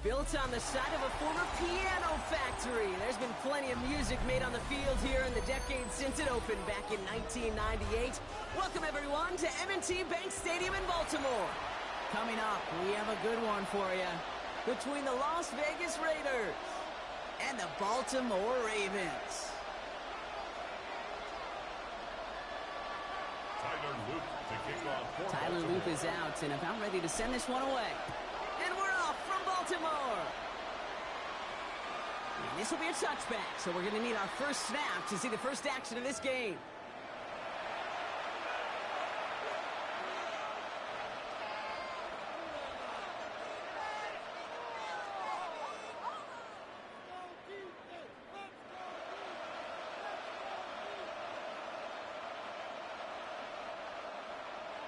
Built on the site of a former piano factory, there's been plenty of music made on the field here in the decades since it opened back in 1998. Welcome, everyone, to M&T Bank Stadium in Baltimore. Coming up, we have a good one for you. Between the Las Vegas Raiders and the Baltimore Ravens. Tyler Loop is out and about ready to send this one away. And we're off from Baltimore. And this will be a touchback, so we're going to need our first snap to see the first action of this game.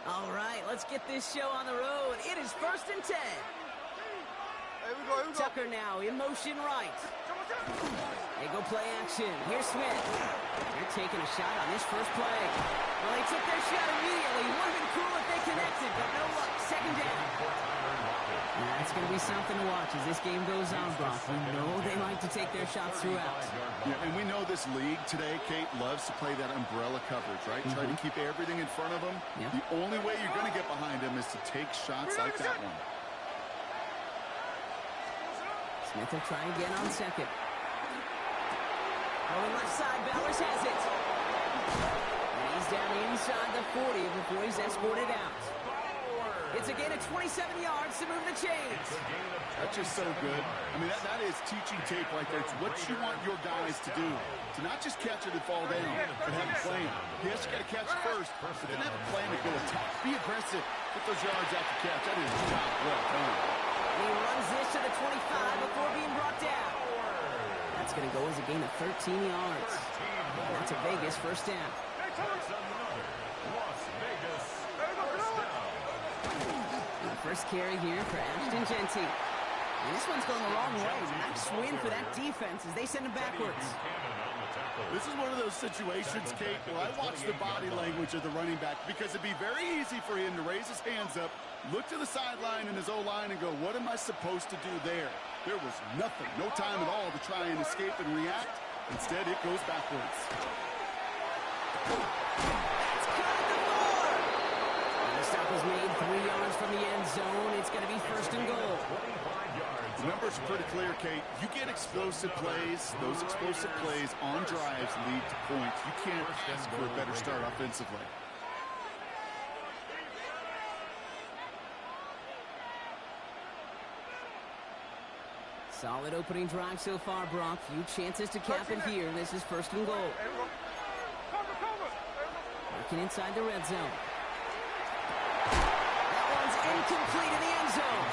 All right, let's get this show on the road. It is 1st and 10. Here we go. Tucker now in motion right. They go play action. Here's Smith. They're taking a shot on this first play. Well, they took their shot immediately. Would have been cool if they connected, but no luck. 2nd down. That's going to be something to watch as this game goes on, Brock. We know they like to take their shots throughout. Yeah, and we know this league today, Kate, loves to play that umbrella coverage, right? Try to keep everything in front of them. Yep. The only way you're going to get behind them is to take shots like that one. Smith will try again on 2nd. Going left side, Bowers has it. And he's down inside the 40 before he's escorted out. It's a gain of 27 yards to move the chains. That's just so good. I mean, that is teaching tape right there. It's what you want your guys to do. To not just catch it and fall down, but have a plan. Yes, you got to catch it first, but then have a plan to go attack. Be aggressive. Get those yards after catch. That is a job well done. He runs this to the 25 before being brought down. That's going to go as a gain of 13 yards. And that's a Vegas first down. First carry here for Ashton Genty. And this one's going the wrong way. Nice win for that defense as they send him backwards. This is one of those situations, Kate, where I watch the body language of the running back because it'd be very easy for him to raise his hands up, look to the sideline in his O-line and go, what am I supposed to do there? There was nothing, no time at all to try and escape and react. Instead, it goes backwards. Stop is made 3 yards from the end zone. It's going to be 1st and goal. The numbers are pretty clear, Kate. You get explosive plays. Those explosive plays on drives lead to points. You can't ask for a better start offensively. Solid opening drive so far, Brock. Few chances to cap it here. This is 1st and goal. Working inside the red zone. Incomplete in the end zone.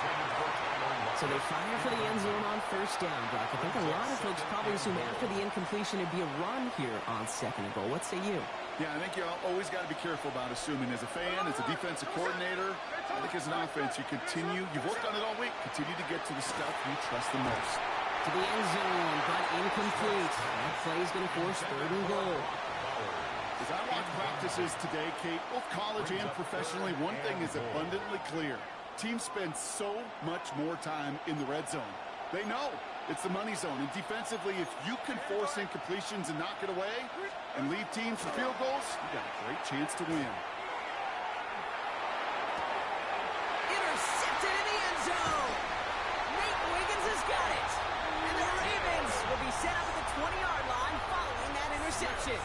So they fire for the end zone on 1st down, Brock. I think a lot of folks probably assume after the incompletion it'd be a run here on 2nd and goal. What say you? Yeah, I think you always got to be careful about assuming. As a fan, as a defensive coordinator, I think as an offense, you've worked on it all week, continue to get to the stuff you trust the most. To the end zone, but incomplete. That play's going to force 3rd and goal. As I watch practices today, Kate, both college and professionally, one thing is abundantly clear. Teams spend so much more time in the red zone. They know it's the money zone. And defensively, if you can force incompletions and knock it away and leave teams for field goals, you got a great chance to win. Intercepted in the end zone. Nate Wiggins has got it. And the Ravens will be set up at the 20-yard line following that interception.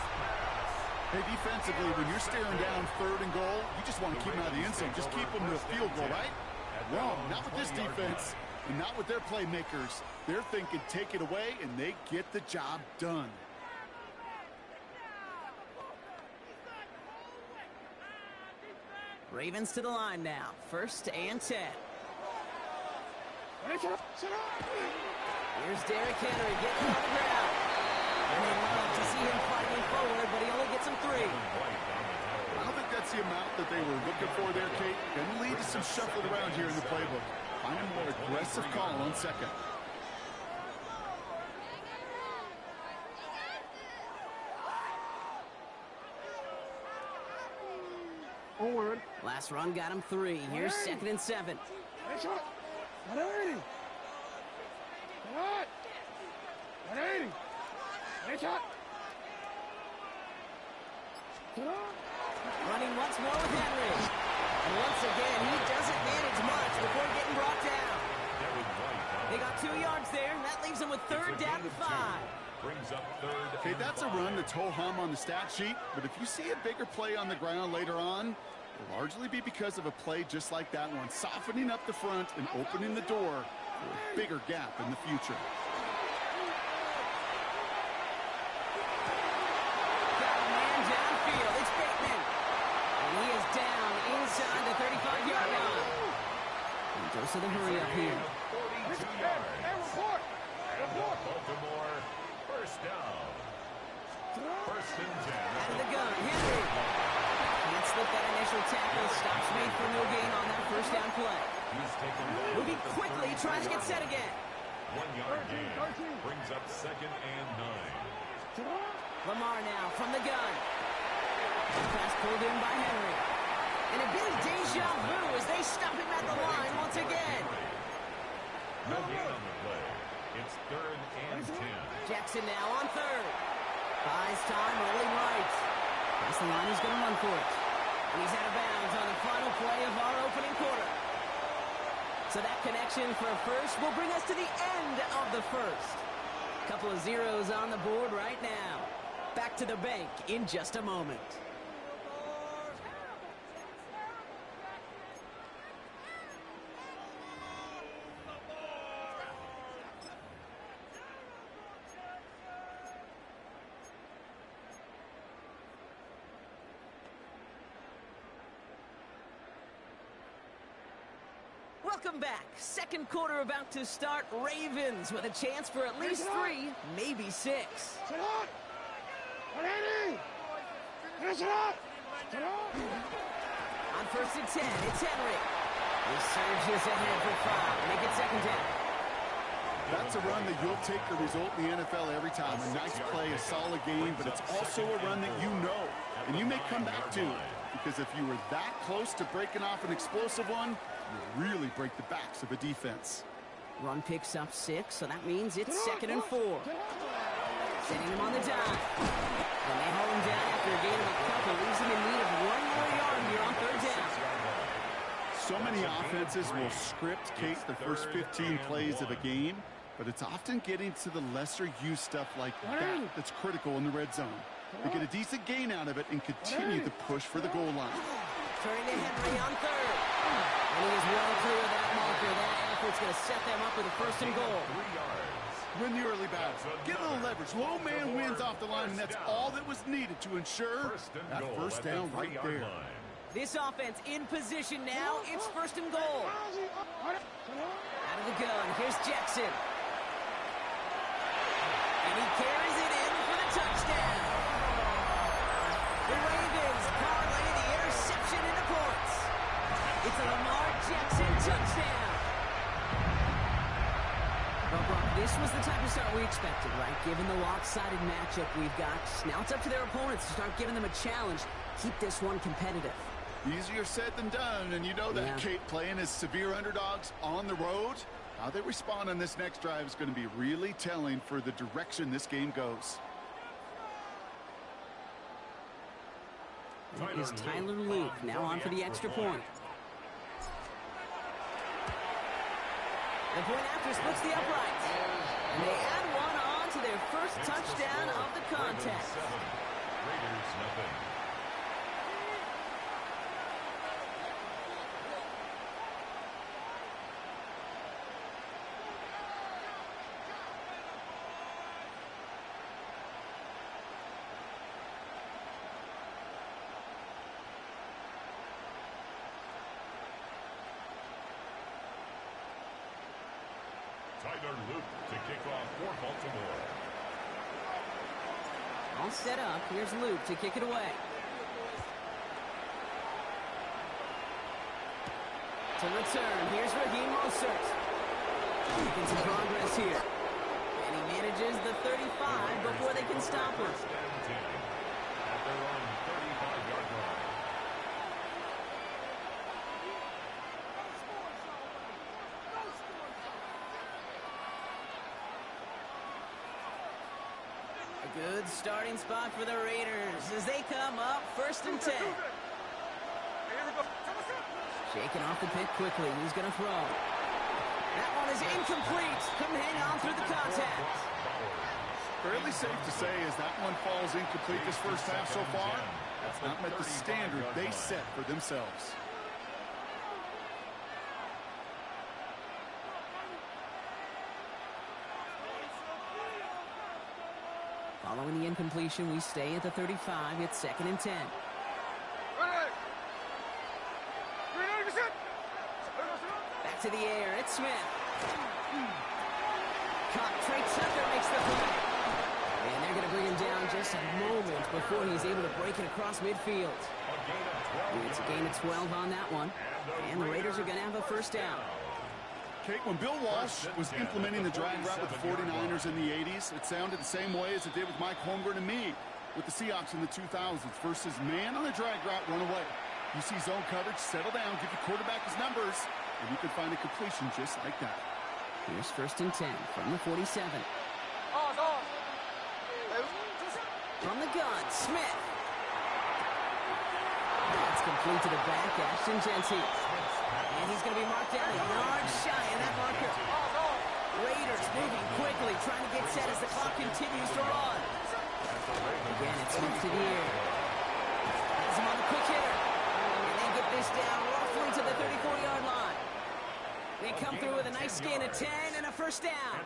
Hey, defensively, when you're staring down 3rd and goal, you just want to keep them out of the end zone. Just keep them to a field goal, right? Wrong. Not with this defense and not with their playmakers. They're thinking take it away, and they get the job done. Ravens to the line now. 1st and 10. Here's Derrick Henry getting on the ground. And they love to see him fighting forward, but he only gets him 3. I don't think that's the amount that they were looking for there, Kate. Going to lead to some shuffling around here in the playbook. Find a more aggressive call on 2nd. Forward. Last run got him 3. Here's 2nd and 7. Running once more with Henry. And once again, he doesn't manage much before getting brought down. They got 2 yards there. That leaves them with third down and 5. Brings up third. Okay, that's a run that's ho-hum on the stat sheet, but if you see a bigger play on the ground later on, it'll largely be because of a play just like that one, softening up the front and opening the door for a bigger gap in the future. Got a man downfield. It's Bateman. And he is down inside the 35-yard line. And goes to the hurry up here. 42 yards. And Baltimore first down. First and 10. Out of the gun, Henry. Can't slip that initial tackle. Stops made for no gain on that first down play. He's taken down. Moving quickly, tries to get set again. 1 yard gain. Brings up second and 9. Lamar now from the gun. Pass pulled in by Henry. And a big deja vu as they stop him at the line once again. No gain on the play. It's third and 10. Jackson now on third. Buys time, rolling right. That's the line, he's going to run for it. And he's out of bounds on the final play of our opening quarter. So that connection for a first will bring us to the end of the first. Couple of zeros on the board right now. Back to the bank in just a moment. Welcome back. Second quarter about to start. Ravens with a chance for at least 3, maybe 6. On first and 10, it's Henry. He surges ahead for 5. Make it second down. That's a run that you'll take the result in the NFL every time. A nice play, a solid game, but it's also a run that you know, and you may come back to. Because if you were that close to breaking off an explosive one, you really break the backs of a defense. Run picks up 6, so that means it's second and 4. Setting him on the dime. And they hold him down after a gain of a couple, leaves him in need of 1 more yard here on third down. So many offenses will script, Kate, the first 15 plays of a game, but it's often getting to the lesser used stuff like that that's critical in the red zone. They get a decent gain out of it and continue the push for the goal line. Turning to Henry on third. And he is well clear of that marker. That effort's going to set them up with a first and goal. 3 yards. Win the early battle. Get a little leverage. Low man wins off the line, and that's all that was needed to ensure that first down right there. This offense in position now. It's first and goal. Out of the gun. Here's Jackson. And he carries it in for the touchdown. The Ravens parlay the interception into points. It's a Lamar Jackson touchdown. Well, Brock, this was the type of start we expected, right? Given the lopsided matchup we've got, now it's up to their opponents to start giving them a challenge. Keep this one competitive. Easier said than done, and you know that, Kate, playing as severe underdogs on the road. How they respond on this next drive is going to be really telling for the direction this game goes. Is Tyler Luke now on for the extra point. The point after splits the uprights. And they add one on to their first touchdown of the contest. Raiders nothing. Tyler Luke to kick off for Baltimore. All set up. Here's Luke to kick it away. To return, here's Raheem Mostert. Making some progress here. And he manages the 35 before they can stop him. First and 10 at their own 35-yard line. Good starting spot for the Raiders as they come up 1st and 10. Shaking off the pick quickly. Who's going to throw? That one is incomplete. Couldn't hang on through the contact. Fairly safe to say as that one falls incomplete this first half so far. That's not met the standard they set for themselves. Following the incompletion, we stay at the 35. It's 2nd and 10. Back to the air. It's Smith. Caught. Trey Tucker makes the play. And they're going to bring him down just a moment before he's able to break it across midfield. It's a gain of 12 on that one. And the Raiders are going to have a first down. Kate, when Bill Walsh was implementing the drag route with the 49ers in the 80s, it sounded the same way as it did with Mike Holmgren and me with the Seahawks in the 2000s versus man on the drag route, run away. You see zone coverage, settle down, give your quarterback his numbers, and you can find a completion just like that. Here's 1st and 10 from the 47. From the gun, Smith. That's complete to the back, Ashton Genty. And he's going to be marked down a yard shy of that marker. Raiders moving quickly, trying to get set as the clock continues to run. Again, it's Smith to the air. Has him on the quick hitter. And they get this down roughly to the 34-yard line. They come through with a nice gain of 10 and a first down.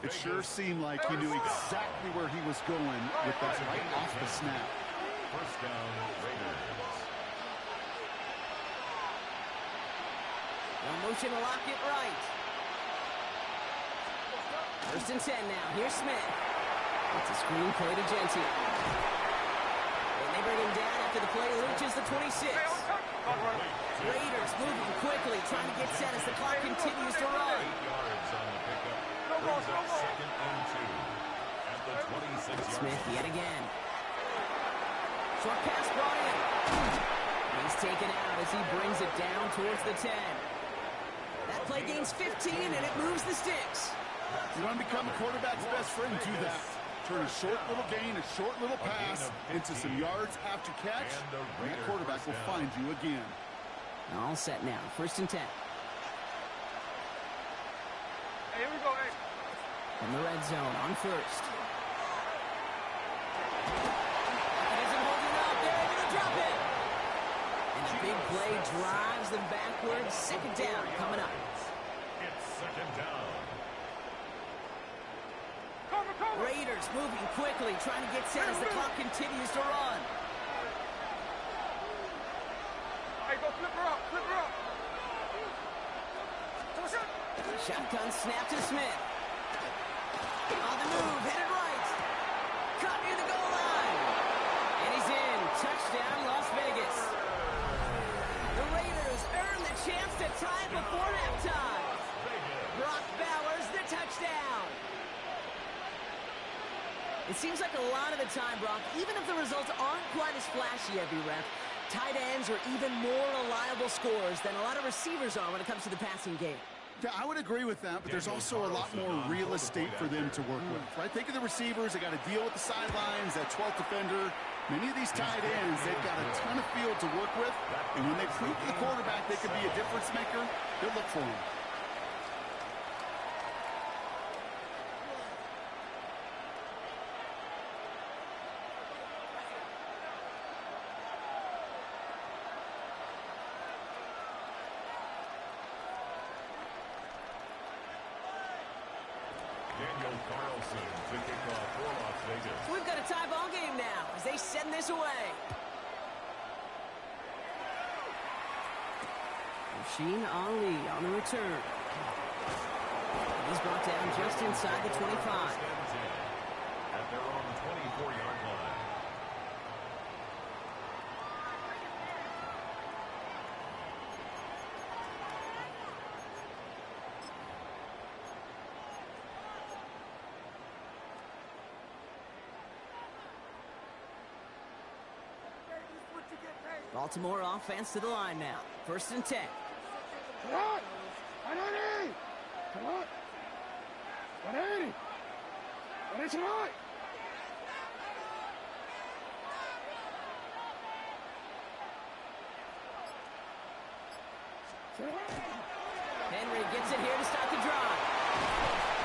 It sure seemed like he knew exactly where he was going with that right off the snap. First down, Raiders. No motion to lock it right. 1st and 10 now. Here's Smith. It's a screen play to Genty. And they bring him down after the play reaches the 26. Raiders moving quickly, trying to get set as the clock continues to run. 8 yards on the pickup. Brings up 2nd and 2 at the 26-yard Smith yet again. Short pass brought in. He's taken out as he brings it down towards the 10. That play gains 15 and it moves the sticks. You want to become a quarterback's best friend, do that. Turn a short little gain, a short little pass into some yards after catch, and that quarterback will find you again. All set now. 1st and 10. Here we go, hey. From the red zone on 1st. It isn't holding up. They're able to drop it. And the big play drives them backwards. 2nd down coming up. It's 2nd down. Raiders moving quickly, trying to get set as the clock continues to run. Hey, go flip her up, flip her up. Shotgun snap to Smith. On the move, headed right. Caught near the goal line. And he's in. Touchdown, Las Vegas. The Raiders earn the chance to tie before halftime. Brock Bowers, the touchdown. It seems like a lot of the time, Brock, even if the results aren't quite as flashy every rep, tight ends are even more reliable scorers than a lot of receivers are when it comes to the passing game. Yeah, I would agree with that, but there's also a lot more real estate for them to work with, right? Think of the receivers. They got to deal with the sidelines, that 12th defender. Many of these tight ends, they've got a ton of field to work with, and when they prove to the quarterback they can be a difference maker, they'll look for him. Daniel Carlson to kick off for Las Vegas. We've got a tie ball game now as they send this away. Rasheen Ali on the return. He's brought down just inside the 25. At their own 24-yard line. Baltimore offense to the line now. 1st and 10. Come on! 180! Come on! 180! 180! Henry gets it here to start the drive.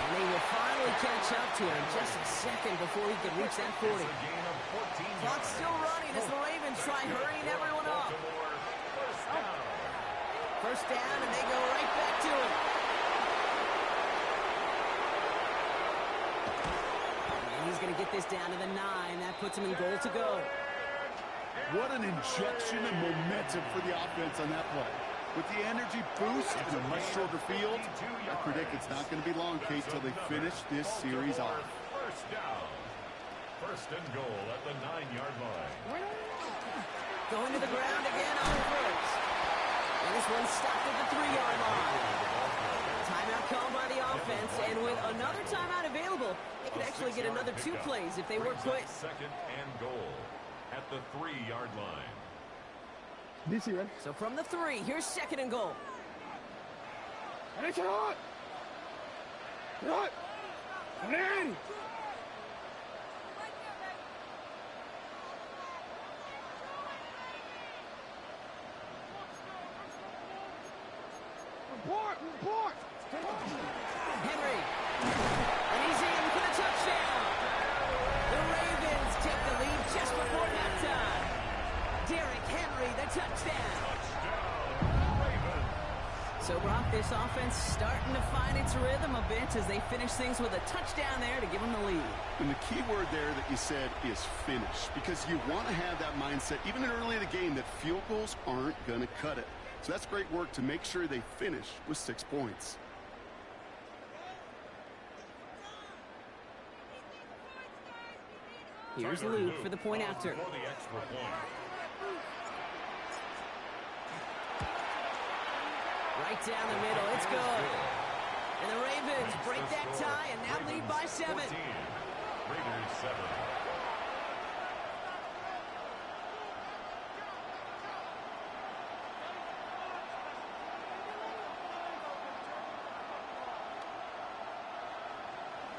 And they will finally catch up to him just a second before he can reach that 40. Clock's still running as the Ravens try hurrying everyone up. First down, and they go right back to it. And he's going to get this down to the 9. That puts him in goal to go. What an injection of momentum for the offense on that play. With the energy boost and a much shorter field, I predict it's not going to be long, Kate, till they finish this series off. First down. First and goal at the 9-yard line. Going to the ground again on first. And this one's stopped at the 3-yard line. Timeout called by the offense, and with another timeout available, they could actually get another 2 plays if they work quick. Second and goal at the 3-yard line. So from the 3, here's second and goal. Henry. And he's in for the touchdown. The Ravens take the lead just before halftime. Derrick Henry, the touchdown. So, Brock, this offense starting to find its rhythm a bit as they finish things with a touchdown there to give them the lead. And the key word there that you said is finish, because you want to have that mindset, even early in the game, that field goals aren't going to cut it. So that's great work to make sure they finish with 6 points. Here's Luke for the point after. For the extra point. Right down the middle, it's good. And the Ravens break that tie and now lead by 7. Raiders 7.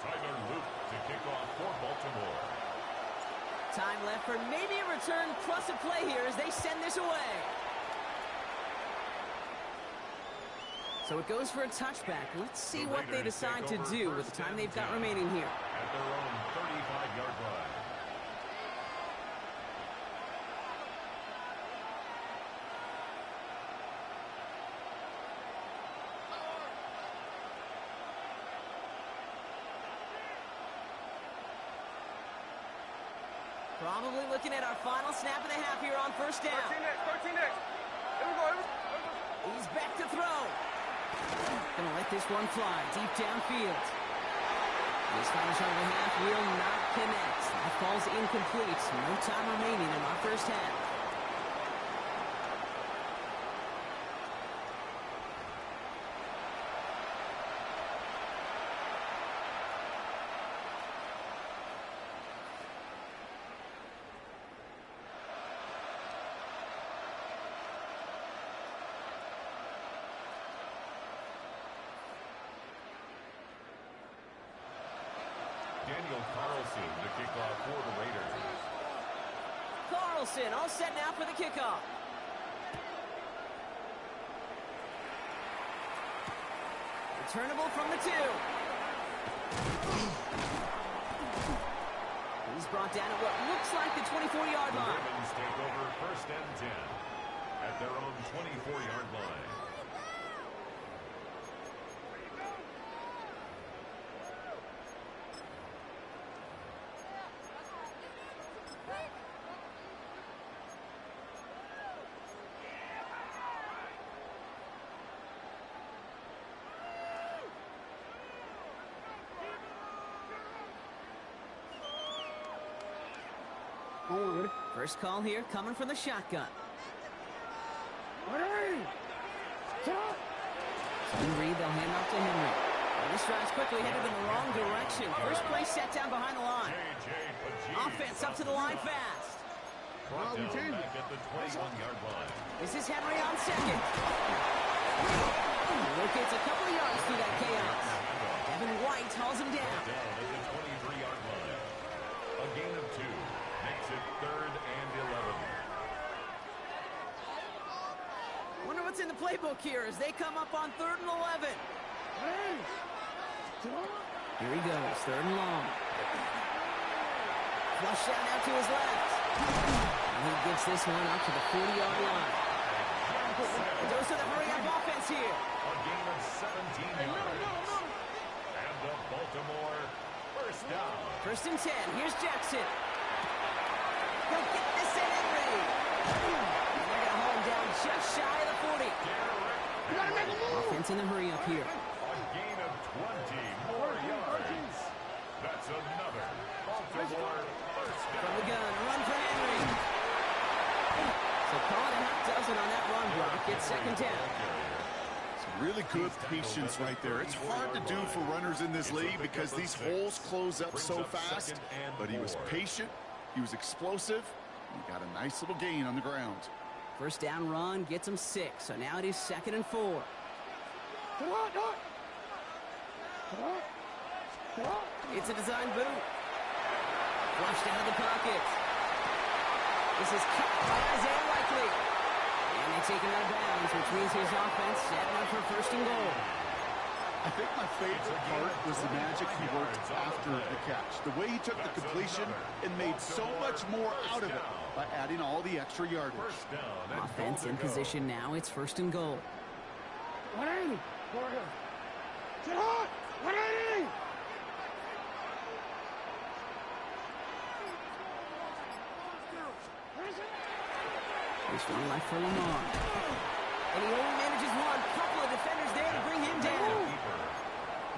Tyler Luke to kick off for Baltimore. Time left for maybe a return plus a play here as they send this away. So it goes for a touchback. Let's see what they decide to do with the time they've got remaining here. At their own 35-yard line. Probably looking at our final snap of the half here on first down. 13 next. Here we go. He's back to throw. Gonna let this one fly deep downfield. This final shot of the half will not connect. That falls incomplete. No time remaining in our first half. Daniel Carlson to kick off for the Raiders. Carlson all set now for the kickoff. Returnable from the 2. He's brought down at what looks like the 24-yard The line. Ravens take over first and 10 at their own 24-yard line. First call here coming from the shotgun. Reed, they'll hand off to Henry. And this drive's quickly headed in the wrong direction. First play set down behind the line. Offense up to the line fast. Brought down back at the 21-yard line. This is Henry on second. Locates a couple of yards through that chaos. Evan White hauls him down. Down at the 23-yard line. A gain of 2 makes it 3rd and 11. Wonder what's in the playbook playbook here as they come up on 3rd and 11. Here he goes, 3rd and long. Flush down now to his left. And he gets this one out to the 40-yard line. Goes to the hurry-up offense here. A gain of 17 yards. And the Baltimore first down. 1st and 10. Here's Jackson. He'll get this in Henry. And they're going to hold him down just shy of the 40. Offense in the hurry-up here. A gain of 20 more yards. That's another Baltimore first down. From the gun, a run for Henry. So call it a half dozen on that run block. It's 2nd down. Some really good patience right there. It's hard to do for runners in this league because these holes close up so fast. But he was patient, he was explosive, and he got a nice little gain on the ground. 1st down run gets him 6. So now it is 2nd and 4. It's a design boot. Flushed out of the pocket. This is caught by Isaiah Likely. And they take him out of bounds, which means his offense setting up for 1st and goal. I think my favorite part was the magic he worked after the catch. The way he took the completion and made so much more out of it by adding all the extra yardage. Offense in position now. It's 1st and goal. 180. Get hot. 180. This one left for Lamar. And he only manages one. Couple of defenders there to bring him down.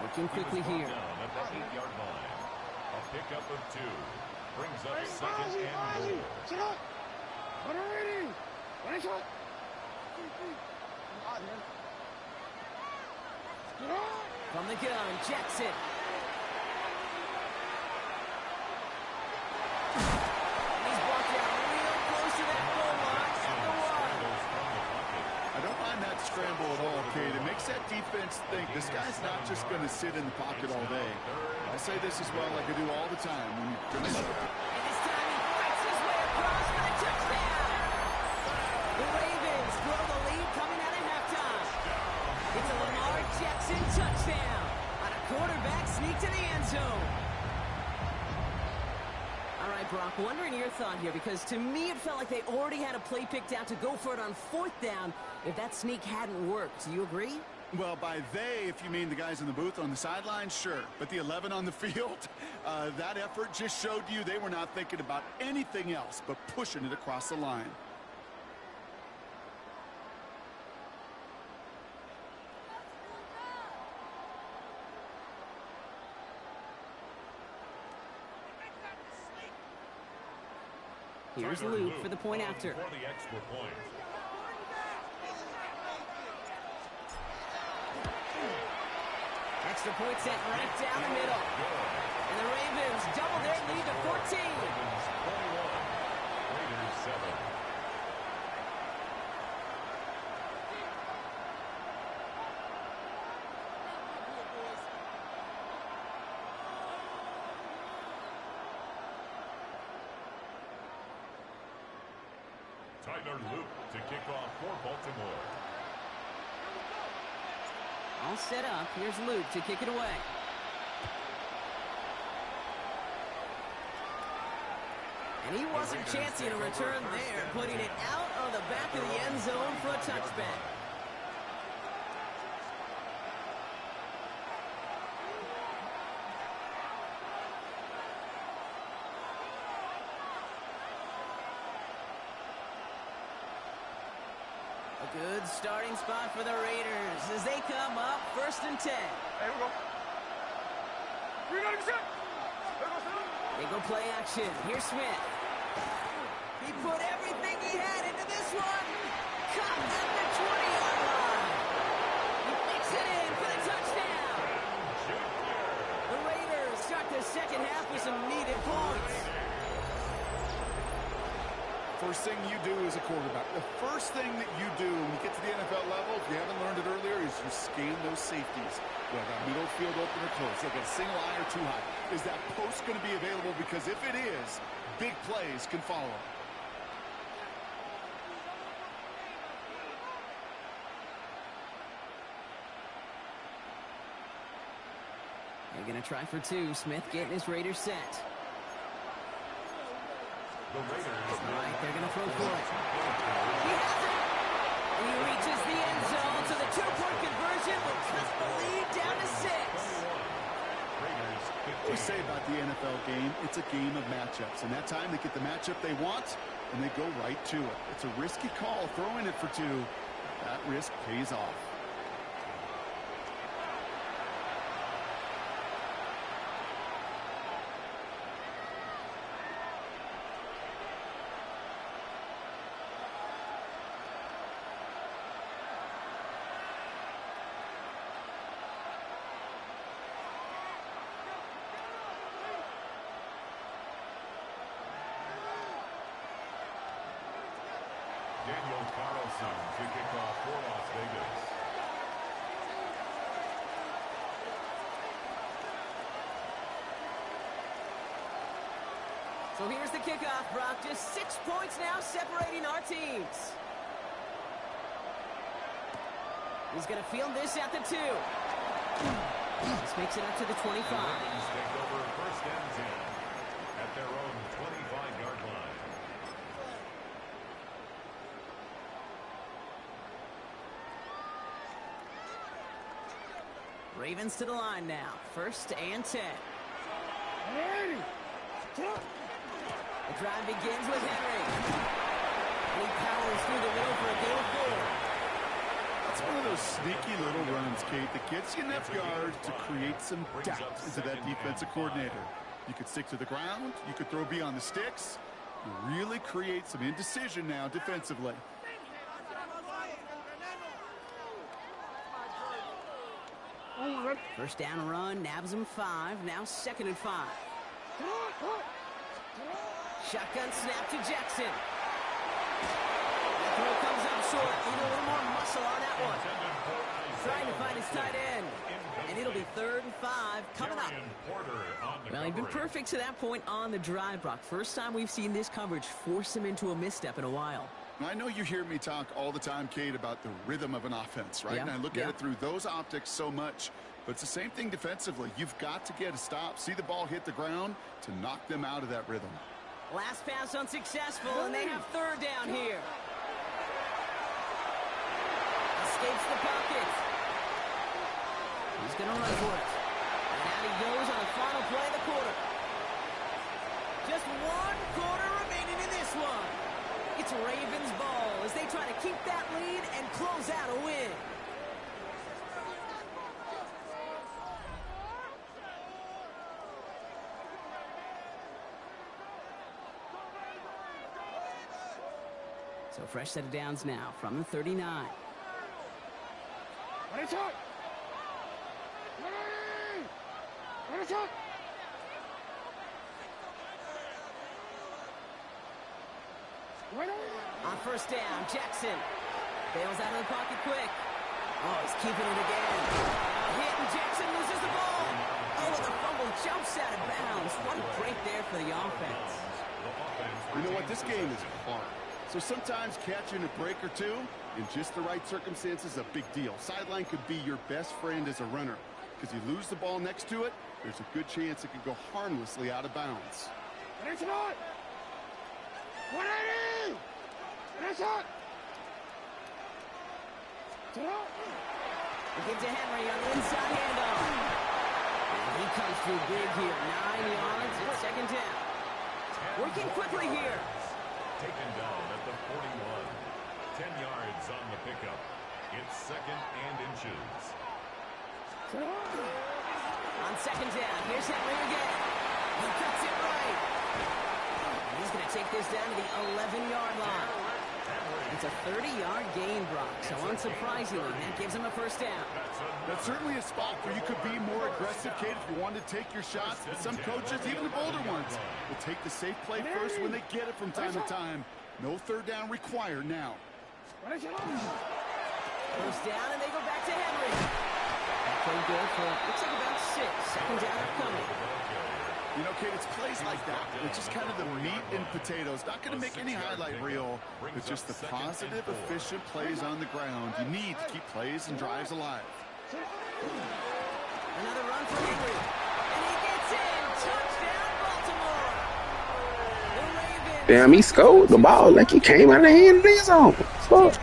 Working quickly here. At the 8-yard line. A pickup of 2. Brings up 2nd and goal. Get hot. 180. 180. From the gun, Jackson. And he's brought down real close to that goal line at the 1. I don't mind that scramble at all, Kate. It makes that defense think this guy's not just going to sit in the pocket all day. I say this as well like I do all the time. When you're going to And this time he fights his way across for the touchdown. The Ravens throw the lead coming out of halftime. It's a Lamar Jackson touchdown on a quarterback sneak to the end zone. All right, Brock, wondering your thought here, because to me it felt like they already had a play picked out to go for it on 4th down if that sneak hadn't worked. Do you agree? Well, by they, if you mean the guys in the booth on the sideline, sure. But the 11 on the field, that effort just showed you they were not thinking about anything else but pushing it across the line. Here's Luke for the point after. For the extra point. Extra point set right down the middle. And the Ravens double their lead to 14. Ravens 21. Raiders 7. Tyler Luke to kick off for Baltimore. All set up. Here's Luke to kick it away. And he wasn't chancing a return there, putting it out of the back of the end zone for a touchback. A good starting spot for the Raiders as they come up 1st and 10. Hey, here we go. 390%. They go play action. Here's Smith. He put everything he had into this one. Caught at the 20-yard line. He makes it in for the touchdown. The Raiders start the 2nd half with some needed points. First thing you do as a quarterback, the first thing that you do when you get to the NFL level, if you haven't learned it earlier, is you scan those safeties. Whether that middle field open or close, they got a single eye or too high. Is that post going to be available? Because if it is, big plays can follow. They're going to try for two. Smith getting his Raiders set. The Raiders. All right, they're going to throw for it. He has it. He reaches the end zone, so the two-point conversion will cut the lead down to 6. We say about the NFL game, it's a game of matchups. And that time they get the matchup they want, and they go right to it. It's a risky call throwing it for two. That risk pays off. Daniel Carlson to kick off for Las Vegas. So here's the kickoff, Brock. Just 6 points now separating our teams. He's going to field this at the 2. This makes it up to the 25. The Ravens take over first and 10 at their own 25-yard line. Ravens to the line now. First and 10. The drive begins with Henry. And he powers through the middle for a gain of 4. It's one of those sneaky little runs, Kate, that gets you enough yards to create some doubt into that defensive coordinator. You could stick to the ground. You could throw beyond the sticks. You really create some indecision now defensively. First down run, nabs him 5. Now 2nd and 5. Shotgun snap to Jackson. That throw comes up short. Need a little more muscle on that one. Trying to find his tight end. And it'll be 3rd and 5 coming up. Well, he'd been perfect to that point on the drive, Brock. First time we've seen this coverage force him into a misstep in a while. I know you hear me talk all the time, Kate, about the rhythm of an offense, right? Yeah. And I look at it through those optics so much. But it's the same thing defensively. You've got to get a stop, see the ball hit the ground to knock them out of that rhythm. Last pass unsuccessful, and they have 3rd down here. Escapes the pocket. He's going to run for it. And out he goes on the final play of the quarter. Just 1 quarter remaining in this one. It's Ravens ball as they try to keep that lead and close out a win. So fresh set of downs now from the 39. On first down, Jackson bails out of the pocket quick. Oh, he's keeping it again. Hit, and Jackson loses the ball. Oh, and the fumble jumps out of bounds. What a break there for the offense. You know what? This game is hard. So sometimes catching a break or two in just the right circumstances is a big deal. Sideline could be your best friend as a runner. Because you lose the ball next to it, there's a good chance it could go harmlessly out of bounds. It's not. 180. It's not. We get to Henry on the inside handoff. And he comes through big here. 9 yards and 2nd down. Working quickly here. Taken down at the 41. 10 yards on the pickup. It's 2nd and inches. On 2nd down, here's Henry again. He cuts it right. And he's going to take this down to the 11-yard line. It's a 30-yard gain, Brock. So unsurprisingly, that gives him a first down. That's certainly a spot where you could be more aggressive, Kate, if you want to take your shots. But some coaches, even the bolder ones, will take the safe play first when they get it from time to time. No 3rd down required now. First down, and they go back to Henry. That played good for, looks like about 6. 2nd down upcoming. You know, Kate, it's plays like that. It's just kind of the meat and potatoes. Not going to make any highlight reel, but just the positive, efficient plays on the ground. You need to keep plays and drives alive. Another run for Henry. Damn, he scored the ball like he came out of the hand of his own. Fuck.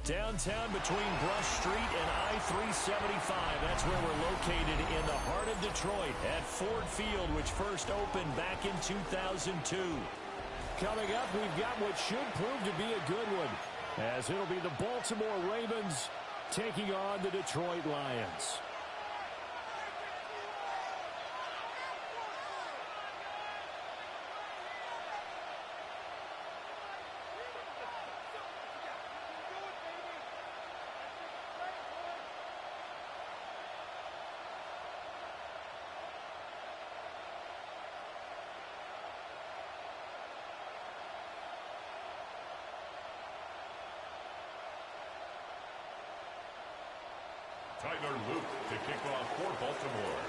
Downtown between Brush Street and I-375. That's where we're located in the heart of Detroit at Ford Field, which first opened back in 2002. Coming up, we've got what should prove to be a good one, as it'll be the Baltimore Ravens taking on the Detroit Lions. Tyler Luke to kick off for Baltimore.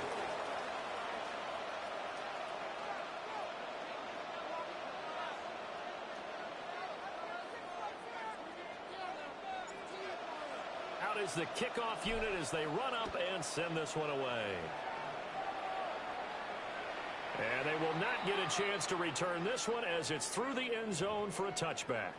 Out is the kickoff unit as they run up and send this one away. And they will not get a chance to return this one as it's through the end zone for a touchback.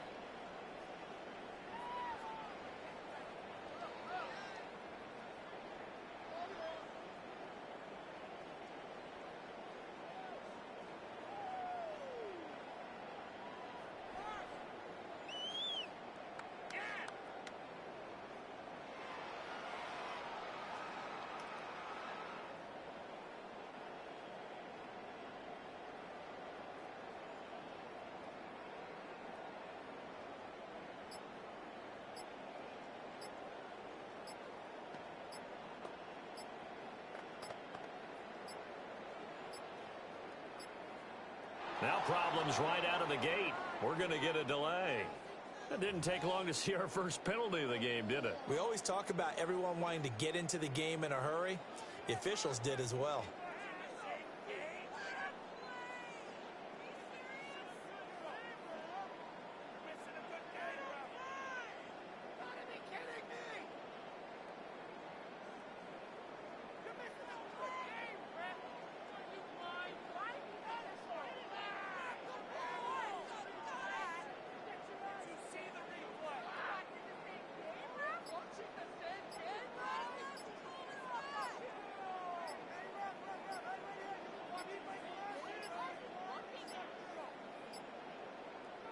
Now problems right out of the gate. We're going to get a delay. It didn't take long to see our first penalty of the game, did it? We always talk about everyone wanting to get into the game in a hurry. The officials did as well.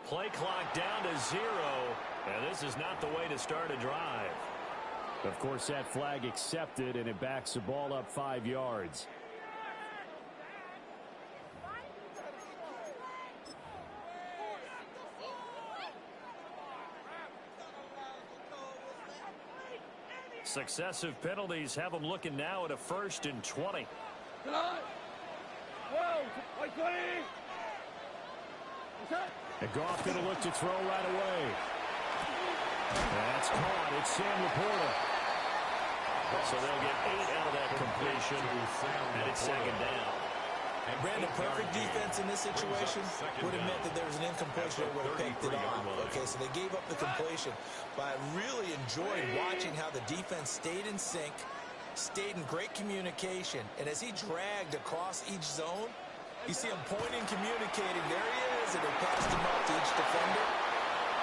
Play clock down to 0, and this is not the way to start a drive. Of course, that flag accepted, and it backs the ball up 5 yards. Successive penalties have them looking now at a 1st and 20. And Goff going to look to throw right away. That's caught. It's Sam Laporta. So they'll get 8 out of that completion, and it's second down. And Brandon, perfect defense in this situation would have meant that there was an incompletion that would have picked it off. Okay, so they gave up the completion. But I really enjoyed watching how the defense stayed in sync, stayed in great communication. And as he dragged across each zone, you see him pointing, communicating. There he is, and they passed him up to each defender.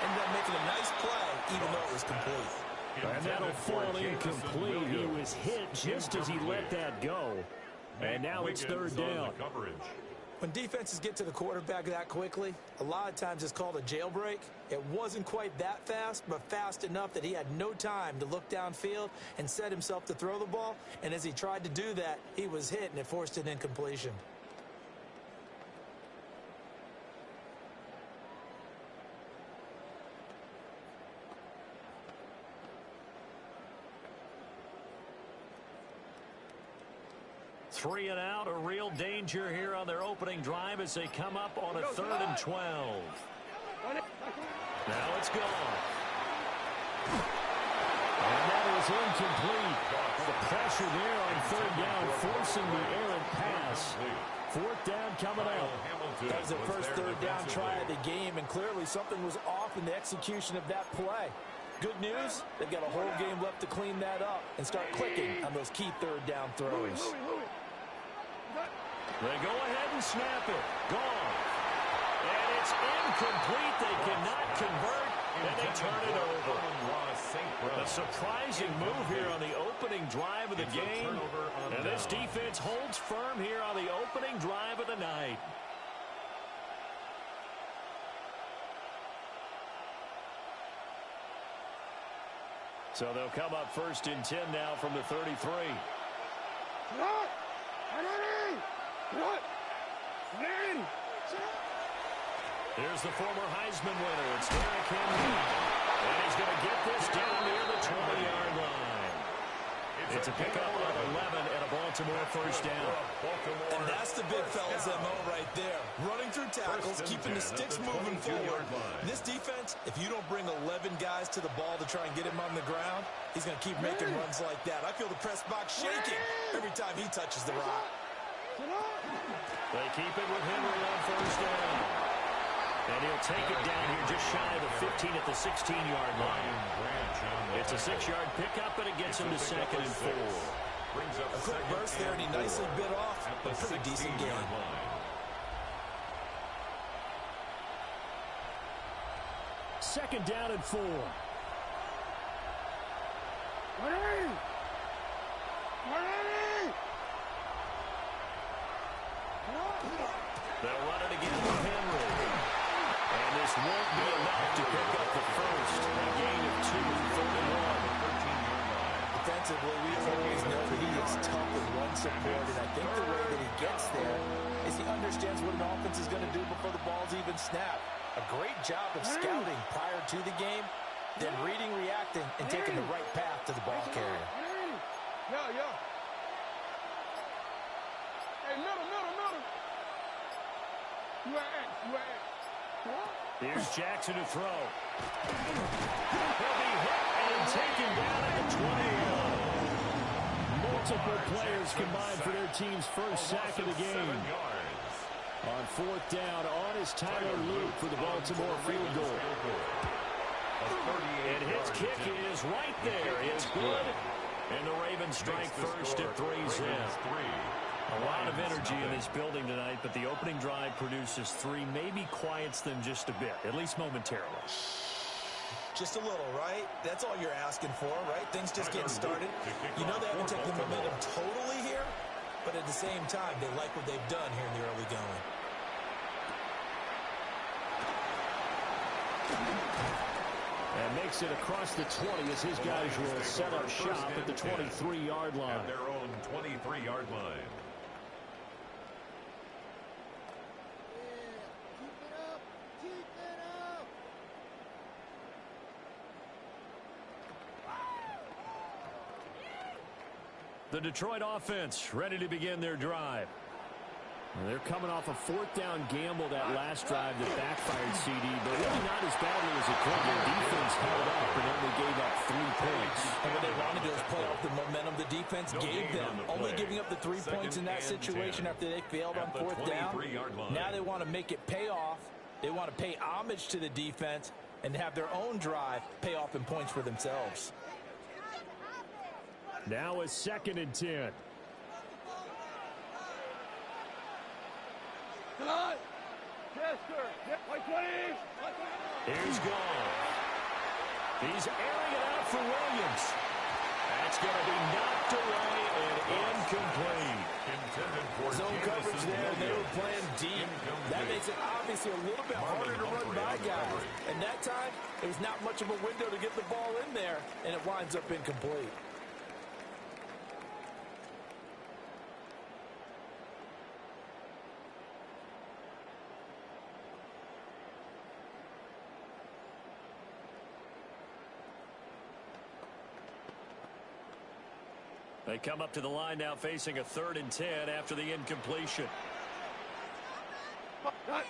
Ended up making a nice play, even though it was complete. And that'll fall incomplete. He was hit just as he let that go. And now it's third down. When defenses get to the quarterback that quickly, a lot of times it's called a jailbreak. It wasn't quite that fast, but fast enough that he had no time to look downfield and set himself to throw the ball. And as he tried to do that, he was hit, and it forced an incompletion. Three and out, a real danger here on their opening drive as they come up on a 3rd and 12. Now it's gone. And that was incomplete. The pressure there on 3rd down, forcing the errant pass. 4th down coming up. That was the first 3rd down try of the game, and clearly something was off in the execution of that play. Good news, they've got a whole game left to clean that up and start clicking on those key 3rd down throws. They go ahead and snap it. Gone. And it's incomplete. They cannot convert, and they turn it over. A surprising move here on the opening drive of the game. And this defense holds firm here on the opening drive of the night. So they'll come up 1st and 10 now from the 33. Here's the former Heisman winner. It's Derrick Henry. And he's going to get this down near the 20-yard line. It's a pickup of 11 and a Baltimore first down. And that's the big fella's MO right there. Running through tackles, keeping the sticks moving forward. This defense, if you don't bring 11 guys to the ball to try and get him on the ground, he's going to keep making runs like that. I feel the press box shaking every time he touches the rock. They keep it with Henry on first down. And he'll take it down here just shy of the 15 at the 16-yard line. It's a 6-yard pickup, and it gets him to 2nd and 4. A quick burst there, and he nicely bit off a pretty decent gain. Second down and 4. They'll run it again with Henry. And this won't be enough to pick up the first. A gain of 2, 3rd and 1. Defensively, we always know that he is tough in run support, and I think the way that he gets there is he understands what an offense is going to do before the ball's even snapped. A great job of scouting prior to the game, then reading, reacting, and taking the right path to the ball carrier. Hey, middle. Here's Jackson to throw. He'll be hit and taken down at the 20. Multiple players combined for their team's first sack of the game. On 4th down, on is Tyler Luke for the Baltimore field goal. And his kick is right there. It's good. And the Ravens strike first at 3-zip. A lot of energy in this building tonight, but the opening drive produces 3, maybe quiets them just a bit, at least momentarily. Just a little, right? That's all you're asking for, right? Things just getting started. You know they haven't taken the momentum totally here, but at the same time, they like what they've done here in the early going. And makes it across the 20 as his guys will set up shop at the 23-yard line. At their own 23-yard line. The Detroit offense ready to begin their drive. And they're coming off a fourth down gamble that last drive that backfired, CD, but really not as badly as it could. Their defense held up and only gave up 3 points. And what they wanted to do is play off the momentum the defense gave them. Only giving up the 3 points in that situation after they failed on fourth down. Now they want to make it pay off. They want to pay homage to the defense and have their own drive pay off in points for themselves. Now a 2nd and 10. Here's Gall. He's airing it out for Williams. That's going to be knocked away and incomplete. Zone coverage there. They were playing deep. That makes it obviously a little bit harder to run by guys. And that time, there was not much of a window to get the ball in there, and it winds up incomplete. They come up to the line now facing a 3rd and 10 after the incompletion. Now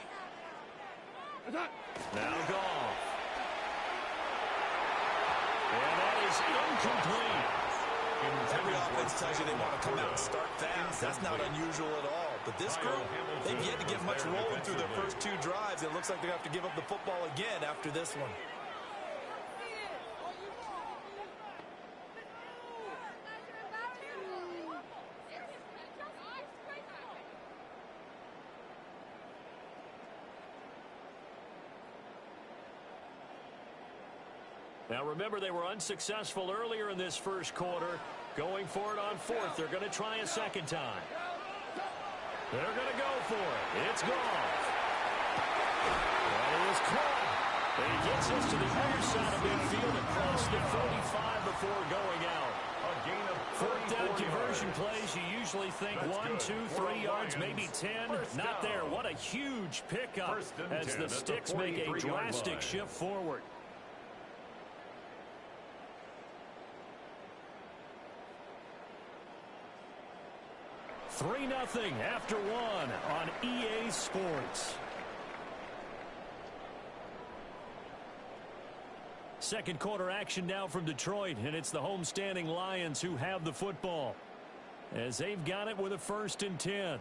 Goff. And that is incomplete. Every offense tells you they want to come out and start fast. That's not unusual at all. But this group, they've yet to get much rolling through their first 2 drives. It looks like they have to give up the football again after this one. Now remember, they were unsuccessful earlier in this first quarter. Going for it on 4th. They're going to try a 2nd time. They're going to go for it. It's Goff. And it was caught. And he gets us to the other side of midfield across the 45 before going out. A gain of 4th down conversion plays, you usually think 1, 2, 3 yards, maybe 10. Not there. What a huge pickup as the Sticks make a drastic shift forward. 3-0 after 1 on EA Sports. Second quarter action now from Detroit, and it's the homestanding Lions who have the football as they've got it with a 1st and 10.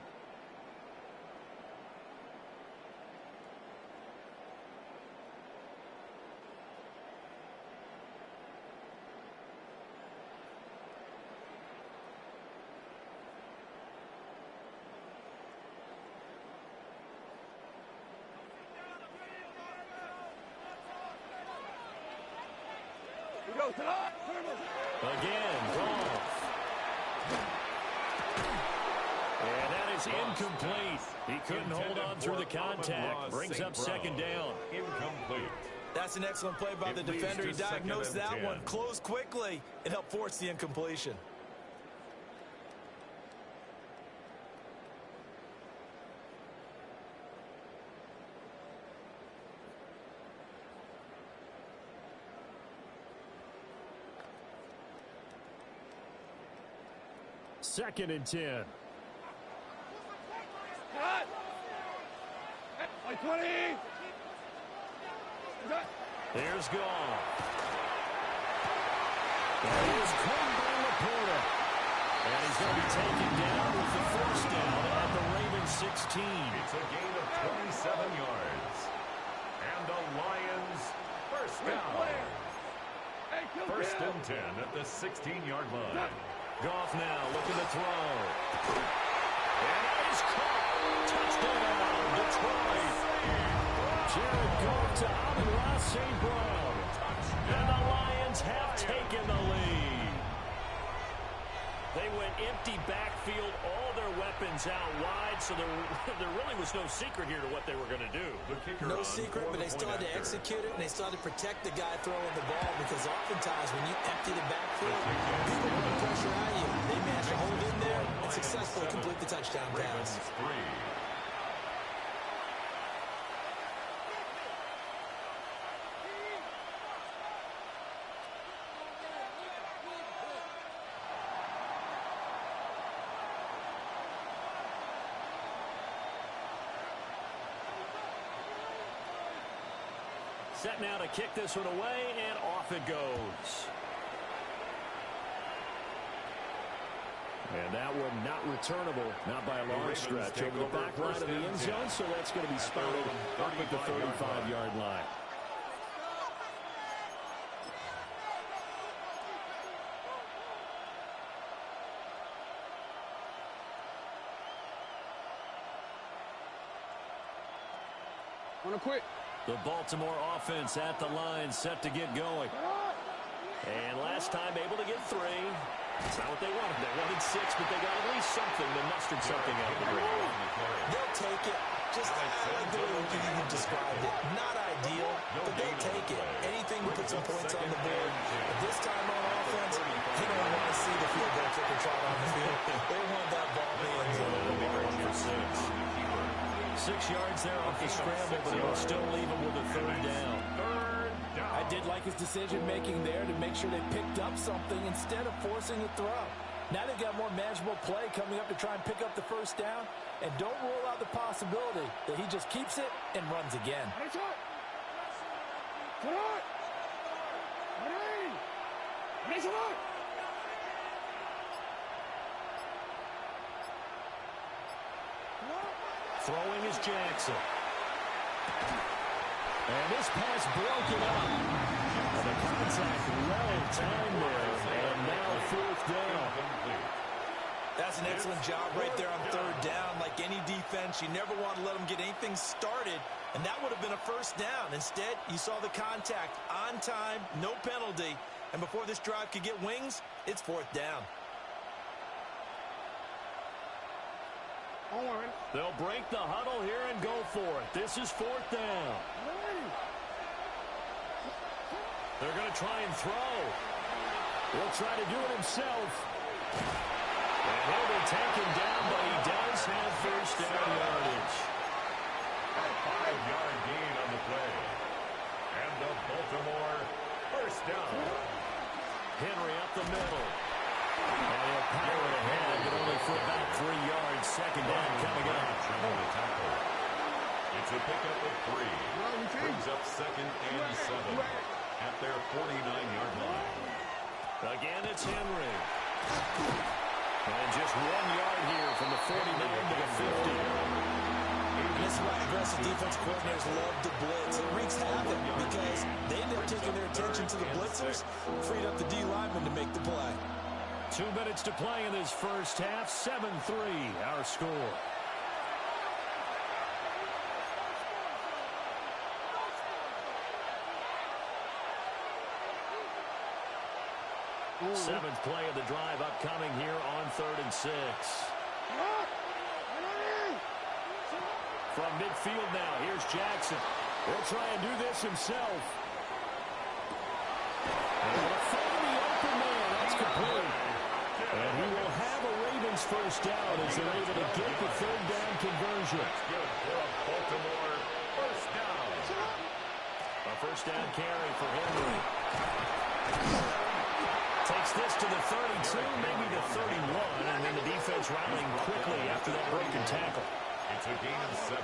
Again, Goff. And that is incomplete. He couldn't hold on through the contact. Brings up 2nd down. Incomplete. That's an excellent play by the defender. He diagnosed that one, closed quickly, and helped force the incompletion. Second and 10. There's Goff. That is caught by Laporta. And he's going to be taken down with the 1st down at the Ravens 16. It's a gain of 27 yards. And the Lions first down. 1st and 10 at the 16-yard line. Goff now looking to throw. And that is caught. Touchdown, Detroit. Jared Goff to Amon-Ra St. Brown. And the Lions have taken the lead. They went empty backfield, all their weapons out wide, so there really was no secret here to what they were going to do. No secret, but they still had to execute it, and they still had to protect the guy throwing the ball, because oftentimes when you empty the backfield, people put the pressure on you. They managed to hold in there and successfully complete the touchdown pass. Set now to kick this one away, and off it goes. And that one not returnable, not by a long stretch, over the back line of the end zone, so that's going to be spotted up at the 35-yard line. Wanna quit? The Baltimore offense at the line, set to get going. And last time able to get 3. That's not what they wanted. They wanted 6, but they got at least something to muster something out of the ground. They'll take it. Just like the way you described it. Not ideal, but they'll take it. Anything to put some points on the board. But this time on offense, they don't want to see the field goal kicker trot on the field. They want that ball in the end zone. 6 yards there off the scramble, but it'll still leave them with a 3rd down. I did like his decision-making there to make sure they picked up something instead of forcing a throw. Now they've got more manageable play coming up to try and pick up the 1st down, and don't rule out the possibility that he just keeps it and runs again. Throwing is Jackson. And this pass broken up. And the contact well timed there. And now 4th down. That's an excellent job right there on 3rd down. Like any defense, you never want to let them get anything started. And that would have been a 1st down. Instead, you saw the contact on time, no penalty. And before this drive could get wings, it's 4th down. They'll break the huddle here and go for it. This is 4th down. They're going to try and throw. He'll try to do it himself. And he'll be taken down, but he does have 1st down yardage. A 5-yard gain on the play. And the Baltimore 1st down. Henry up the middle. And he'll power it ahead, but only for about 3 yards. 2nd down coming up. It's a pickup of 3. Brings up 2nd and 7 at their 49-yard line. Again, it's Henry. And just 1 yard here from the 49 to the 50. This is why aggressive defense coordinators love to blitz. It wreaks havoc because they end up taking their attention to the blitzers, freed up the D lineman to make the play. 2 minutes to play in this 1st half. 7-3 our score. Seventh play of the drive upcoming here on 3rd and 6. From midfield now, here's Jackson. He'll try and do this himself. And find the open man. That's complete. And he will have a Ravens 1st down as they're able to get the 3rd down conversion. Good for a Baltimore 1st down. A 1st down carry for Henry. Takes this to the 32, maybe the 31, and then the defense rallying quickly after that broken tackle. It's a gain of 7.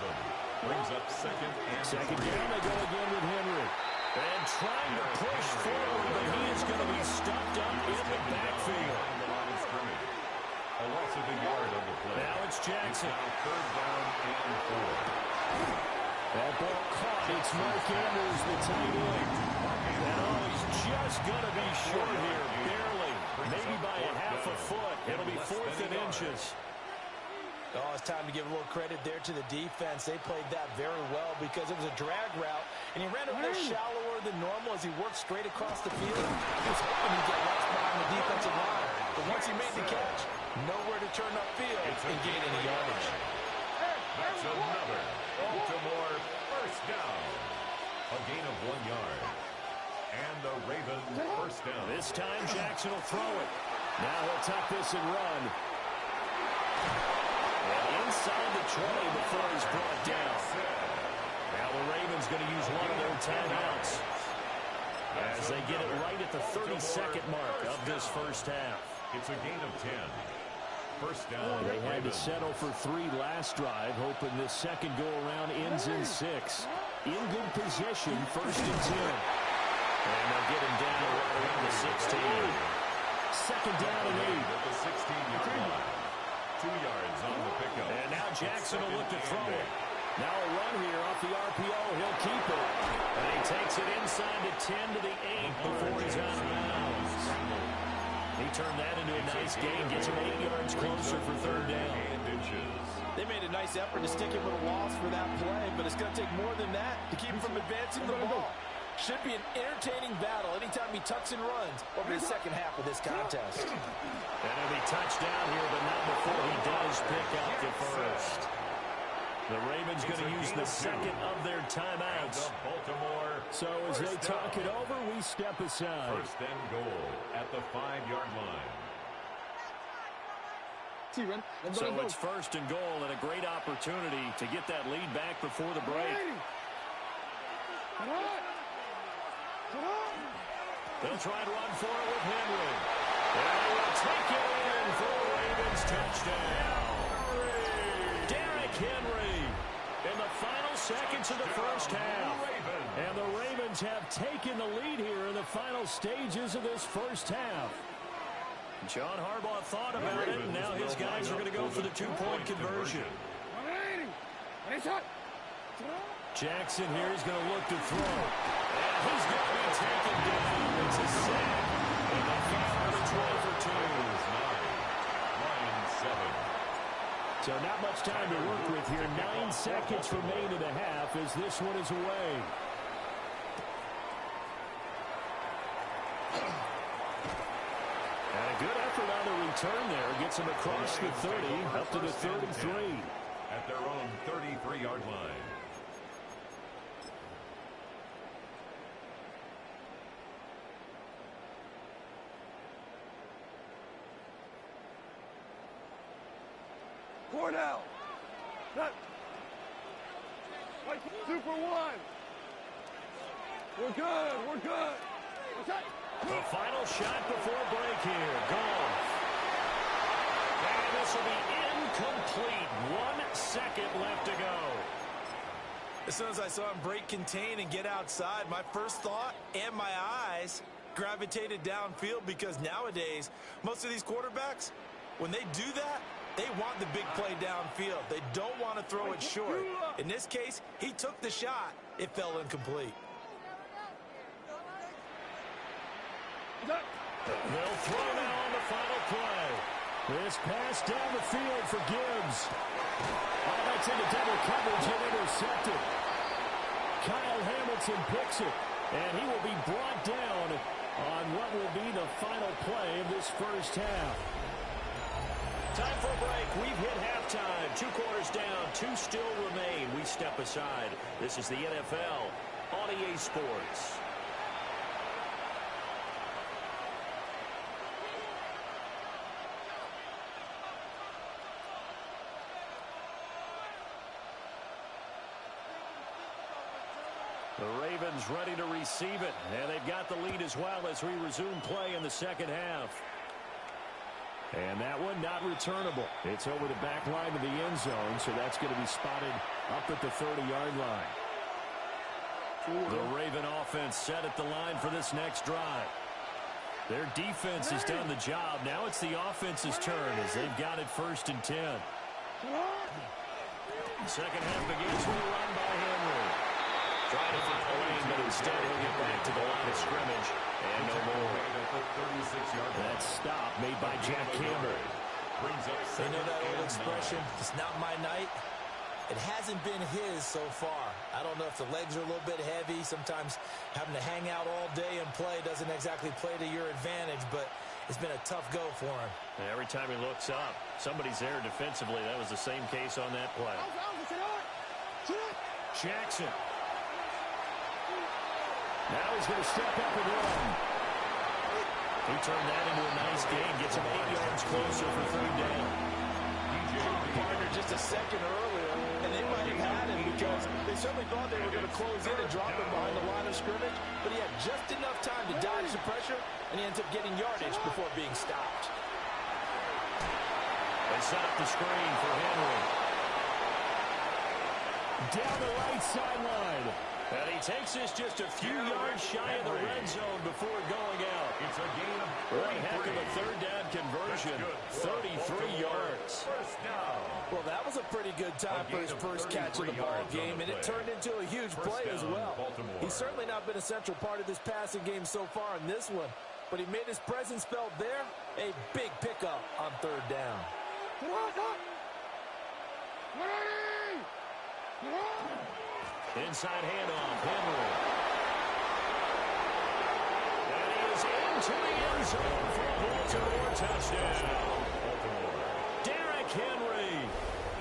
Brings up 2nd and 2nd down, they go again with Henry. And trying to push forward, but he is going to be stuffed up in the backfield. A loss of a yard on the play. Now it's Jackson. It's now 3rd down and 4. That ball caught. It's Mark Andrews, the tight end. And he's just going to be short here, barely. Maybe by a half a foot. It'll be 4th and inches. Oh, it's time to give a little credit there to the defense. They played that very well because it was a drag route, and he ran a bit shallower than normal as he worked straight across the field. He was hoping he'd get lost behind the defensive line, but once he made the catch, nowhere to turn upfield and gain any yardage. That's another Baltimore 1st down. A gain of 1 yard. And the Ravens 1st down. This time Jackson will throw it. Now he'll tuck this and run. And inside the 20 before he's brought down. Now the Ravens going to use one of their timeouts as they get it right at the 32nd mark of this 1st half. It's a gain of 10. 1st down. They had to settle for 3 last drive, hoping this second go-around ends in 6. In good position, 1st and 10. And they'll get him down right around the 16. 2nd down and 8. At the 16-yard line. 2 yards on the pickup. And now Jackson will look to throw it. Now a run here off the RPO. He'll keep it. And he takes it inside the 10 to the 8 before he's out of bounds. He turned that into a nice gain. Gets him 8 yards closer for 3rd down. They made a nice effort to stick him with a loss for that play, but it's going to take more than that to keep him from advancing the ball. Should be an entertaining battle anytime he tucks and runs over the second half of this contest. And he'll be touchdown here, but not before he does pick up the first. The Ravens going to use the second of their timeouts. Baltimore. So as they talk it over, we step aside. 1st and goal at the 5-yard line. So it's 1st and goal and a great opportunity to get that lead back before the break. They'll try to run for it with Henry. And they will take it in for a Ravens touchdown. Derrick Henry in the final seconds of the first half. And the Ravens have taken the lead here in the final stages of this first half. John Harbaugh thought about it, and now his guys are going to go for the 2-point conversion. Jackson here is going to look to throw. And he's going to be taken down. It's a sack. And the final is 12 for 2. Lions 7. So not much time to work with here. 9 seconds remain in the half as this one is away. And a good effort on the return there. Gets him across the 30, up to the 33. At their own 33-yard line. Cornell. Super 1. We're good. We're good. The final shot before break here. Gone. And this will be incomplete. 1 second left to go. As soon as I saw him break contain and get outside, my first thought and my eyes gravitated downfield, because nowadays, most of these quarterbacks, when they do that, they want the big play downfield. They don't want to throw it short. In this case, he took the shot. It fell incomplete. They'll throw now on the final play. This pass down the field for Gibbs. Oh, that's into double coverage and intercepted. Kyle Hamilton picks it, and he will be brought down on what will be the final play of this first half. Time for a break. We've hit halftime. 2 quarters down, 2 still remain. We step aside. This is the NFL on EA Sports. The Ravens ready to receive it, and they've got the lead as well as we resume play in the second half. And that one not returnable. It's over the back line of the end zone, so that's going to be spotted up at the 30-yard line. The Raven offense set at the line for this next drive. Their defense has done the job. Now it's the offense's turn as they've got it 1st and 10. The second half begins with a run by Henry. Trying to find a lane, but instead he'll get back to the line of scrimmage. And no more. That stop made by Jack Campbell. They know that old expression, it's not my night. It hasn't been his so far. I don't know if the legs are a little bit heavy. Sometimes having to hang out all day and play doesn't exactly play to your advantage, but it's been a tough go for him. And every time he looks up, somebody's there defensively. That was the same case on that play. Jackson. Now he's going to step up and run. He turned that into a nice gain. Gets him 8 yards closer for 3rd down. Partner just a second earlier, and they might have had him because they certainly thought they were going to close in and drop him behind the line of scrimmage, but he had just enough time to dodge the pressure, and he ends up getting yardage before being stopped. They set up the screen for Henry. Down the right sideline. And he takes this just a few yards shy of the red zone before going out. It's a gain of One heck of a third down conversion. 33 yards. First down. Well, that was a pretty good time for his first catch of the ball game, and it turned into a huge play as well. He's certainly not been a central part of this passing game so far in this one, but he made his presence felt there. A big pickup on third down. Inside handoff, Henry. And he is into the end zone for a Baltimore touchdown. Derrick Henry,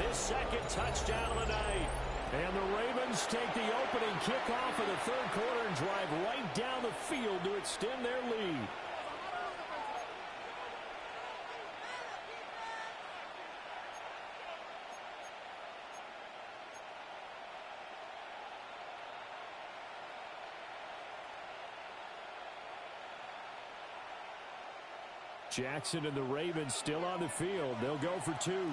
his second touchdown of the night. And the Ravens take the opening kickoff of the third quarter and drive right down the field to extend their lead. Jackson and the Ravens still on the field. They'll go for two.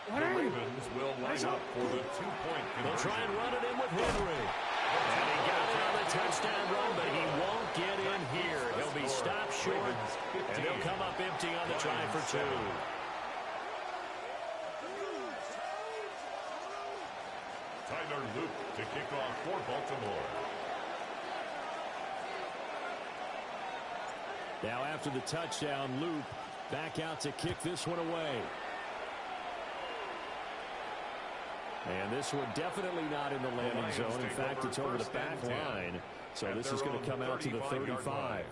The Ravens will line up for the two-point conversion. They'll try and run it in with Henry. And he got it on the touchdown run, but he won't get in here. He'll be stopped short, and he'll come up empty on the try for two. Tyler Luke to kick off for Baltimore. Now after the touchdown, Loop back out to kick this one away. And this one definitely not in the landing zone. In fact, it's over the back line. So this is going to come out to the 35.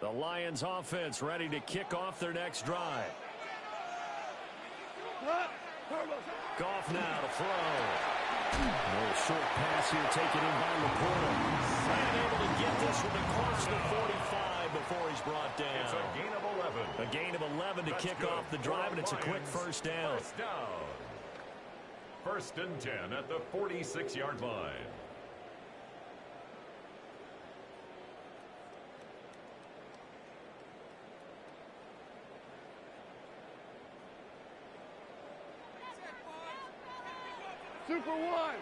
The Lions offense ready to kick off their next drive. Goff now to throw. A little short pass here taken in by Laporta. And able to get this one across the 45 before he's brought down. It's a gain of 11. A gain of 11 to kick off the drive, and it's a quick first down. First down. First and 10 at the 46-yard line. Super one.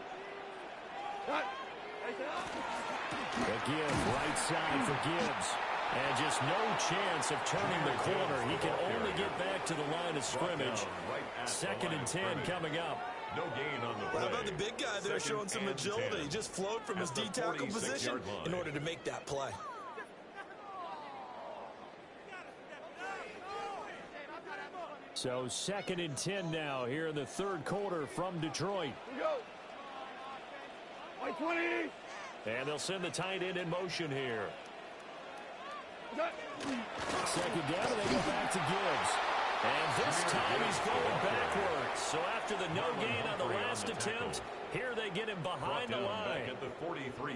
Again, right side for Gibbs. And just no chance of turning the corner. He can only get back to the line of scrimmage. Second and 10 coming up. No gain on the play. What about the big guy there showing some agility? He just flowed from his D-tackle position in order to make that play. So second and 10 now here in the third quarter from Detroit. By 20. And they'll send the tight end in motion here. Second down, and they go back to Gibbs. And this time he's going backwards. So after the no gain on the last attempt, here they get him behind the line.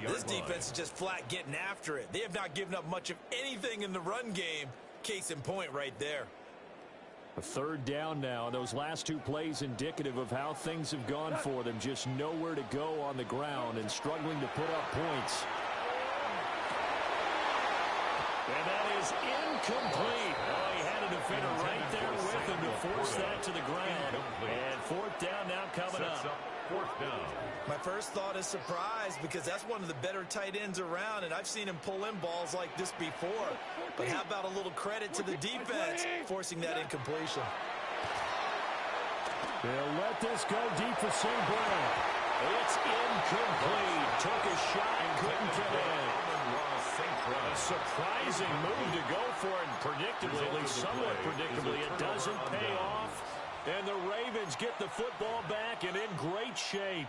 This defense is just flat getting after it. They have not given up much of anything in the run game. Case in point right there. A third down now. Those last two plays indicative of how things have gone for them. Just nowhere to go on the ground and struggling to put up points. And that is incomplete. Oh, he had a defender right there with him to force that to the ground. And fourth down now coming up. Fourth down. My first thought is surprise because that's one of the better tight ends around, and I've seen him pull in balls like this before. But how about a little credit to the defense forcing that incompletion? They'll let this go deep for St. Brown. It's incomplete. Took a shot, couldn't get in. A surprising move to go for it, predictably, at least somewhat predictably. It doesn't pay off. And the Ravens get the football back and in great shape.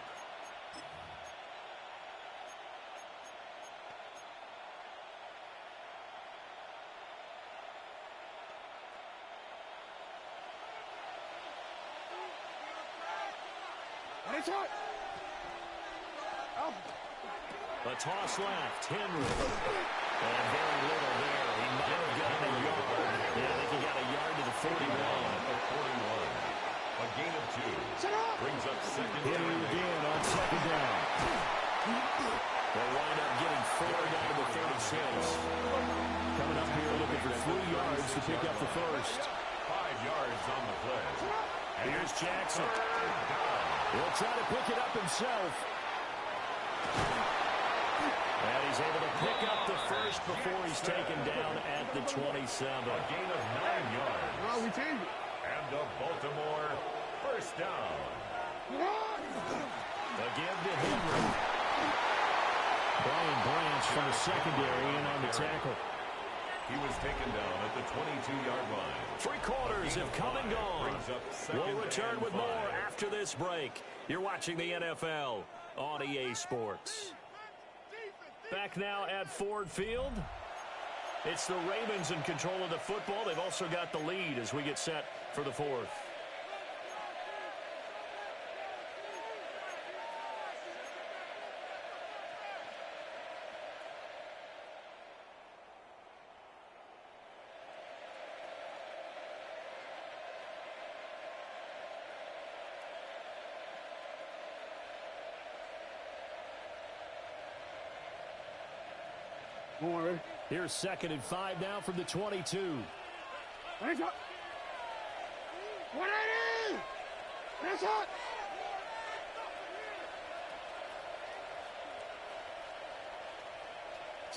A toss left, Henry. And very little there. He might have gotten a yard. Yeah, I think he got a yard to the 41. gain of 2. Brings up second Hit down. it again on second down. They'll wind up getting 4 down to the 36. Coming up here looking for 3 yards to pick up the first. 5 yards on the play. And here's Jackson. He'll try to pick it up himself. And he's able to pick up the first before he's taken down at the 27. A gain of 9 yards. Well, we changed it. And a Baltimore first down. The give to Henry. Brian Branch from the secondary in on the tackle. He was taken down at the 22-yard line. 3 quarters have come and gone. We'll return with more after this break. You're watching the NFL on EA Sports. Back now at Ford Field. It's the Ravens in control of the football. They've also got the lead as we get set for the fourth. Here's 2nd and 5 now from the 22. Hands up. 180. Hands up.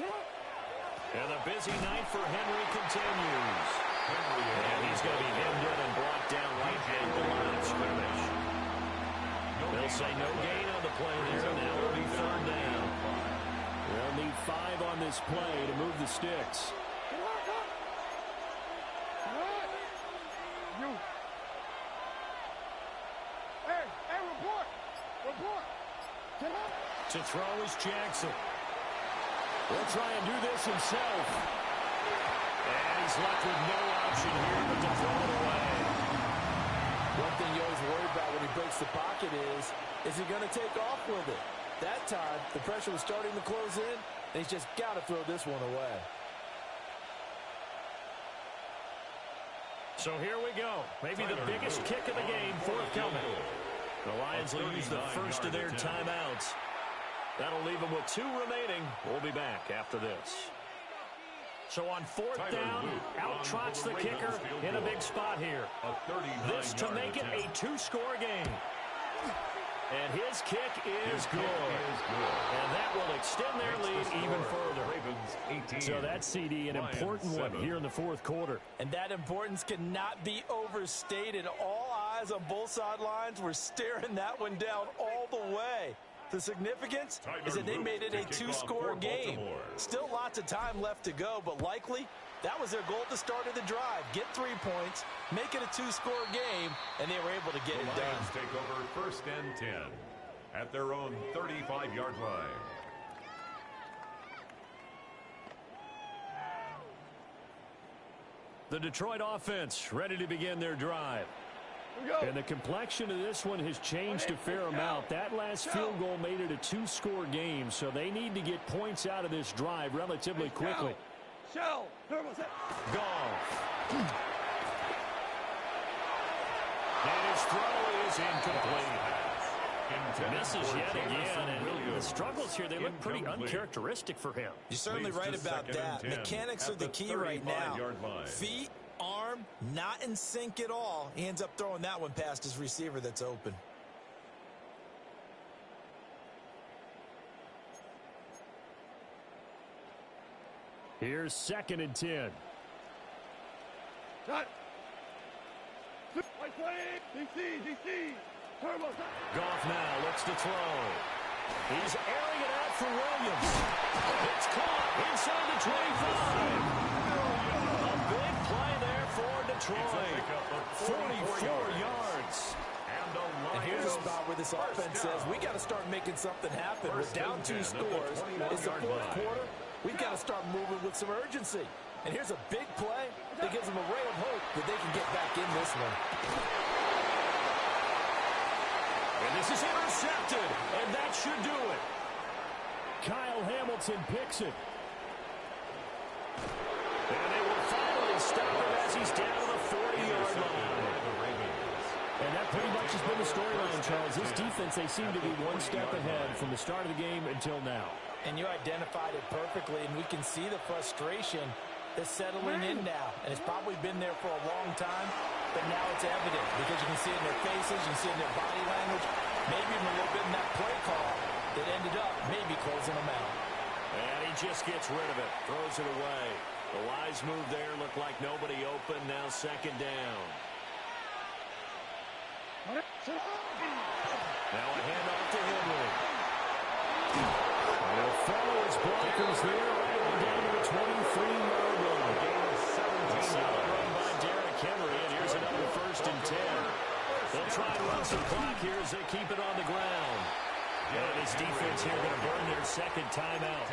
And the busy night for Henry continues. And he's going to be hemmed in and brought down right at the line of scrimmage. They'll say no gain on the play there. Now it'll be 3rd down. They'll need 5 on this play to move the sticks. Hey, report. To throw is Jackson. He'll try and do this himself. And he's left with no option here but to throw it away. One thing you always worry about when he breaks the pocket is he going to take off with it? That time, the pressure was starting to close in, and he's just got to throw this one away. So here we go. Maybe the biggest kick of the game forthcoming. The Lions will use the first of their timeouts. That'll leave them with 2 remaining. We'll be back after this. So on 4th down, out trots the kicker in a big spot here. This to make it a 2-score game. And his kick is good. And that will extend their lead even further. So that's, CD, an important one here in the 4th quarter. And that importance cannot be overstated. All eyes on both sidelines were staring that one down all the way. The significance is that they made it a 2-score game. Still lots of time left to go, but likely that was their goal at the start of the drive. Get 3 points, make it a 2-score game, and they were able to get it done. Lions take over 1st and 10 at their own 35-yard line. The Detroit offense ready to begin their drive. And the complexion of this one has changed a fair amount. That last field goal made it a 2-score game, so they need to get points out of this drive relatively quickly. Goff. And his throw is incomplete. Misses yet again, and the struggles here, they look pretty uncharacteristic for him. You're certainly right about that. Mechanics are the key right now. Feet, arm, not in sync at all. He ends up throwing that one past his receiver that's open. Here's 2nd and 10. Shot. DC. Turbo. Goff now looks to throw. He's airing it out for Williams. It's caught inside the 25. A big play there for Detroit. 44 yards. And here's a spot where this offense says, we got to start making something happen. We're down 2 scores. It's the 4th quarter. We've got to start moving with some urgency. And here's a big play that gives them a ray of hope that they can get back in this one. And this is intercepted, and that should do it. Kyle Hamilton picks it. And they will finally stop him as he's down to the 40-yard line. And that pretty has been the storyline, Charles. This defense, they seem to be one step ahead from the start of the game until now. And you identified it perfectly, and we can see the frustration that's settling in now. And it's probably been there for a long time, but now it's evident because you can see it in their faces, you can see it in their body language, maybe even a little bit in that play call that ended up maybe closing them out. And he just gets rid of it, throws it away. The wise move there looked like nobody open, now second down. Now a handoff to Henry. They'll follow his blockers there right on down to the 23-yard line. A solid run by Derrick Henry, and here's another 1st and 10. They'll try to run some clock here as they keep it on the ground. And his defense here going to burn their second timeout.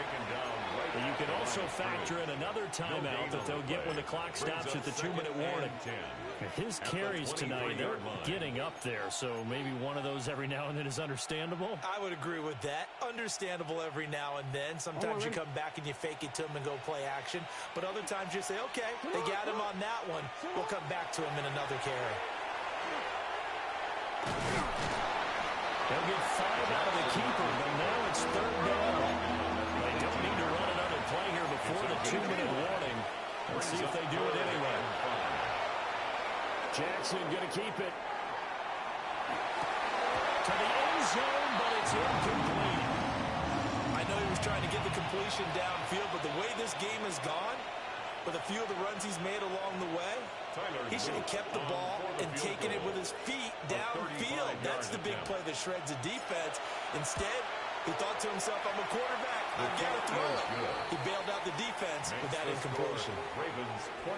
But you can also factor in another timeout that they'll get when the clock stops at the 2-minute warning. His carries tonight, they're getting up there, so maybe one of those every now and then is understandable. I would agree with that. Understandable every now and then. Sometimes you come back and you fake it to him and go play action. But other times you say, okay, they got him on that one. We'll come back to him in another carry. They'll get 5 out of the keeper, but now it's 3rd down. They don't need to run another play here before the 2-minute warning. Let's see if they do it anyway. Jackson going to keep it. To the end zone, but it's incomplete. I know he was trying to get the completion downfield, but the way this game has gone, with a few of the runs he's made along the way, he should have kept the ball and taken it with his feet downfield. That's the big play that shreds the defense. Instead, he thought to himself, I'm a quarterback, I've got to throw it. He bailed out the defense with that incompletion.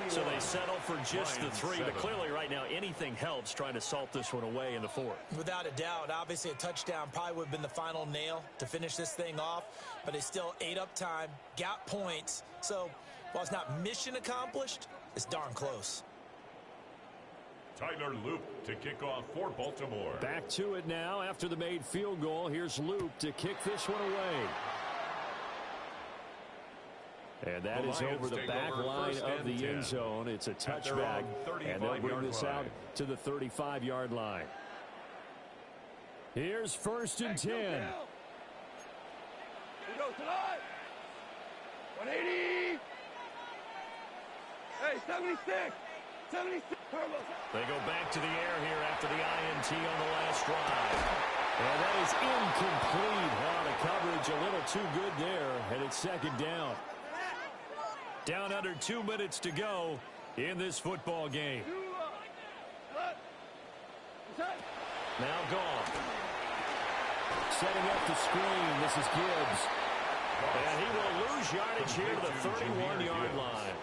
So they settle for just the 3, but clearly right now anything helps trying to salt this one away in the 4th. Without a doubt, obviously a touchdown probably would have been the final nail to finish this thing off, but they still ate up time, got points. So while it's not mission accomplished, it's darn close. Tyler Loop to kick off for Baltimore. Back to it now after the made field goal. Here's Loop to kick this one away. And that is over the back line of the end zone. It's a touchback, and they'll bring this out to the 35-yard line. Here's 1st and 10. Here goes tonight. 180. Hey, 76. 76. They go back to the air here after the INT on the last drive. And that is incomplete. Wow, the coverage a little too good there, and it's 2nd down. Down under 2 minutes to go in this football game. Now gone. Setting up the screen. This is Gibbs. And he will lose yardage here to the 31-yard line.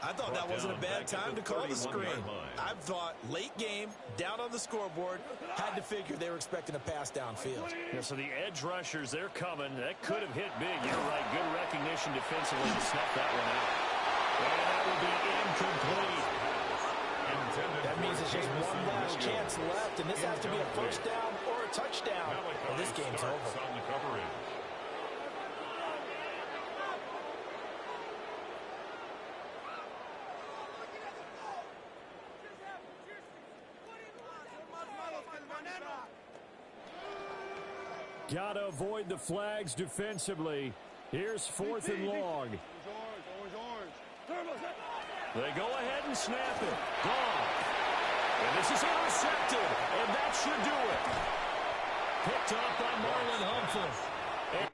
I thought that wasn't a bad time to call the screen. I thought late game, down on the scoreboard, had to figure they were expecting a pass downfield. Yeah, so the edge rushers, they're coming. That could have hit big. You're right. Good recognition defensively to snuff that one out. And that will be incomplete. That means it's just one last chance left, and this has to be a 1st down or a touchdown, and this game's over. Got to avoid the flags defensively. Here's 4th and long. They go ahead and snap it. Gone. And this is intercepted. And that should do it. Picked up by Marlon Humphrey. And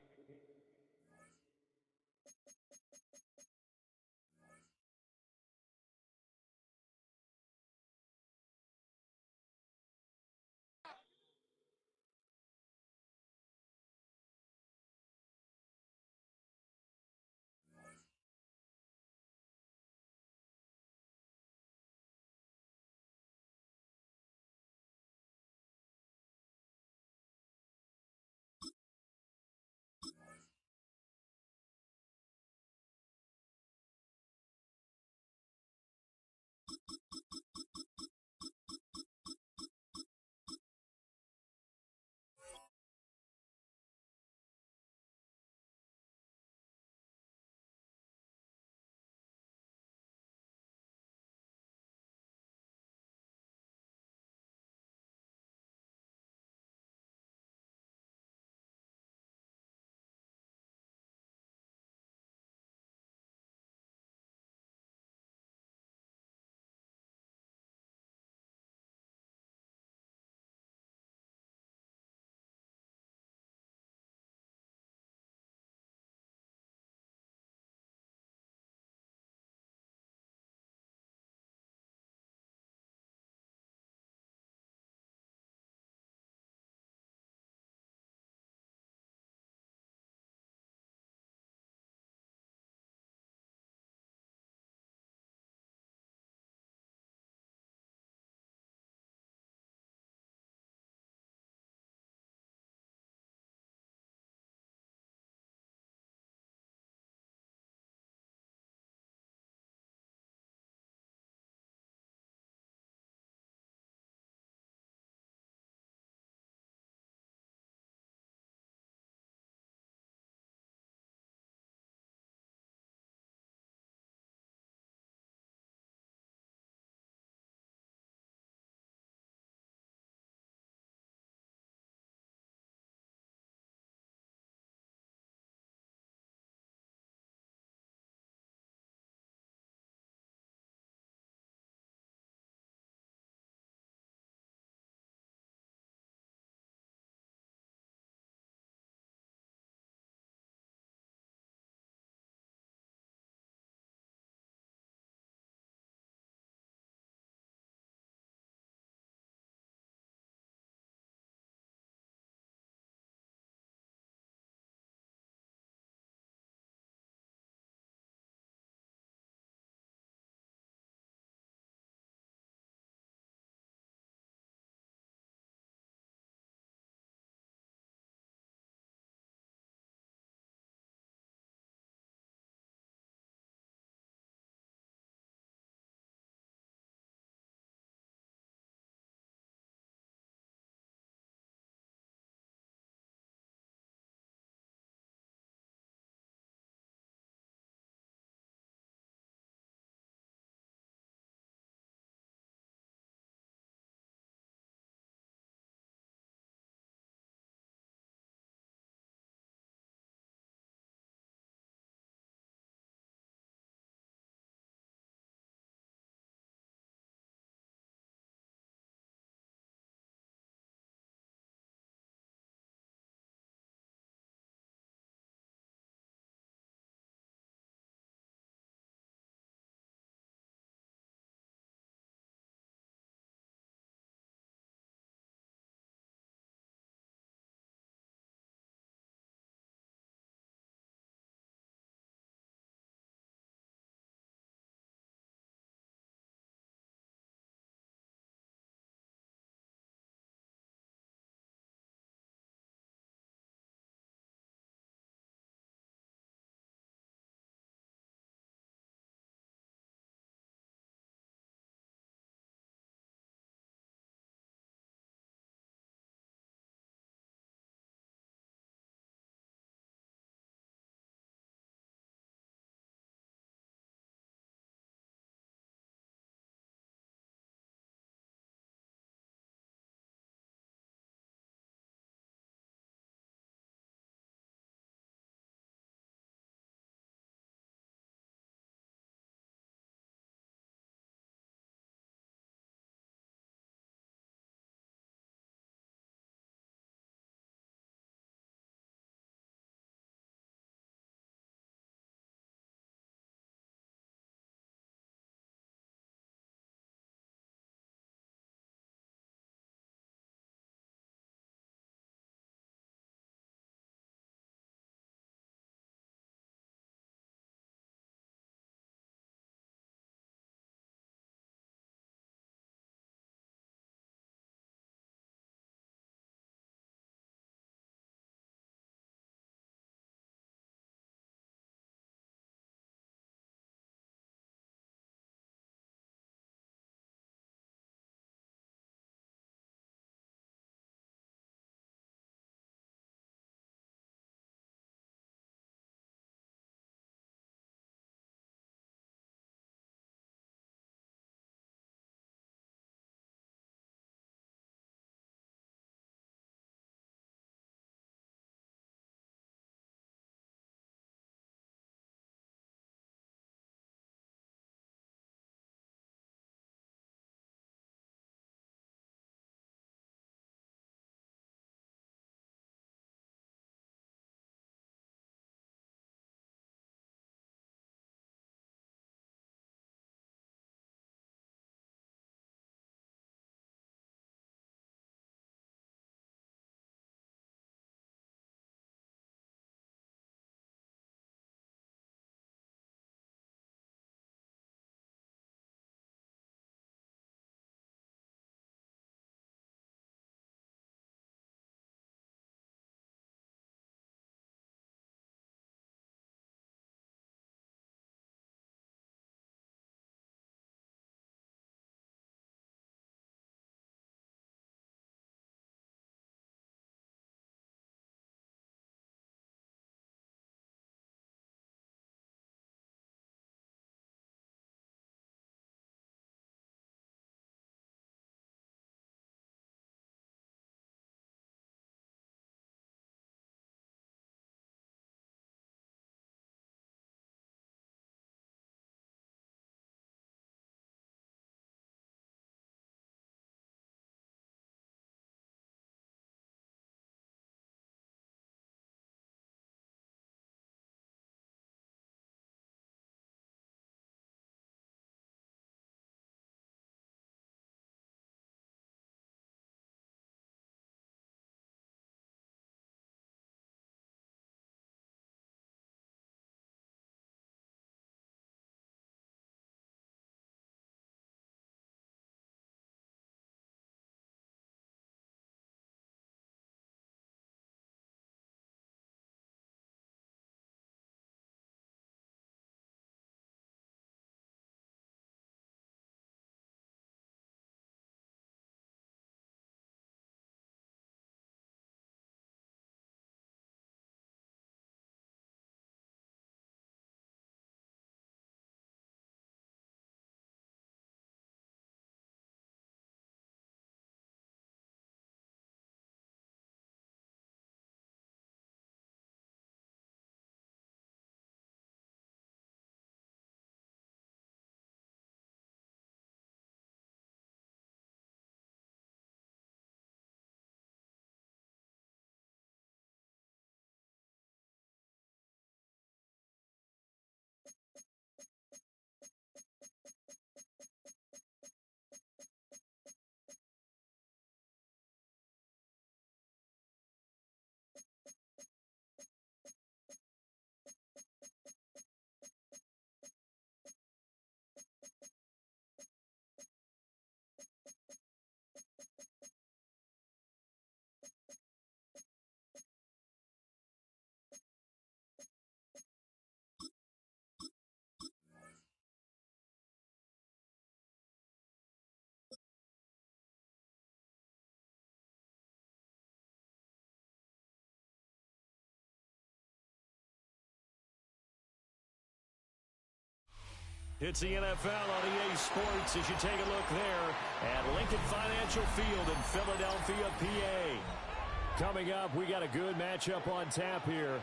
It's the NFL on EA Sports as you take a look there at Lincoln Financial Field in Philadelphia, PA. Coming up, we got a good matchup on tap here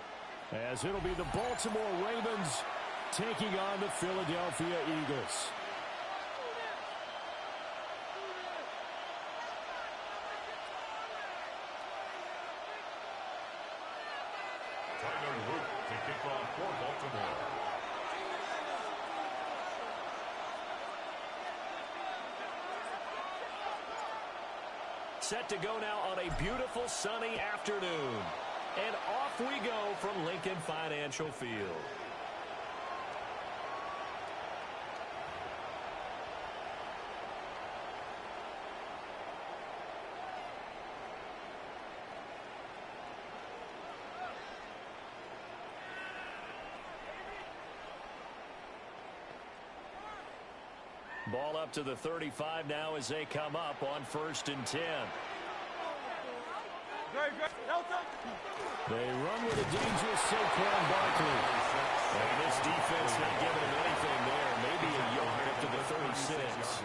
as it'll be the Baltimore Ravens taking on the Philadelphia Eagles. To kick off for Baltimore. Set to go now on a beautiful sunny afternoon. And off we go from Lincoln Financial Field. Ball up to the 35 now as they come up on 1st and 10. They run with a dangerous Saquon Barkley. And this defense not giving him anything there. Maybe a yard up to the 36.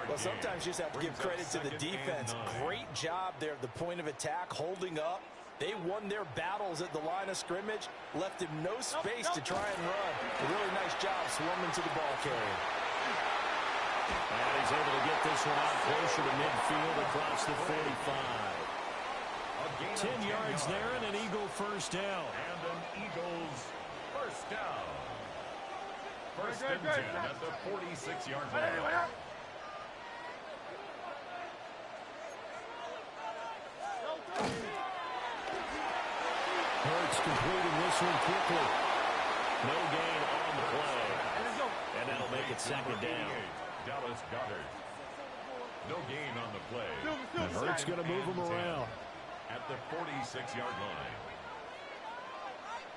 Well, sometimes you just have to give credit to the defense. Great job there at the point of attack, holding up. They won their battles at the line of scrimmage, left him no space to try and run. A really nice job swarming to the ball carrier. And he's able to get this one out closer to midfield across the 45. 10 yards there and an Eagle first down. And an Eagles first down. First and 10 at the 46-yard line. Hurts completing this one quickly. No gain on the play. And that'll make it 2nd down. Dallas Goddard. No gain on the play. And Hurts going to move him around. At the 46-yard line.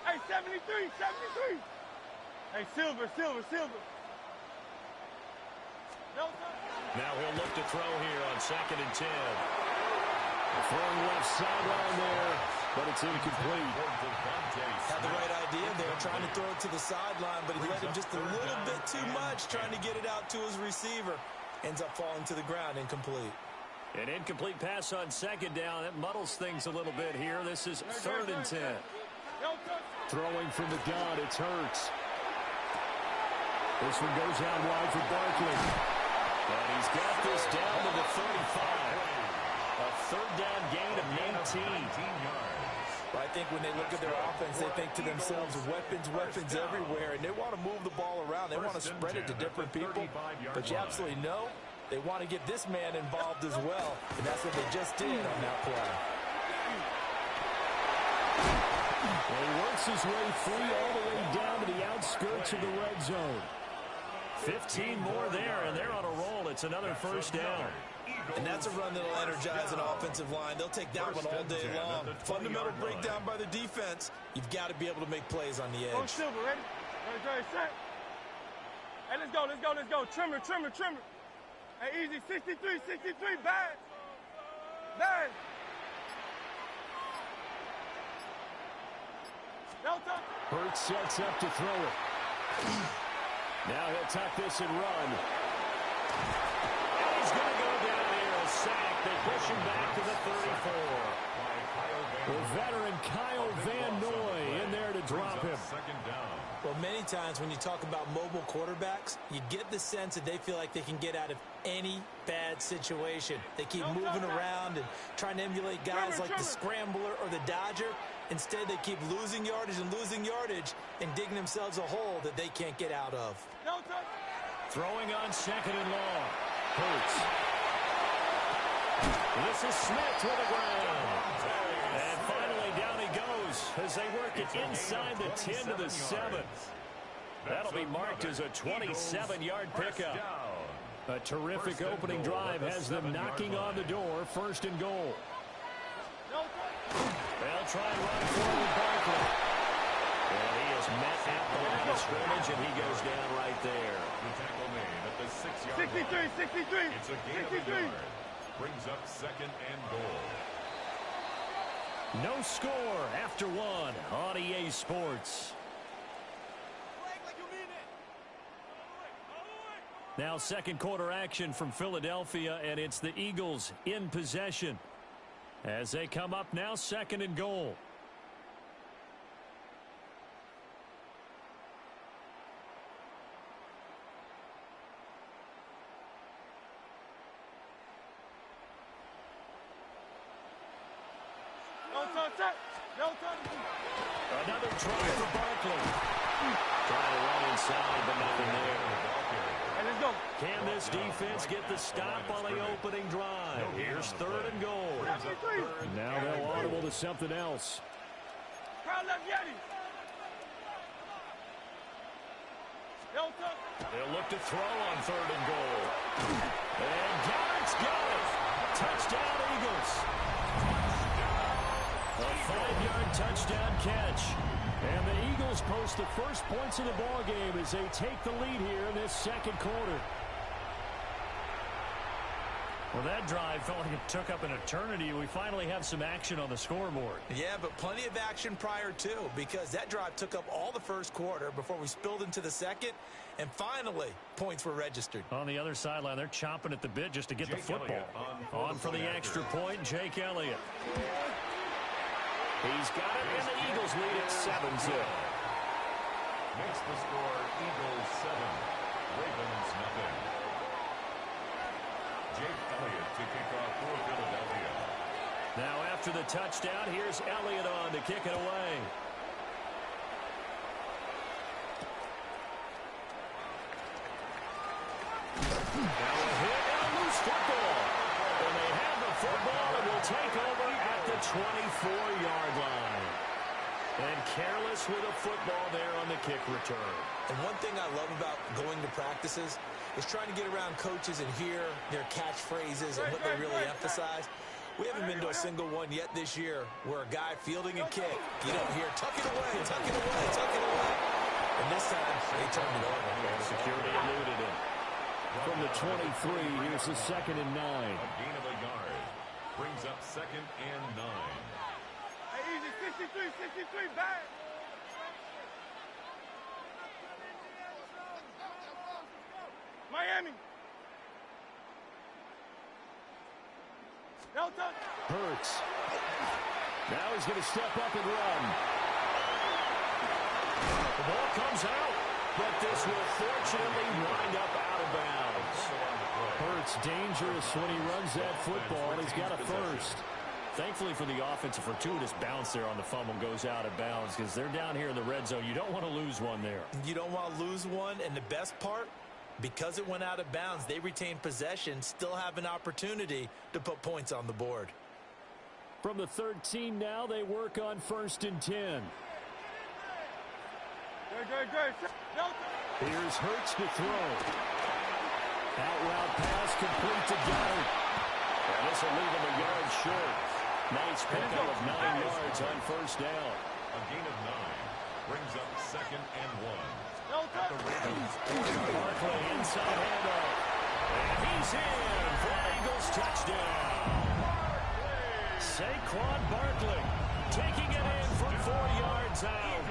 Hey, 73, 73. Hey, Silver. Now he'll look to throw here on 2nd and 10. Throwing left sideline there, but it's incomplete. Had the right idea there, trying to throw it to the sideline, but he let him just a little bit too much, trying to get it out to his receiver. Ends up falling to the ground, incomplete. An incomplete pass on 2nd down. That muddles things a little bit here. This is 3rd and 10. Throwing from the gun, it's Hurts. This one goes out wide for Barkley. And he's got this down to the 35. A 3rd down gain of 19 yards. Well, I think when they look at their offense, they think to themselves, weapons everywhere, and they want to move the ball around. They want to spread it to different people. But you absolutely know they want to get this man involved as well, and that's what they just did on that play. Well, he works his way free all the way down to the outskirts of the red zone. 15 more there, and they're on a roll. It's another 1st down. And that's a run that'll energize an offensive line. They'll take that one all day long. Fundamental breakdown by the defense. You've got to be able to make plays on the edge. Oh, Silver, ready? Ready, set. Hey, let's go. Trimmer. Hey, easy, 63, bad. Delta. Hurts sets up to throw it. Now he'll tuck this and run. And he's going to go down here, a sack. They push him back to the 34. The veteran Kyle Van Noy in there to drop him. 2nd down. Well, many times when you talk about mobile quarterbacks, you get the sense that they feel like they can get out of any bad situation. They keep moving around and trying to emulate guys like the Scrambler or the Dodger. Instead, they keep losing yardage and digging themselves a hole that they can't get out of. Throwing on 2nd and long. Hurts. This is Smith to the ground. And finally down he goes as they work it inside the 10 to the 7. That'll be marked as a 27-yard pickup. A terrific opening drive has them knocking on the door. 1st and goal. They'll try and run forward Barkley. And he is met at the line of scrimmage, and he goes down right there. The tackle made at the 6-yard 63. line. It's a gain of a yard. Brings up 2nd and goal. No score after 1 on EA Sports. Now second quarter action from Philadelphia, and it's the Eagles in possession as they come up now second and goal. Another try for Barkley. Trying to run inside, but nothing there. Let's go. Can this defense get the stop on the opening drive? Here's third and goal. Now they'll audible to something else. Crowd left Yeti. They'll look to throw on third and goal. And Garrett's got it. Touchdown, Eagles. A 5-yard touchdown catch. And the Eagles post the first points of the ball game as they take the lead here in this second quarter. Well, that drive felt like it took up an eternity. We finally have some action on the scoreboard. Yeah, but plenty of action prior to, because that drive took up all the first quarter before we spilled into the second, and finally, points were registered. On the other sideline, they're chomping at the bit just to get the football. On for the extra point, Jake Elliott. He's got it, and the Eagles lead at 7-0. Makes the score Eagles 7, Ravens nothing. Jake Elliott to kick off for Philadelphia. Now after the touchdown, here's Elliott on to kick it away. Now a hit and a loose football. And they have the football and will take over at the 24-yard line. And careless with a football there on the kick return. And one thing I love about going to practices is trying to get around coaches and hear their catchphrases and what they really emphasize. We haven't been to a single one yet this year where a guy fielding a kick, you don't hear, tuck it away, tuck it away, tuck it away. And this time, they turned it over. Security eluded it. From the 23, here's the second and 9. A gain of a yard. Brings up second and 9. Hey, easy, 63, back. Miami. Delta. Hurts. Now he's going to step up and run. The ball comes out, but this will fortunately wind up out of bounds. Hurts dangerous when he runs that football. He's got a first. Thankfully for the offense, a fortuitous bounce there on the fumble goes out of bounds because they're down here in the red zone. You don't want to lose one there. You don't want to lose one, and the best part, because it went out of bounds, they retain possession, still have an opportunity to put points on the board. From the 13 now, they work on first and 10. Here's Hurts to throw. Out route pass complete to Goddard. And this will leave him a yard short. Nice pickup of 9 yards on first down. A gain of 9 brings up second and 1. At the Ravens. Barkley inside handoff. And he's in for an Eagles touchdown. Saquon Barkley taking it in from 4 yards out.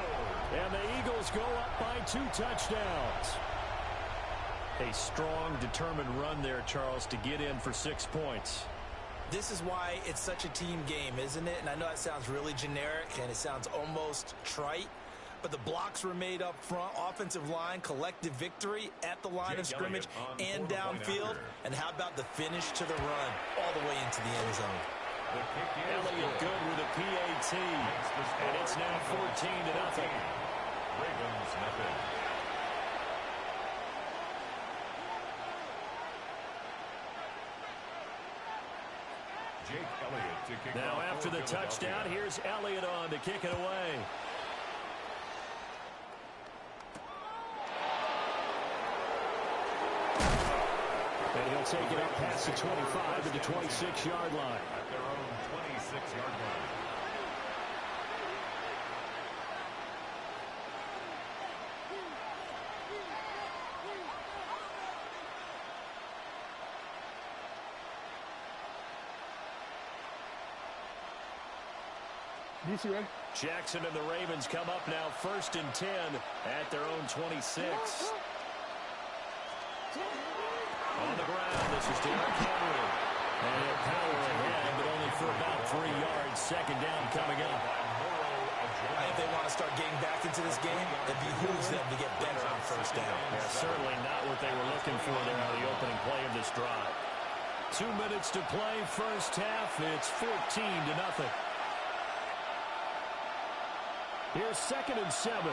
And the Eagles go up by 2 touchdowns. A strong, determined run there, Charles, to get in for 6 points. This is why it's such a team game, isn't it? And I know it sounds really generic and it sounds almost trite, but the blocks were made up front, offensive line, collective victory at the line of scrimmage and downfield. And how about the finish to the run all the way into the end zone? Elliott good with a PAT, and it's now 14-0. Ravens nothing. Jake Elliott to kick now off after the touchdown, here's Elliott on to kick it away. And he'll take it up past the 25 to the 26-yard line. At their own 26-yard line. Jackson and the Ravens come up now first and 10 at their own 26. On the ground, this is Derrick Henry. And he'll power ahead, but only for about 3 yards. Second down coming up. If they want to start getting back into this game, it behooves them to get better on first down. Yeah, certainly not what they were looking for there on the opening play of this drive. 2 minutes to play, first half. It's 14-0. Here's 2nd and 7.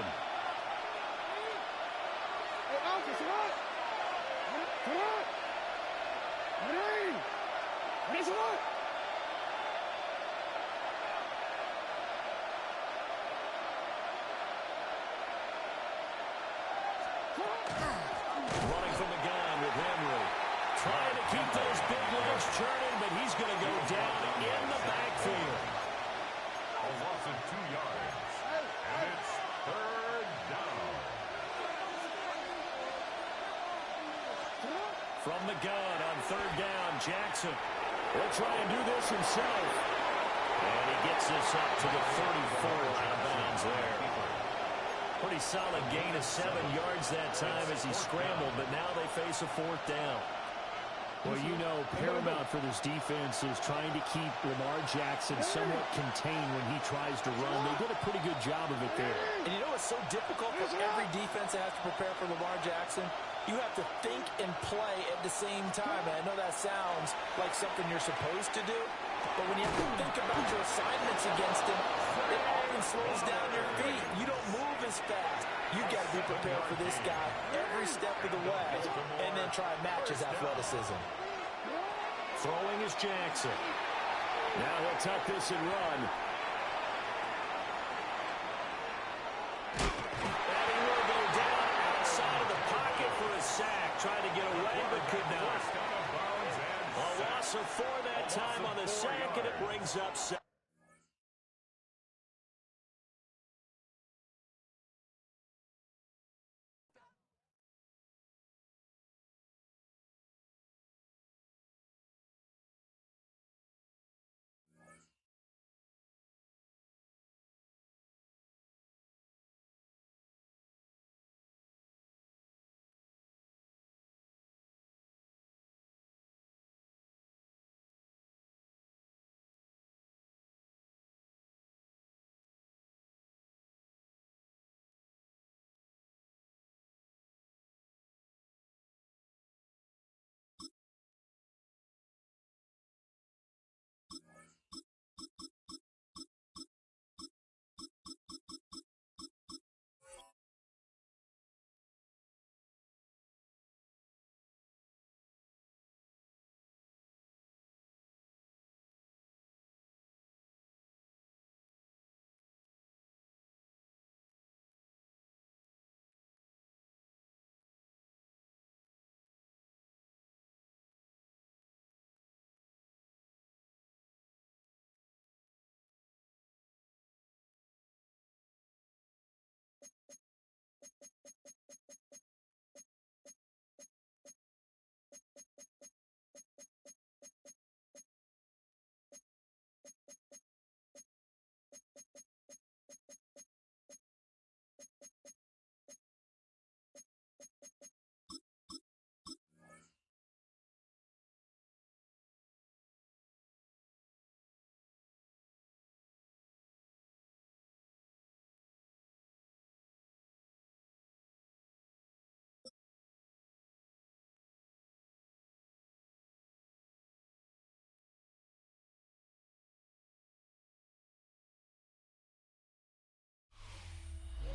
Running from the gun with Henry. Trying to keep those big legs churning, but he's going to go down in the backfield. A loss of 2 yards. And it's 3rd down. From the gun on 3rd down, Jackson will try and do this himself. And he gets this up to the 34 out of bounds there. Pretty solid gain of 7 yards that time as he scrambled, but now they face a 4th down. Well, you know, paramount for this defense is trying to keep Lamar Jackson somewhat contained when he tries to run. They did a pretty good job of it there. And you know what's so difficult for every defense that has to prepare for Lamar Jackson? You have to think and play at the same time. And I know that sounds like something you're supposed to do, but when you have to think about your assignments against him, it often slows down your feet. You don't move as fast. You've got to be prepared for this guy every step of the way and then try and match his athleticism. Throwing is Jackson. Now he'll tuck this and run. And he will go down outside of the pocket for a sack. Tried to get away, but could not. A loss of 4 that time on the sack, and it brings up 7.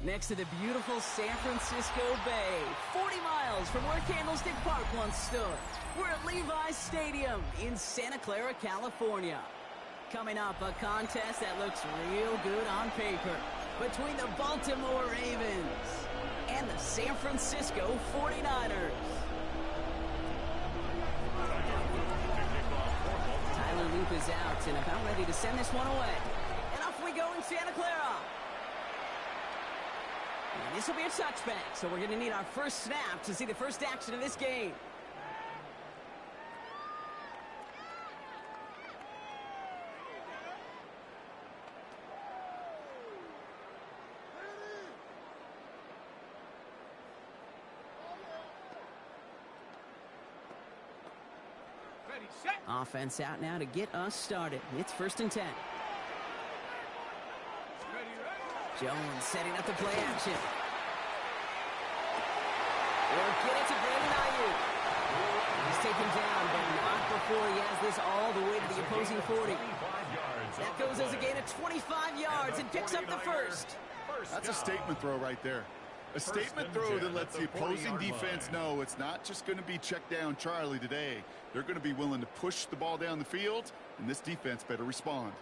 Next to the beautiful San Francisco Bay, 40 miles from where Candlestick Park once stood. We're at Levi's Stadium in Santa Clara, California. Coming up, a contest that looks real good on paper between the Baltimore Ravens and the San Francisco 49ers. Tyler Loop is out and about ready to send this one away. And off we go in Santa Clara. And this will be a touchback, so we're going to need our first snap to see the first action of this game. Offense out now to get us started. It's 1st and 10. Jones setting up the play action. We'll get it to Brandon Ayuk. He's taken down, but not before he has this all the way to the opposing 40. That goes as a gain of 25 yards and picks up the first. That's a statement throw right there. A statement throw that lets the opposing defense know it's not just going to be check down Charlie today. They're going to be willing to push the ball down the field, and this defense better respond.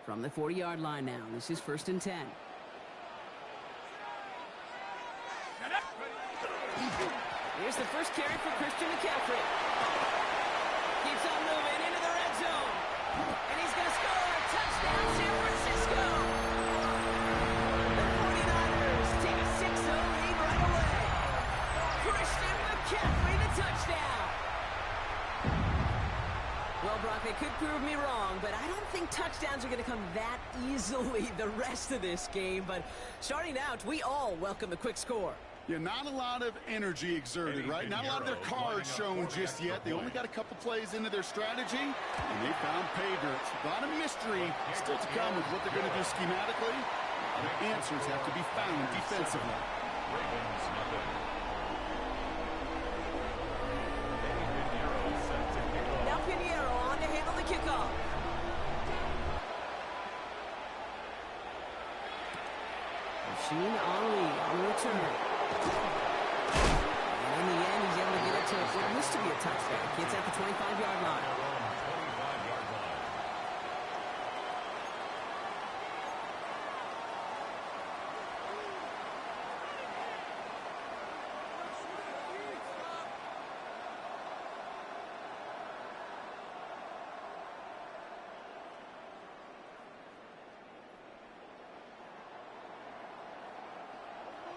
From the 40-yard line now, this is 1st and 10. Here's the first carry for Christian McCaffrey. Keeps on moving into the red zone. And he's going to score. Touchdown, San Francisco. The 49ers take a 6-0 lead right away. Christian McCaffrey, the touchdown. Well, Brock, they could prove me wrong, but I don't think touchdowns are going to come that easily the rest of this game. But starting out, we all welcome the quick score. Yeah, not a lot of energy exerted, right? Not a lot of their cards shown just yet. They only got a couple plays into their strategy, and they found pay dirt. A lot of mystery still to come with what they're going to do schematically. The answers have to be found defensively. Now Pinheiro on to handle the kickoff. Machine Ali on the return. And in the end, he's able to get it to what used to be a touchdown. Gets at the 25-yard line.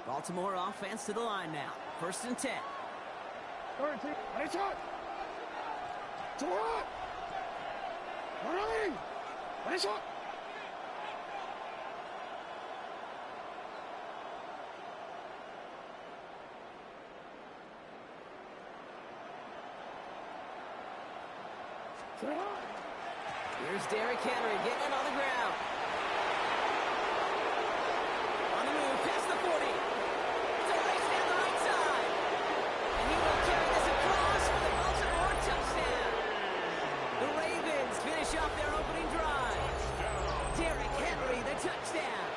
Baltimore offense to the line now. 1st and 10. Here's Derrick Henry getting it on the ground. On the move, past the 40. It's a race down the right side. And he will carry this across for the Baltimore touchdown. The Ravens finish off their opening drive. Derrick Henry, the touchdown.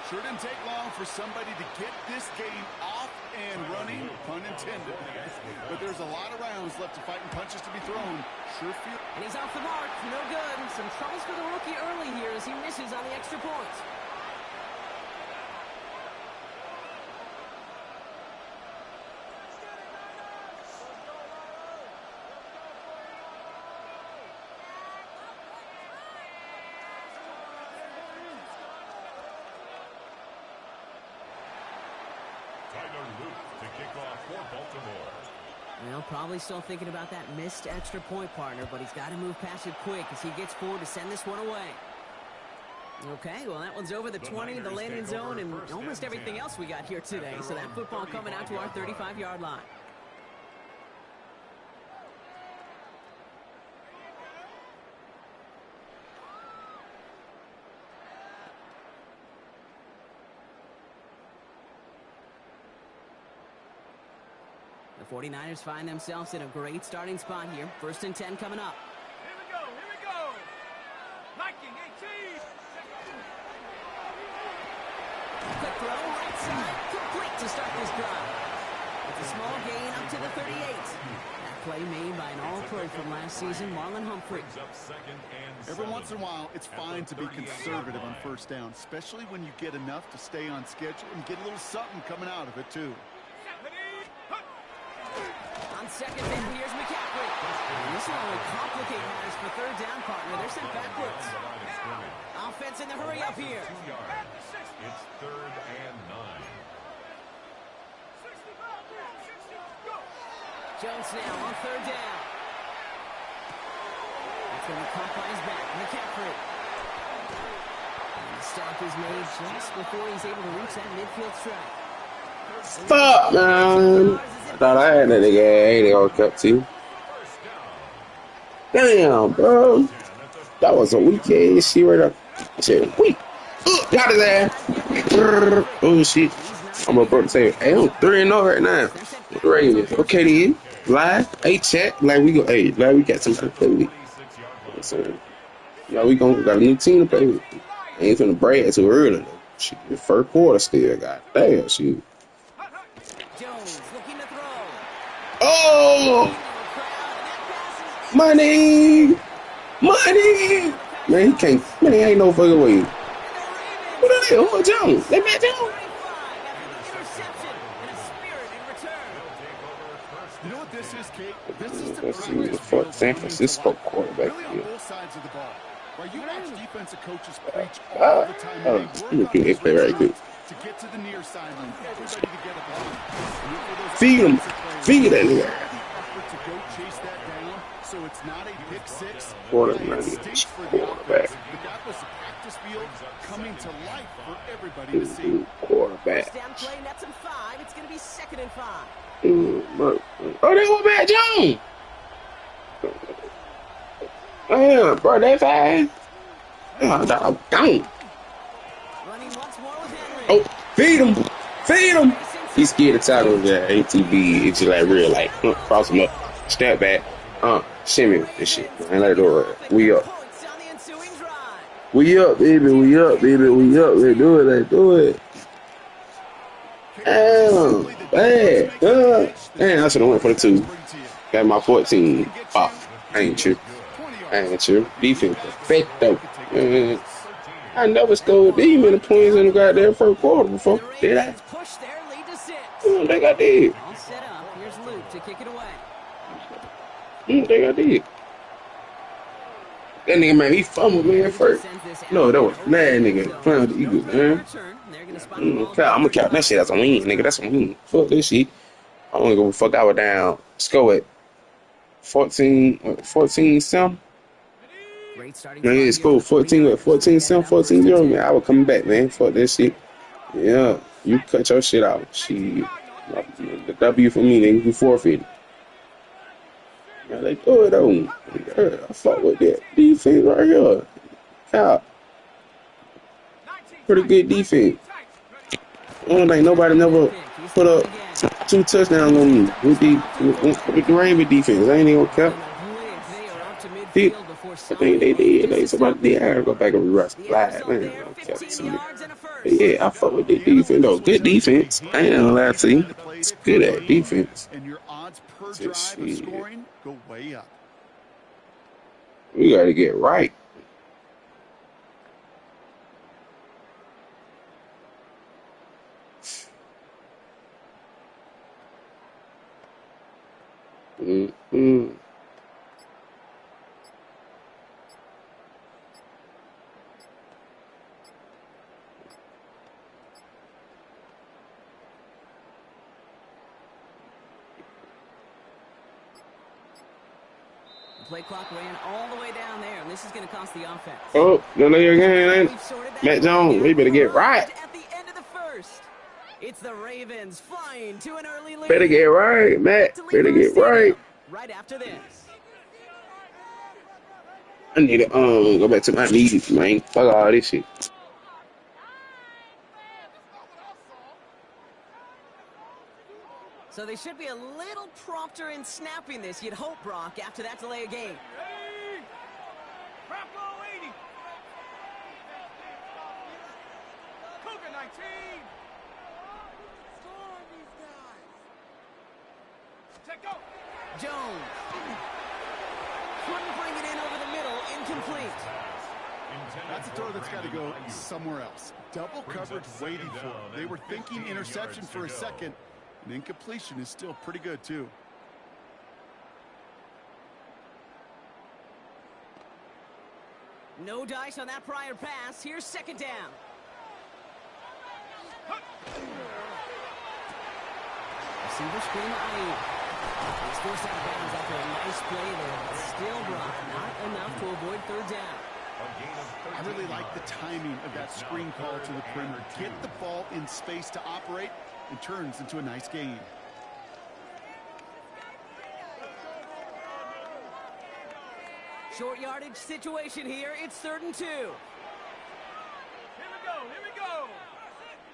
Sure didn't take long for somebody to get this game off and running, pun intended. But there's a lot of rounds left to fight and punches to be thrown. Sure feel. And he's off the mark. No good. Some troubles for the rookie early here as he misses on the extra point. To kick off for Baltimore. Well, probably still thinking about that missed extra point, partner, but he's got to move past it quick as he gets forward to send this one away. Okay, well, that one's over the 20, the landing zone, and almost everything else we got here today. So that football coming out to our 35-yard line. The 49ers find themselves in a great starting spot here. 1st and 10 coming up. Here we go. Nike 18. Quick throw, right side, complete to start this drive. It's a small gain up to the 38. That play made by an all-pro from last season, Marlon Humphrey. Every once in a while, it's fine to be conservative on 1st down, especially when you get enough to stay on schedule and get a little something coming out of it, too. On 2nd down, here's McCaffrey. And this will only complicate matters for 3rd down, partner. They're sent backwards. Offense in the hurry up here. It's 3rd and 9. Jones now on 3rd down. That's going to be caught by his back. McCaffrey. And the stop is made just before he's able to reach that midfield strike. Fuck, man. I thought I had that nigga. Ain't gonna cut to. Damn, bro. That was a weak ass shit right there. I said, weak. Got his ass. Oh, shit. I'm about to say, hey, I'm 3-0 right now. With the Ravens. Okay, then. Live. Hey, chat. Like, we go, hey, like, we got somebody to play with. You know what I'm saying? Yeah, we got a new team to play with. I ain't finna brag too early, though. Shit, the first quarter still got. Damn, shit. Jones looking to throw. Oh! Money! Money! Man, he can't. Man, ain't no fucking way. Who the hell? Who Jones? They met Jones? You know what this is, Kate? This is the Let's see practice the field fuck San Francisco quarterback really on here. both sides of the ball. Where you watch defensive coaches preach all the time. Let me get that play right quick. To get to the near sideline, everybody to get a ball. Feed him. Feed that nigga. To go chase that down, so it's not a pick six. Quarterback. But that was the practice field coming to life for everybody to see. Quarterback. First down play, nets him 5. It's going to be 2nd and 5. Oh, they go back, Jones. Damn, bro, they fast. Oh, dog, gone. Running once more with Henry. Oh, feed him. Feed him. He's scared to tackle that ATB. It's just like real, like, cross him up. Step back. Shimmy this shit. Man, let it go. We up. We up, baby. We up, baby. We up. Let's do it. Let's do it. Damn. Bad. Damn, I should have went for the 2. Got my 14. Oh, I ain't true. I ain't true. Defense perfecto. I never scored these many points in the goddamn first quarter before. Did I? I think I did. All set up. Here's Luke to kick it away. I think I did. That nigga, man, he fumbled, man, first. No, that was mad nigga playing with the Eagles, man. I'm gonna count that shit as a win, nigga. That's a win. Fuck this shit. I don't give a fuck. I was down. Score at 14 something. Man, yeah, score 14 something, 14-0, man. I was coming back, man. Fuck that shit. Yeah, you cut your shit out. Shit. The W for me, nigga. You forfeited. Yeah, they throw it on. Yeah, I fuck with that defense right here. Yeah. Pretty good defense. I don't think nobody never put up 2 touchdowns on me with the Raven defense. I ain't even gonna count. I think they did. Somebody did. I gotta go back and rewatch the live, man. Yeah, I fuck with the defense though. Good defense. I ain't gonna lie to you. It's good at defense. And your odds per drive of scoring go way up. We gotta get right. Play clock ran all the way down there, and this is going to cost the offense. Oh, no, again, Matt Jones, we better get right. At the end of the first, it's the Ravens flying to an early lead. Better get right, Matt. Better get right. Right after this. I need to go back to my knees, man. Fuck all this shit. So they should be a little prompter in snapping this, you'd hope, Brock, after that delay of game. Jones. Couldn't bring it in over the middle, incomplete. That's a throw that's got to go somewhere else. Double coverage waiting for him. They were thinking interception for a second. And incompletion is still pretty good, too. No dice on that prior pass. Here's 2nd down. Receiver screen right. He's forced out of bounds after a nice play there, but still, Brock, not enough to avoid 3rd down. I really like the timing of that screen call to the perimeter. Get the ball in space to operate. It turns into a nice game. Short yardage situation here. It's 3rd and 2. Here we go, here we go.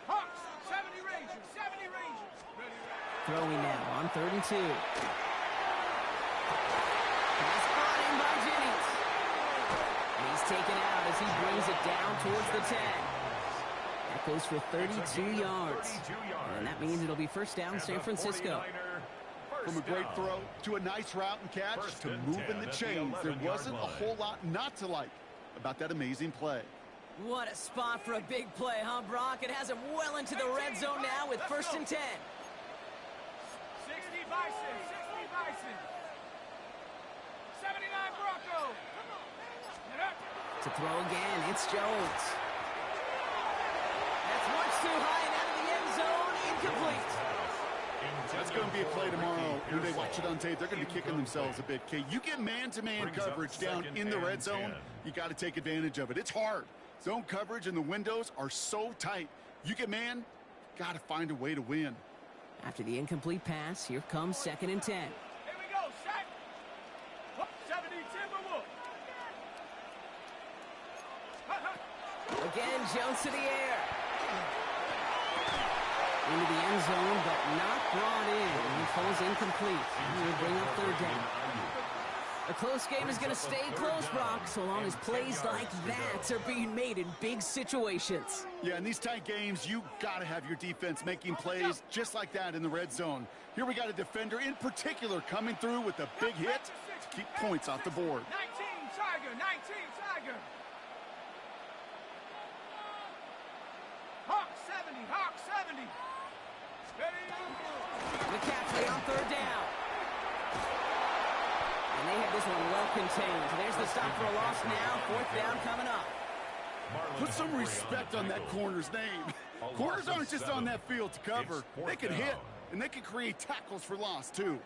Hawks, 70 Rangers, 70 Rangers. Throwing now on 3rd and 2. Pass brought in by Jennings. And he's taken out as he brings it down towards the 10. That goes for 32 yards. And that means it'll be first down San Francisco. From a great throw to a nice route and catch to moving the chains, there wasn't a whole lot not to like about that amazing play. What a spot for a big play, huh, Brock? It has him well into the red zone now with 1st and 10. 60 Bison, 60 Bison. 79 Bronco. To throw again, it's Jones. That's much too high and out of the end zone, incomplete. That's going to be a play tomorrow. When they watch it on tape, they're going to be kicking themselves a bit, Kate. You get man-to-man coverage down in the red zone, you got to take advantage of it. It's hard. Zone coverage and the windows are so tight. You get man, got to find a way to win. After the incomplete pass, here comes 2nd and 10. Here we go, set. 70 Timberwolves. Again, Jones to the air. Into the end zone, but not brought in. He falls incomplete. He will bring up 3rd down. A close game is going to stay close, Brock, so long as plays like that are being made in big situations. Yeah, in these tight games, you got to have your defense making plays just like that in the red zone. Here we got a defender in particular coming through with a big hit to keep points off the board. 19 Tiger, 19 Tiger. Hawk 70, Hawk 70. McCaffrey on 3rd down. And they have this one well contained. There's the stop for a loss now. 4th down coming up. Put some respect on that corner's name. Corners aren't just on that field to cover. They can hit, and they can create tackles for loss, too.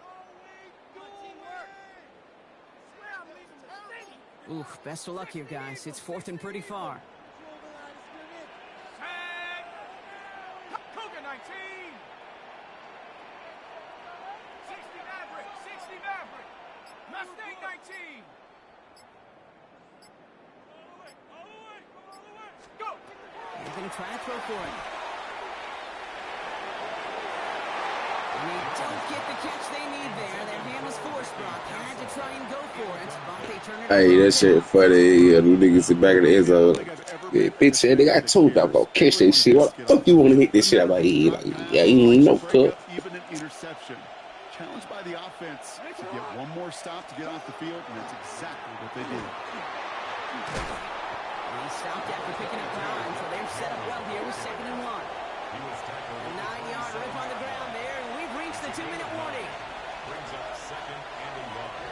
Oof, best of luck here, guys. It's 4th and pretty far. Cougar 19. 60 Maverick, 60 Maverick. Mustang 19. Go. They're going to try to throw for it. And they don't get the catch they need there. Their hand was forced, Brock. Had to try and go for it, but they turn it Hey, over. that shit funny. Yeah, them niggas sit back in the end zone. Yeah, bitch, nigga, I told you I'm gonna catch that shit. What the fuck you want to hit this shit out my head? Like, yeah, you ain't no cut. Even an interception. Challenged by the offense to get one more stop to get off the field, and that's exactly what they did. He stopped after picking up time, so they're set up well here with 2nd and 1. A 9-yard rip on the ground there, and we've reached the 2-minute warning. Brings up 2nd and a yard.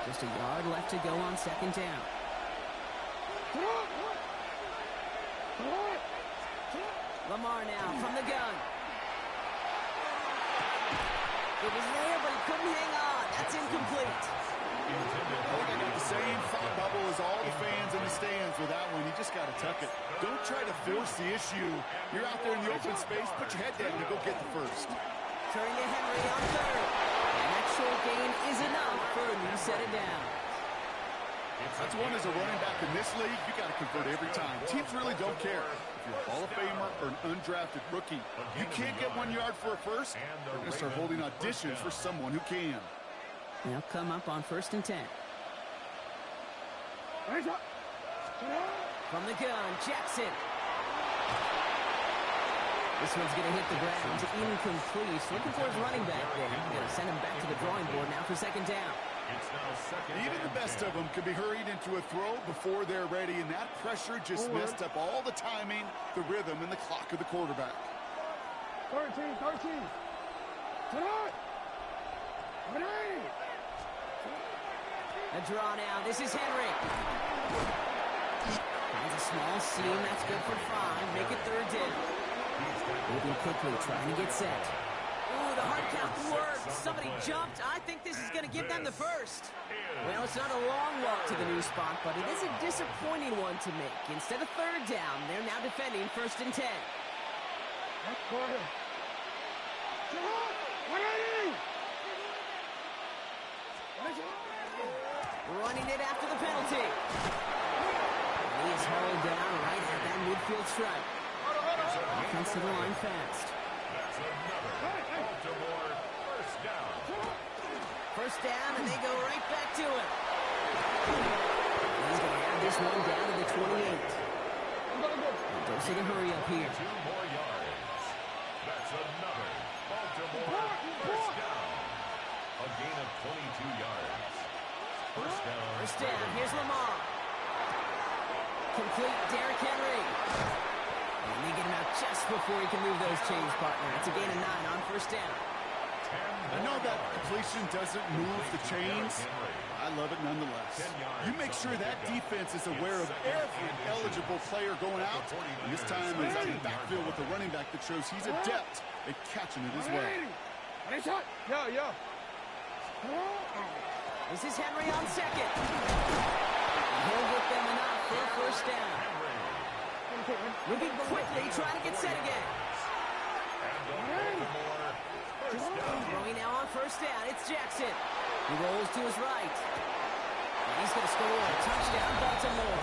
Just a yard left to go on 2nd down. Lamar now from the gun. It was there, but he couldn't hang on. That's incomplete. The same thought bubble as all the fans in the stands with that one. You just got to tuck it. Don't try to force the issue. You're out there in the open space. Put your head down and go get the first. Turning to Henry on 3rd. And that short gain is enough for a new set it down. That's one as a running back in this league, you got to convert every time. Teams really don't care if you're a Hall of Famer or an undrafted rookie. You can't get 1 yard for a first, they're going to start holding auditions for someone who can. They'll come up on 1st and 10. From the gun, Jackson. This one's going to hit the ground. Incomplete. Looking for his running back there. Going to send him back to the drawing board now for 2nd down. It's now 2nd. Even the best of them can be hurried into a throw before they're ready, and that pressure just messed up all the timing, the rhythm, and the clock of the quarterback. 13. A draw now. This is Henry. Finds a small seam. That's good for 5. Make it 3rd down. Moving quickly, trying to get set. Ooh, the hard count works. Somebody jumped. I think this is going to give them the first. Well, it's not a long walk to the new spot, but it is a disappointing one to make. Instead of 3rd down, they're now defending 1st and 10. it after the penalty. And he is hauled down right at that midfield stripe. Offensive line fast. That's another Baltimore first down. First down, and they go right back to it. He's going to have this one down to the 28. Don't see the hurry up here. 2 more yards. That's another Baltimore first down. A gain of 22 yards. First down. First down. Here's Lamar. Complete Derrick Henry. And they get him out just before he can move those chains, partner. It's a gain of 9 on first down. I know that completion doesn't move the chains. I love it nonetheless. You make sure that defense is aware of every eligible player going out. And this time he's out in the backfield with a running back that shows he's adept at catching it as well. Yo. This is Henry on second. And he'll get them enough for a first down. Moving quickly, trying to get set again. Throwing now on first down. It's Jackson. He rolls to his right. And he's going to score a touchdown, Baltimore.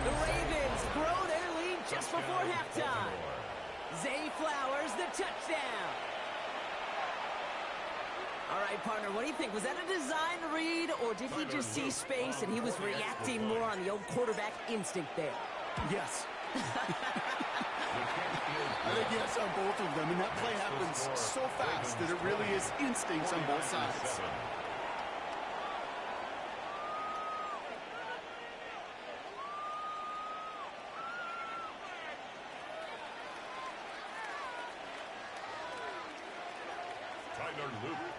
The Ravens grow their lead just before halftime. Zay Flowers, the touchdown. All right, partner, what do you think? Was that a design read, or did he just see space and he was reacting more on the old quarterback instinct there? Yes. I think yes on both of them, and that play happens so fast that it really is instincts on both sides.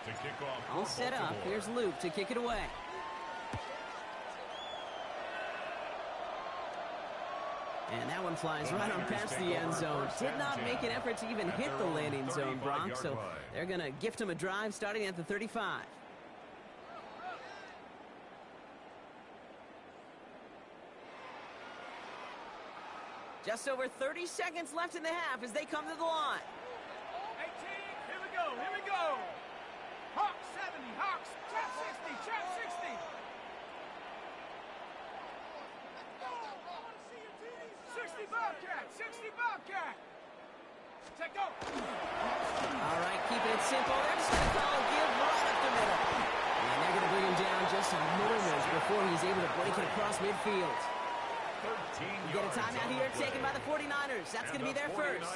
To kick off. All set up. Here's Luke to kick it away. And that one flies right on past the end zone. Did not make an effort to even hit the landing zone, Bronx. So they're going to gift him a drive starting at the 35. Just over 30 seconds left in the half as they come to the line. 18, here we go. Hawks 70, Hawks, trap 60. 60 Bobcat. Take go. All right, keeping it simple. They're just going to call a give right up the middle. And they're going to bring him down just a moment before he's able to break it across midfield. We get a timeout here taken by the 49ers. That's going to be their first.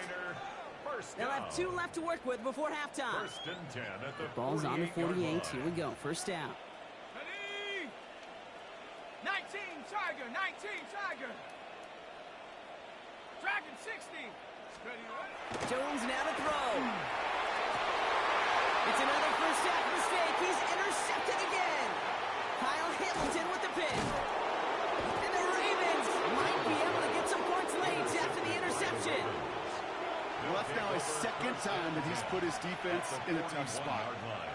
They'll have 2 left to work with before halftime. First and 10 at the Ball's on the 48. Here we go. First down. 19 Tiger. Dragon 60. Jones now to throw. It's another first half mistake. He's intercepted again. Kyle Hamilton with the pick. And the Ravens might be able to get some points late after the interception. Well, that's now his second time that he's put his defense in a tough spot.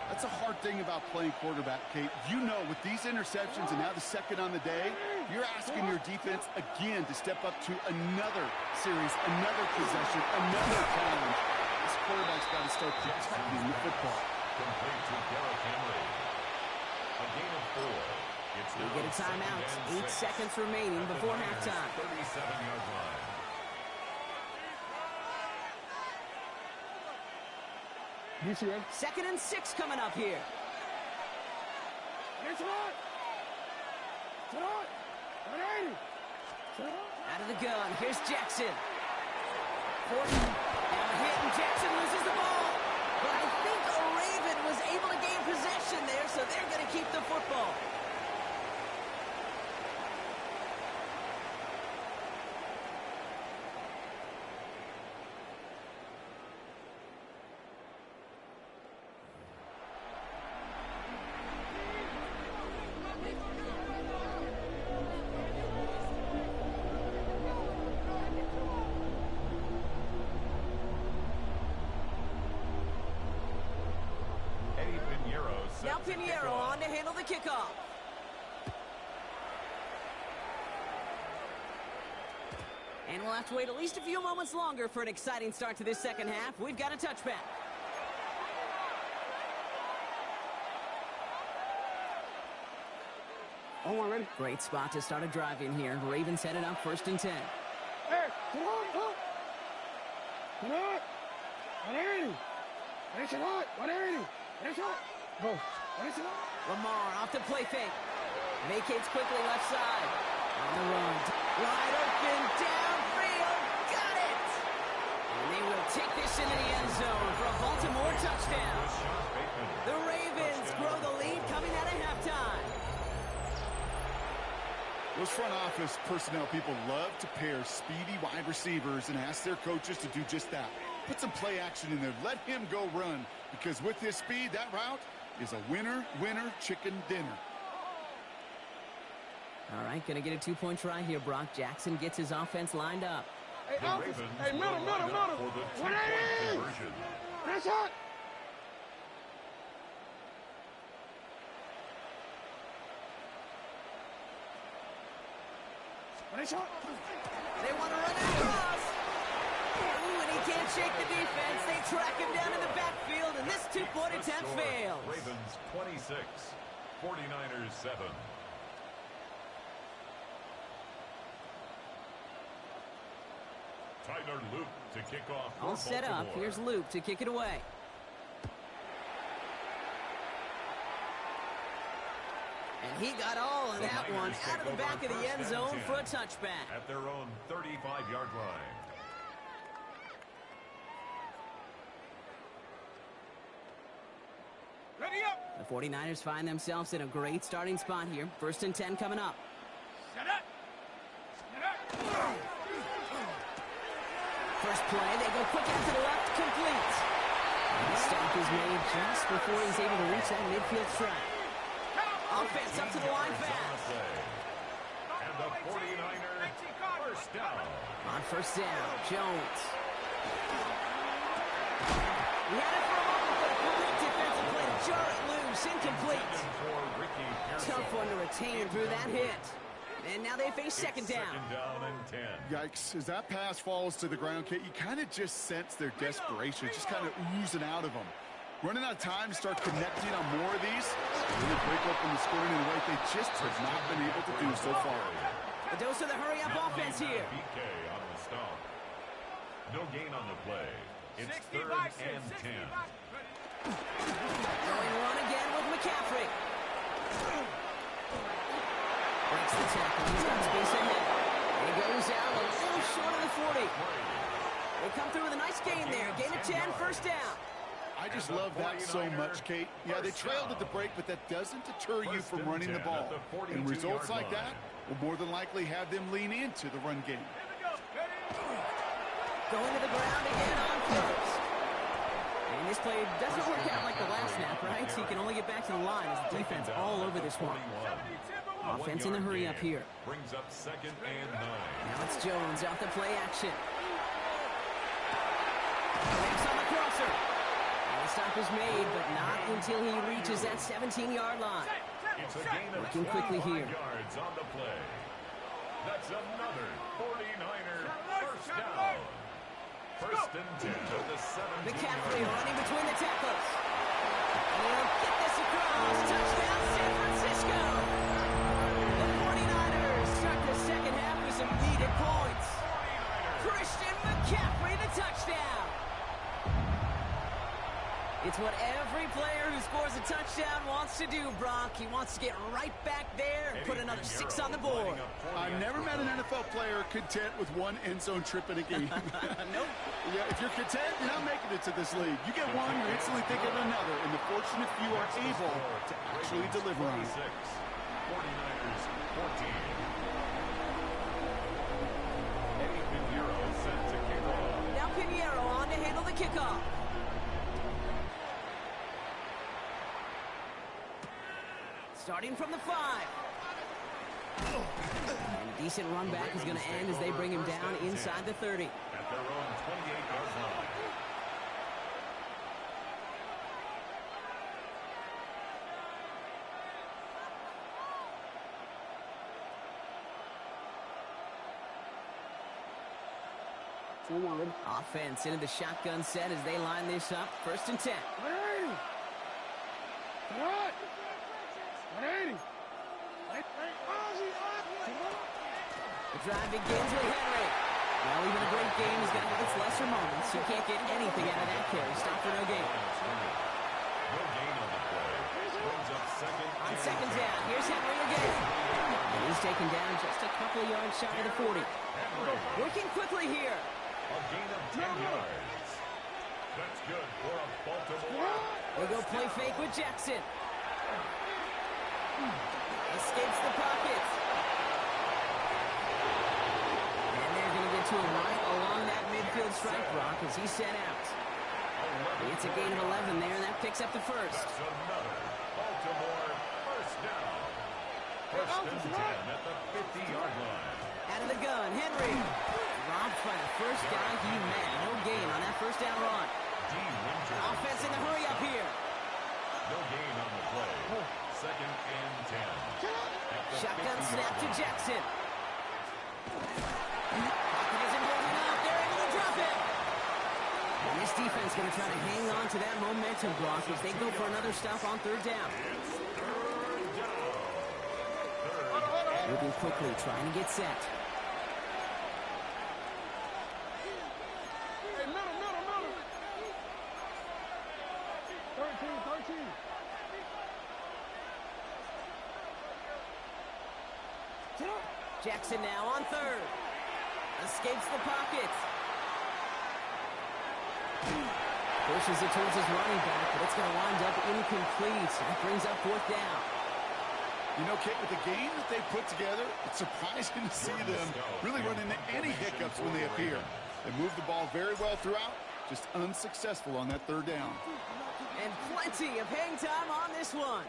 That's a hard thing about playing quarterback, Kate. You know, with these interceptions and now the second on the day, you're asking your defense again to step up to another series, another possession, another challenge. This quarterback's got to start protecting the football. Complete to Derrick Henry. A gain of 4. It's we get a timeout. 8 seconds remaining before halftime. 37-yard line. Second and 6 coming up here. Out of the gun. Here's Jackson. 40. Now a hit, and Jackson loses the ball. But I think a Raven was able to gain possession there, so they're going to keep the football. Now Pinheiro on to handle the kickoff. And we'll have to wait at least a few moments longer for an exciting start to this second half. We've got a touchback. ready? Great spot to start a drive in here. Ravens headed up 1st and 10. Hey, come on, come on. Come on. 180. Finish it hot. 180. Finish it. Go. Finish it. Lamar off the play fake. Vacates quickly left side. On the run. Wide open. Downfield. Got it. And they will take this into the end zone for a Baltimore touchdown. The Ravens grow the lead coming out of halftime. Those front office personnel people love to pair speedy wide receivers and ask their coaches to do just that. Put some play action in there. Let him go run, because with his speed, that route is a winner, winner, chicken dinner. All right, going to get a 2-point try here, Brock. Jackson gets his offense lined up. Hey, middle. 180. Finish it. They want to run it across. Ooh, and he can't shake the defense. They track him down in the backfield, and this 2-point attempt fails. Ravens 26, 49ers 7. Tyler Luke to kick off. All set up. Here's Luke to kick it away. And he got all of that one out of the back of the end zone for a touchback. At their own 35-yard line. Ready up. The 49ers find themselves in a great starting spot here. 1st and 10 coming up. Set up. First play, they go quick out to the left, complete. And the stop is made just before he's able to reach that midfield strike. Offense up to the line fast. And the 49er first down. On 1st down, Jones. He had it for a moment, but a great defensive play to jar it loose, incomplete. Tough one to retain through that hit. And now they face second down. Second down and 10. Yikes, as that pass falls to the ground, Kate, you kind of just sense their desperation, just kind of oozing out of them. Running out of time to start connecting on more of these, really break open the scoring in a way they just have not been able to do so far. A dose of the hurry-up offense here. BK on the stop. No gain on the play. It's 3rd and 10. Going run again with McCaffrey. Breaks the tackle. He's got space ahead. He goes out a little short of the 40. They come through with a nice gain there. Gain of 10, 1st down. I just love that so much, Kate. Yeah, they trailed at the break, but that doesn't deter you from running the ball. And results like that will more than likely have them lean into the run game. Going to the ground again on 1st. And this play doesn't work out like the last snap, right? So you can only get back to the line as the defense all over this one. Offense in the hurry up here. Brings up 2nd and 9. Now it's Jones off the play action. Ramps on the crosser. And the stop is made, but not until he reaches that 17-yard line. It's a gain of Working quickly here. yards on the play. That's another 49er first down. 1st and 10 of the 17. McCaffrey running between the tacklers. And he'll get this across. Touchdown, San Francisco. The 49ers start the second half with some needed points. Christian McCaffrey, the touchdown. It's what every player who scores a touchdown wants to do, Brock. He wants to get right back there and put another 6 on the board. I've never met an NFL player content with one end zone trip in a game. Nope. Yeah, if you're content, you're not making it to this league. You get one, you're instantly thinking of another, and the fortunate few are able to actually deliver on it. 49ers 14. Eddie Pinheiro set to kick off. Now Pinheiro on to handle the kickoff. Starting from the 5. And a decent run back is going to end as they bring him down inside the 30. At their own 28-yard line. Offense into the shotgun set as they line this up. 1st and 10. 180. The drive begins with Henry. Well, even a great game is going to have its lesser moments. You can't get anything out of that carry. Stop for no gain. No gain on the play. Brings up second. On second down, here's Henry again. And he's taken down just a couple of yards shy of the 40. Working quickly here. A gain of 10 yards. That's good for a Baltimore. They go play fake with Jackson. Escapes the pocket. And they're going to get to him right along that midfield strike block as he's sent out. It's a gain of 11 there, and that picks up the first. That's another Baltimore first down. First and 10 at the 50-yard line. Out of the gun, Henry. Robbed by the first guy he met. No gain on that first down run. Offense in the hurry up here. No gain on the play. Second and 10. Shotgun snap to Jackson. Pocket isn't holding up. They're able to drop it. And this defense going to try to hang on to that momentum block as they go for another stop on third down. Moving quickly, trying to get set. Jackson now on third. Escapes the pocket. Pushes it towards his running back, but it's going to wind up incomplete. That brings up fourth down. You know, Kate, with the game that they put together, it's surprising to see them really run into any hiccups when they appear. They move the ball very well throughout, just unsuccessful on that third down. And plenty of hang time on this one.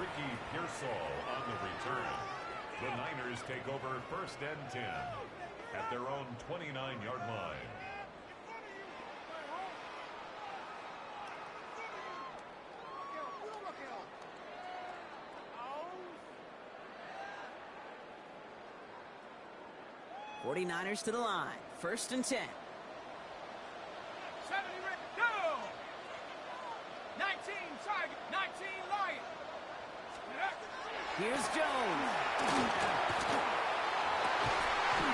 Ricky Pearsall on the return. The Niners take over first and 10 at their own 29-yard line. '49ers to the line. First and 10. 70 go! 19 target, 19 Lions. Here's Jones.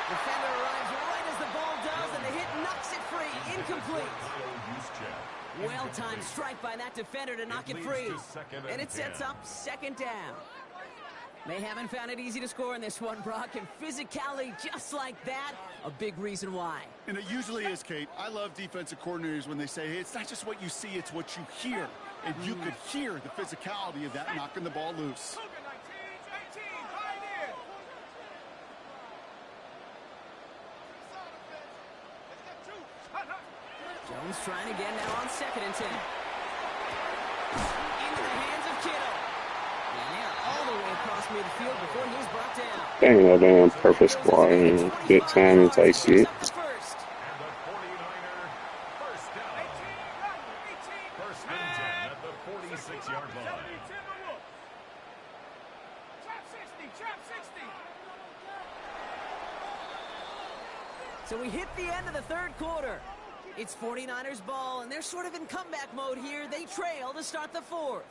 Defender arrives right as the ball does, and the hit knocks it free. Incomplete. Well-timed strike by that defender to knock it free. And it sets up second down. They haven't found it easy to score in this one, Brock, and physicality just like that, a big reason why. And it usually is, Kate. I love defensive coordinators when they say, hey, it's not just what you see, it's what you hear. And you could hear the physicality of that knocking the ball loose. Jones trying again now on second and 10. Into the hands of Kittle. And they are all the way across midfield before he's brought down. Dang, that damn perfect squad, man. Good timing type shit. And the 49er first down. First and 10 at the 46-yard line. Trap 60. So we hit the end of the third quarter. It's 49ers ball, and they're sort of in comeback mode here. They trail to start the fourth.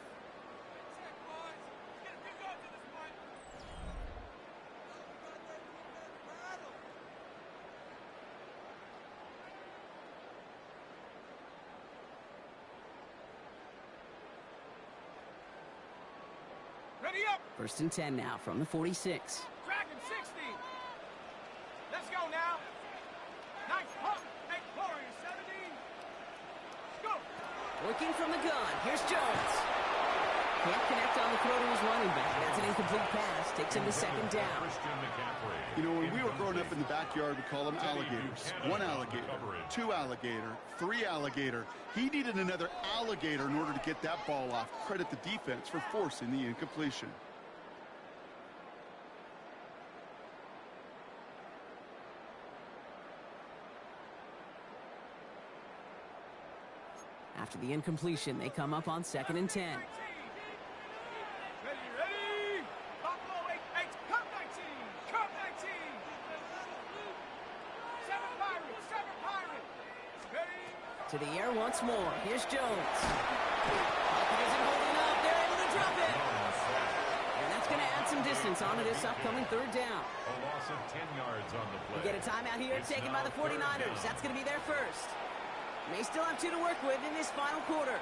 Ready up. First and 10 now from the 46. Dragon 60. Let's go now. Nice pump. Hey, Warriors 70. Go. Working from the gun. Here's Jones. Can't connect on the throw to his running back. That's an incomplete pass. Takes him to second down. You know, when we were growing up in the backyard, we call them alligators. One alligator, two alligator, three alligator. He needed another alligator in order to get that ball off. Credit the defense for forcing the incompletion. After the incompletion, they come up on second and 10. Ready. Buffalo 8, come 19. Come 19. 7 Pirates. Ready. To the air once more. Here's Jones. Pocket isn't holding up. They're able to drop it. And that's going to add some distance onto this upcoming third down. A loss of 10 yards on the play. We get a timeout here taken by the 49ers. That's going to be their first. May still have 2 to work with in this final quarter.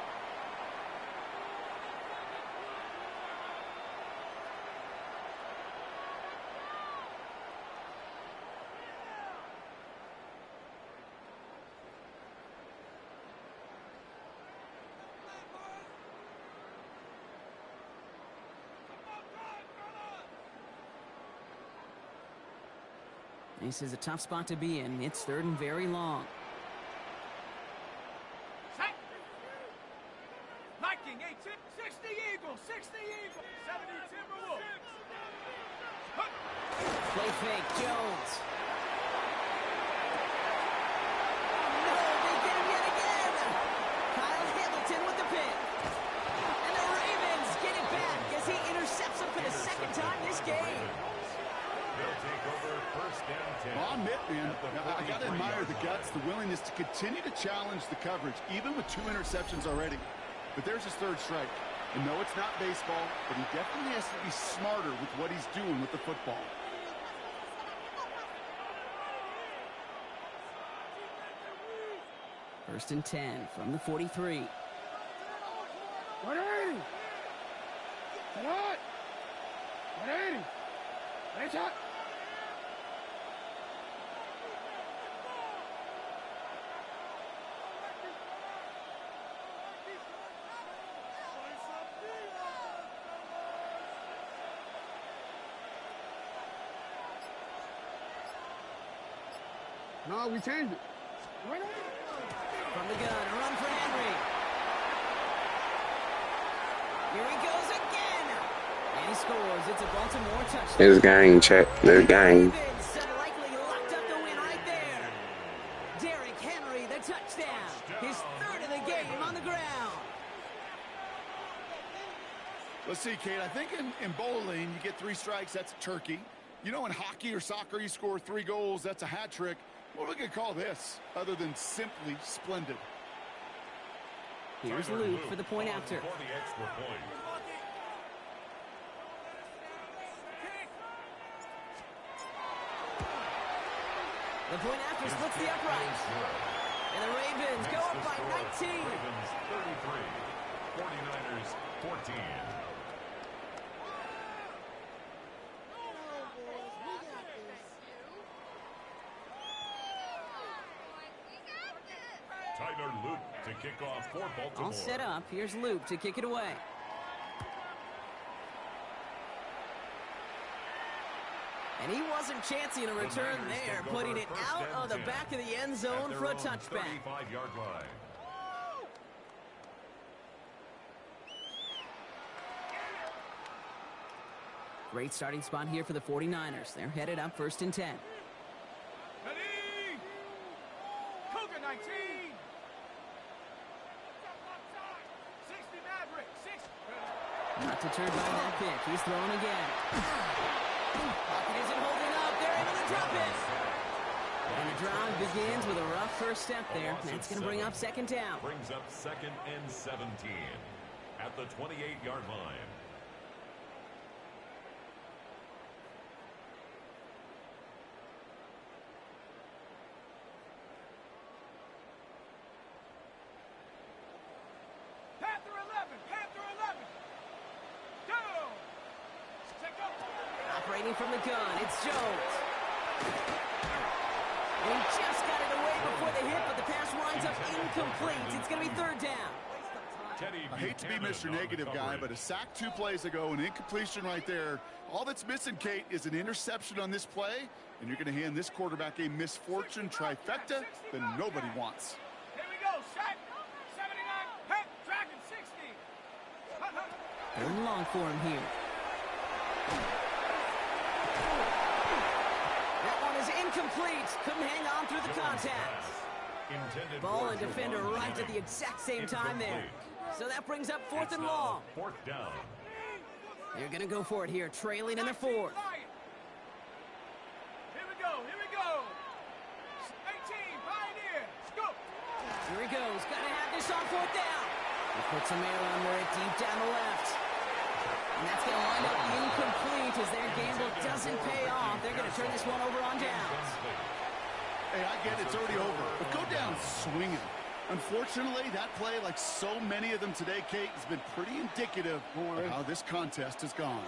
This is a tough spot to be in. It's third and very long. Viking, 60 Eagles, 60 Eagles, 70 Timberwolves. Play fake, Jones. No, they get him yet again. Kyle Hamilton with the pick. And the Ravens get it back as he intercepts him for the second time this game. They'll take over first and 10. I'll admit, man, I got to admire the guts, the willingness to continue to challenge the coverage, even with 2 interceptions already. But there's his third strike. And no, it's not baseball, but he definitely has to be smarter with what he's doing with the football. First and 10 from the 43. 180. Come on. 180. Nice shot. No, we changed it. From the gun, a run for Henry. Here he goes again. And he scores. It's a Baltimore touchdown. This game, check. This game. Likely locked up the win right there. Derrick Henry, the touchdown. His third of the game on the ground. Let's see, Kate. I think in bowling, you get 3 strikes, that's a turkey. You know, in hockey or soccer, you score 3 goals, that's a hat trick. What are we going to call this, other than simply splendid? Here's Luke for the point after. For the extra point. The point after splits the upright. And the Ravens go up by 19. Ravens 33, 49ers 14. Tyler Luke to kick off for Baltimore. All set up. Here's Luke to kick it away. And he wasn't chancing a return there, putting it out of the back of the end zone for a touchback. 35-yard line. Great starting spot here for the 49ers. They're headed up first and 10. Ready? Cougar 19. 60 Maverick, 6. Not deterred by that pick. He's throwing again. Pocket isn't holding up. They're able to drop it. And the drive begins with a rough first step there. That's going to bring up second down. Brings up second and 17 at the 28-yard line. Panther 11, Panther 11. Go. Take up. Operating from the gun, it's Jones. And he just got it away before the hit, but the pass winds up incomplete. It's going to be third down. I hate to be Mr. Negative guy, but a sack 2 plays ago, an incompletion right there. All that's missing, Kate, is an interception on this play, and you're going to hand this quarterback a misfortune trifecta that nobody wants. Here we go. Shot. 79. Head. Dragon 60. Third and long for him here. That one is incomplete. Couldn't hang on through the contact. Ball and defender right at the exact same time there. So that brings up fourth and long. Fourth down. They're going to go for it here, trailing in the fourth. Here we go. Here we go. 18. Pioneer. Go. Here he goes. fourth down. He puts some air under it deep down the left. And that's going to wind up incomplete as their gamble doesn't pay off. They're going to turn this one over on downs. Hey, I get it's already over, but go down swinging. Unfortunately, that play, like so many of them today, Kate, has been pretty indicative of how this contest has gone.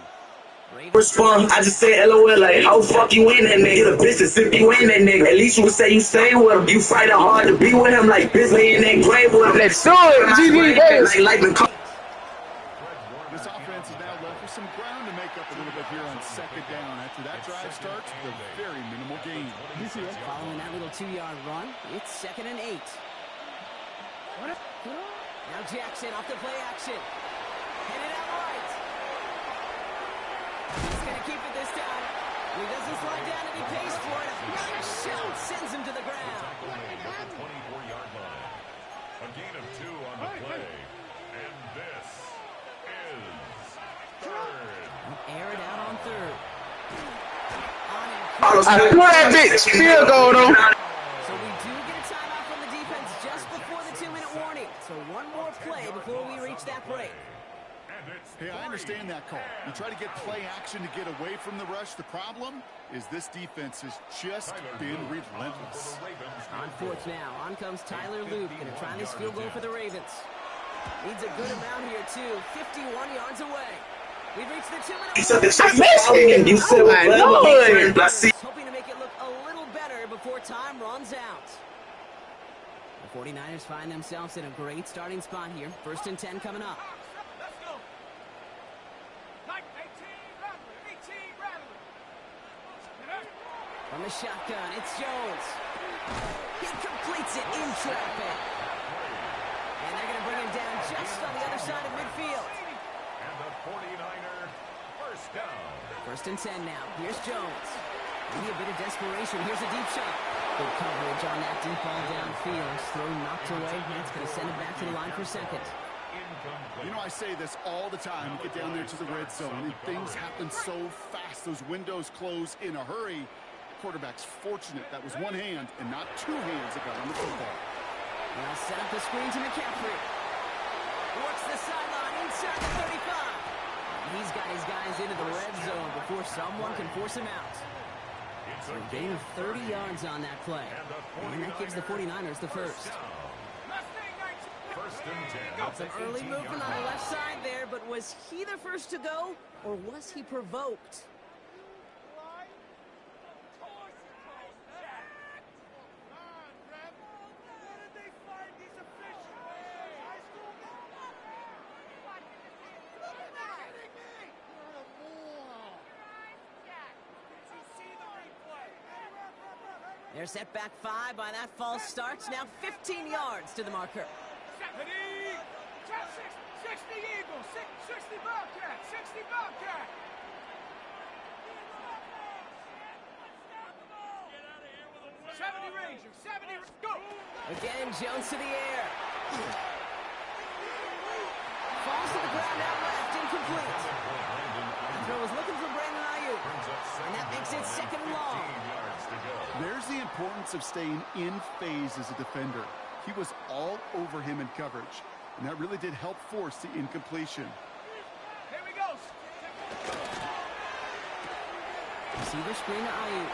First fun, I just say LOL like, how fuck you in that nigga? The bitch is if you in that nigga. At least you would say you stay with him. You fighting hard to be with him like bitch lay in that grave with him. Let's do it, GG Davis. This offense is now left with some ground to make up a little bit here on second down. After that drive starts with a very minimal gain. Following that little 2-yard run, it's 2nd and 8. Now Jackson off the play action. Headed out right. He's going to keep it this time. He doesn't slide down and he pays for it. Another shot sends him to the ground. 24-yard line. A gain of 2 on the play. And this is third. Air it out on third. I threw that bitch. Field goal though. So we do get a timeout from the defense just before the 2-minute warning. So one more play before we reach that break. Hey, I understand that call. You try to get play action to get away from the rush. The problem is this defense has just been relentless. On fourth now, on comes Tyler Luke. Going to try this field goal for the Ravens. Needs a good amount here, too. 51 yards away. We've reached the 2-minute warning. You said Lord. Hoping to make it look a little better before time runs out. The 49ers find themselves in a great starting spot here. 1st and 10 coming up. From the shotgun, it's Jones. He completes it in traffic. And they're going to bring him down just on the other side of midfield. And the 49er first down. 1st and 10 now. Here's Jones. Maybe a bit of desperation. Here's a deep shot. Good coverage on that deep ball downfield. Throw knocked away. That's going to send it back to the line for 2nd. You know, I say this all the time. You get down there to the red zone, and things happen so fast. Those windows close in a hurry. Quarterback's fortunate that was one hand and not 2 hands that got on the football. Now set up the screen to McCaffrey. Works the sideline inside the 35. He's got his guys into the red zone before someone can force him out. So a gain of 30 yards on that play. And that gives the 49ers the first. Some early movement on the left side there, but was he the first to go, or was he provoked? They're set back 5 by that false start. Now 15 yards to the marker. 60 Eagles, 60 Bobcat, 60 Bobcat. Get out of here with a 70 Ranger, 70, go. Again, Jones to the air. Falls to the ground out left, incomplete. The throw was looking for Brandon Ayuk. And that makes it 2nd and long. There's the importance of staying in phase as a defender. He was all over him in coverage, and that really did help force the incompletion. Here we go. Receiver screen to Ayuk.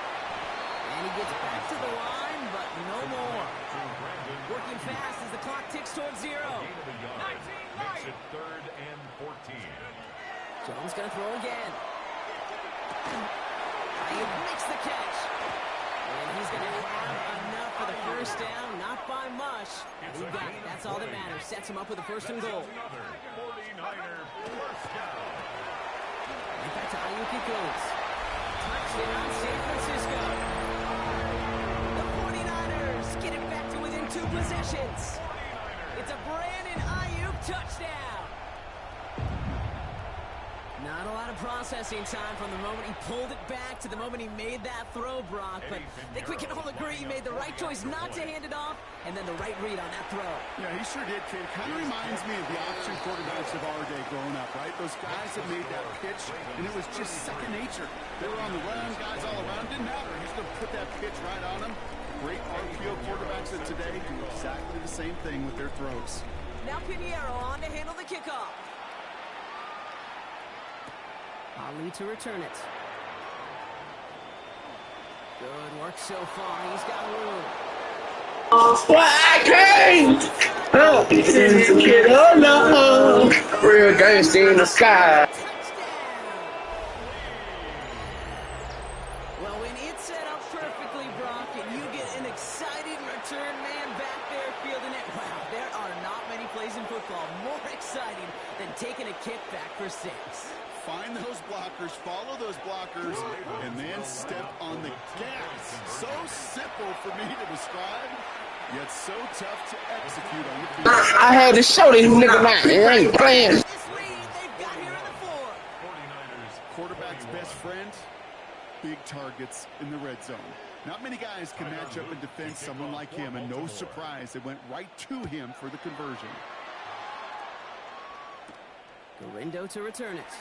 And he gets back to the line, but no more. Working fast as the clock ticks towards 0. Makes it 3rd and 14. Jones going to throw again. Ayuk makes the catch. And he's going to have enough for the first down, not by much. He got it. That's all that matters. Sets him up with a 1st and goal. Another 49er first down. And back to Ayuk it goes. Touchdown, San Francisco. The 49ers get it back to within 2 possessions. It's a Brandon Ayuk touchdown. Not a lot of processing time from the moment he pulled it back to the moment he made that throw, Brock. But I think we can all agree he made the right choice not to hand it off, and then the right read on that throw. Yeah, he sure did, kid. Kind of reminds me of the option quarterbacks of our day growing up, right? Those guys that made that pitch, and it was just second nature. They were on the run, guys all around. Didn't matter. He's going to put that pitch right on them. Great RPO quarterbacks of today do exactly the same thing with their throws. Now Pinheiro on to handle the kickoff. Ali to return it. Good work so far. He's got room. Real gangsta in the sky. Well, when it's set up perfectly, Brock, and you get an exciting return man back there fielding it, wow, there are not many plays in football more exciting than taking a kick back for 6. Find those blockers, follow those blockers, and then step on the gas. So simple for me to describe, yet so tough to execute on the field. I had to show these niggas that I ain't playing. This lead they've got here in the 4. 49ers quarterback's best friend, big targets in the red zone. Not many guys can match up and defend someone like him, and no surprise, they went right to him for the conversion. Garindo to return it.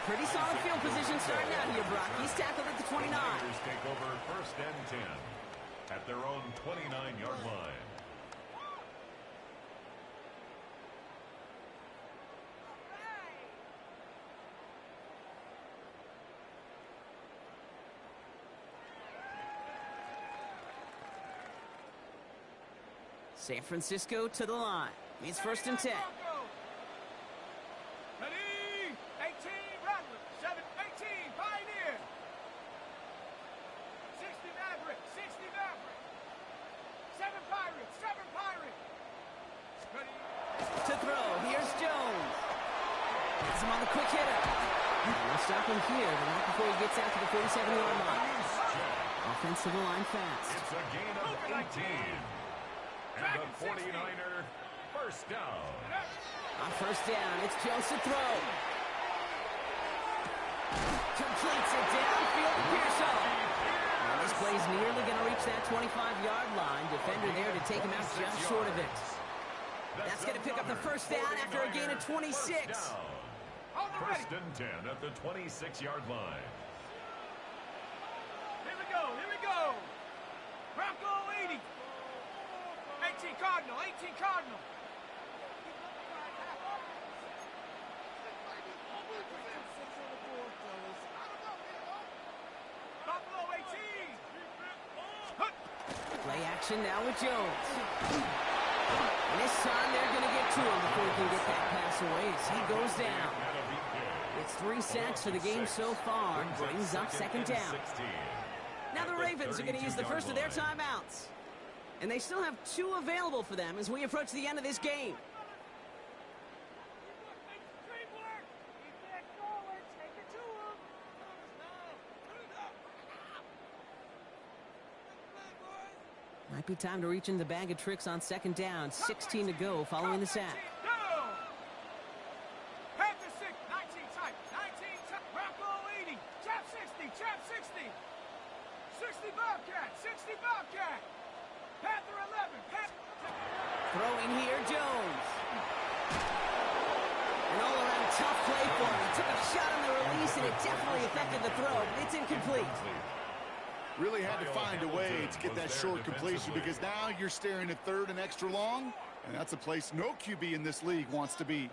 Pretty solid field position starting out here, Brock. He's tackled at the 29. Take over 1st and 10 at their own 29-yard line. San Francisco to the line. It's 1st and 10. Ready? 18, Rattlers. 7, 18, Pioneer. 60 Maverick, 60 Maverick. 7 Pirates, 7 Pirates. Ready? To throw, here's Jones. Gets him on the quick hitter. We'll stop him here, but not before he gets out to the 47-yard line. Offense to the line fast. It's a gain of 18. And a 49er first down. On 1st down, it's Jones to throw. Completes it downfield to Pearson. Well, this play's nearly going to reach that 25-yard line. Defender there to take him out just short of it. That's going to pick up the 1st down after a gain of 26. 1st and 10 at the 26-yard line. Here we go, here we go. Bronco 80. 18 Cardinal, 18 Cardinal. Buffalo 18. Play action now with Jones. And this time they're going to get to him before he can get that pass away as he goes down. It's 3 sacks for the game so far. Brings up 2nd down. Now the Ravens are going to use the first of their timeouts. And they still have 2 available for them as we approach the end of this game. Might be time to reach in the bag of tricks on 2nd down. 16 to go following the sack. Panther 6, 19 type, 19 type. Bronco 80, Chap 60, Chap 60. 60 Bobcat, 60 Bobcat. Panther 11, Throwing here, Jones. An all-around tough play for him. He took a shot on the release, and it definitely affected the throw, but it's incomplete. Really had to find a way to get that short completion because now you're staring at 3rd and extra long, and that's a place no QB in this league wants to be.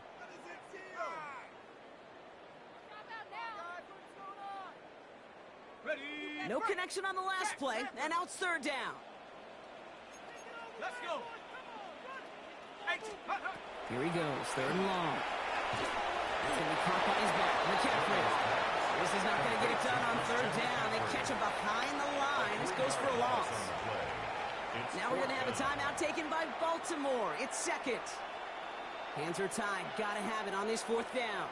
No connection on the last play, and now it's 3rd down. Let's go. Here he goes, 3rd and long. That's going to be caught by his back. McCaffrey. This is not going to get it done on 3rd down. They catch him behind the line. This goes for a loss. Now we're going to have a timeout taken by Baltimore. It's 2nd. Hands are tied. Got to have it on this 4th down.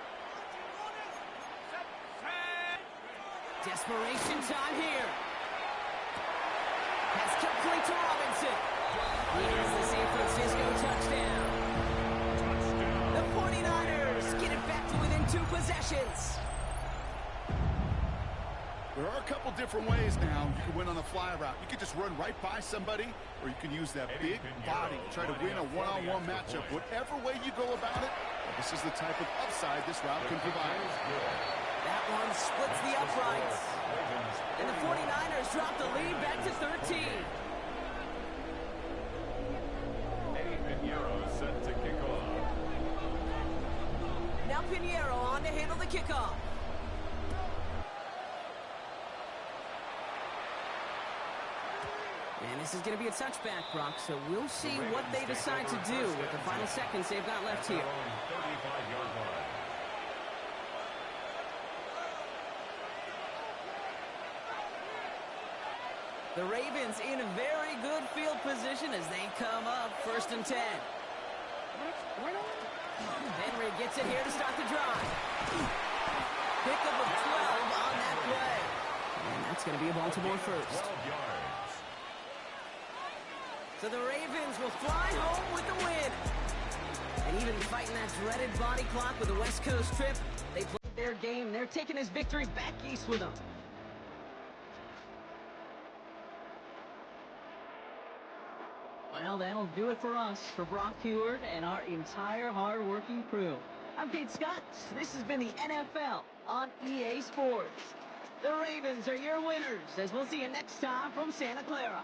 Desperation time here. Pass complete to Robinson. Here's the San Francisco touchdown. The 49ers get it back to within 2 possessions. There are a couple different ways now. You can win on a fly route. You can just run right by somebody, or you can use that big body to try to win a one-on-one matchup. Whatever way you go about it, this is the type of upside this route can provide. That one splits the uprights. And the 49ers drop the lead back to 13. And this is going to be a touchback, Brock, so we'll see what they decide to do with the final seconds they've got left here. 35-yard line. The Ravens in a very good field position as they come up 1st and 10. Henry gets it here to start the drive. Pickup of 12 on that play. And that's going to be a Baltimore first. 12 yards. So the Ravens will fly home with the win. And even fighting that dreaded body clock with the West Coast trip, they played their game. They're taking this victory back east with them. Well, that'll do it for us, for Brock Heward and our entire hard-working crew. I'm Pete Scott. This has been the NFL on EA Sports. The Ravens are your winners, as we'll see you next time from Santa Clara.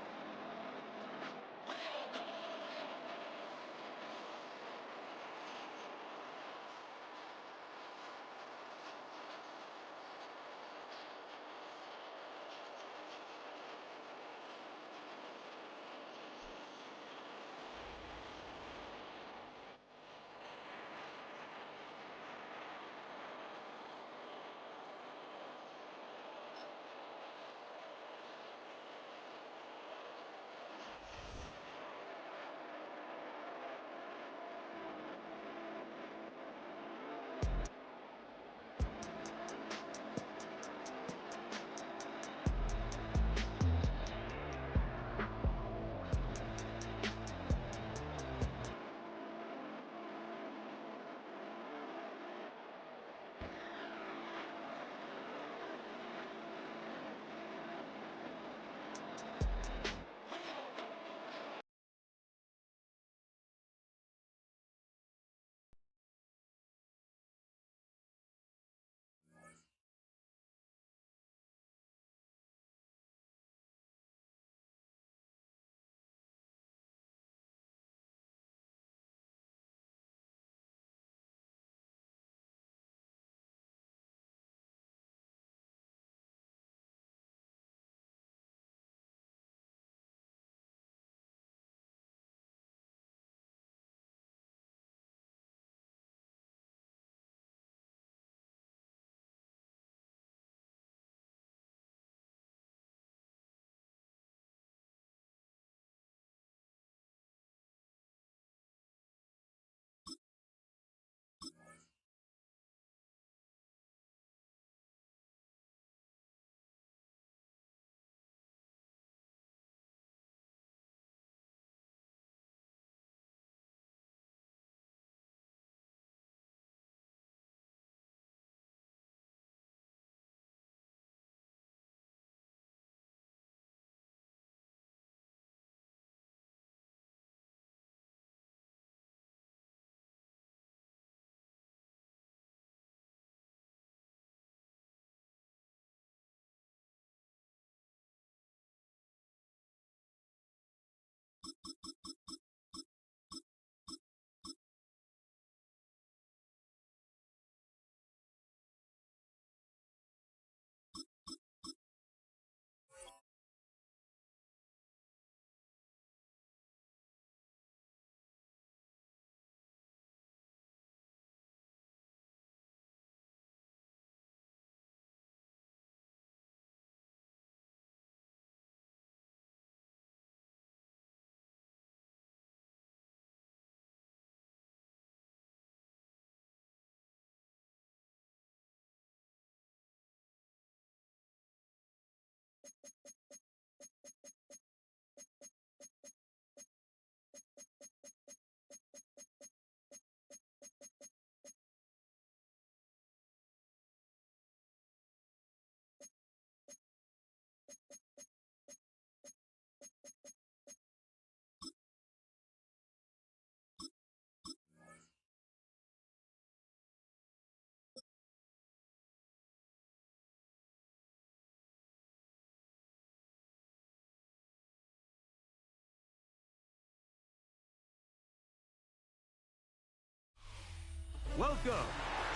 Welcome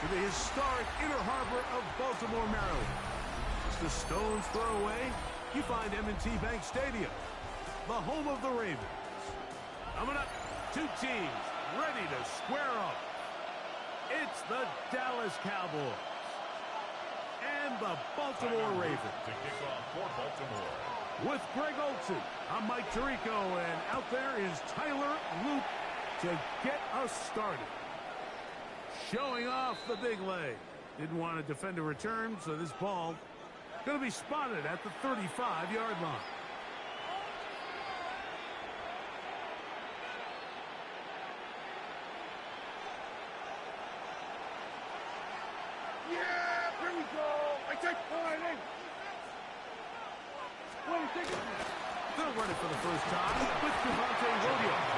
to the historic Inner Harbor of Baltimore, Maryland. Just a stone's throw away, you find M&T Bank Stadium. the home of the Ravens. Coming up, two teams ready to square off. It's the Dallas Cowboys and the Baltimore Ravens. To kick off for Baltimore. With Greg Olsen, I'm Mike Tirico, and out there is Tyler Luke to get us started. Showing off the big leg. Didn't want to defend a return, so this ball going to be spotted at the 35-yard line. Yeah, here we go. I take fighting. They'll run it for the first time with Javonte Williams.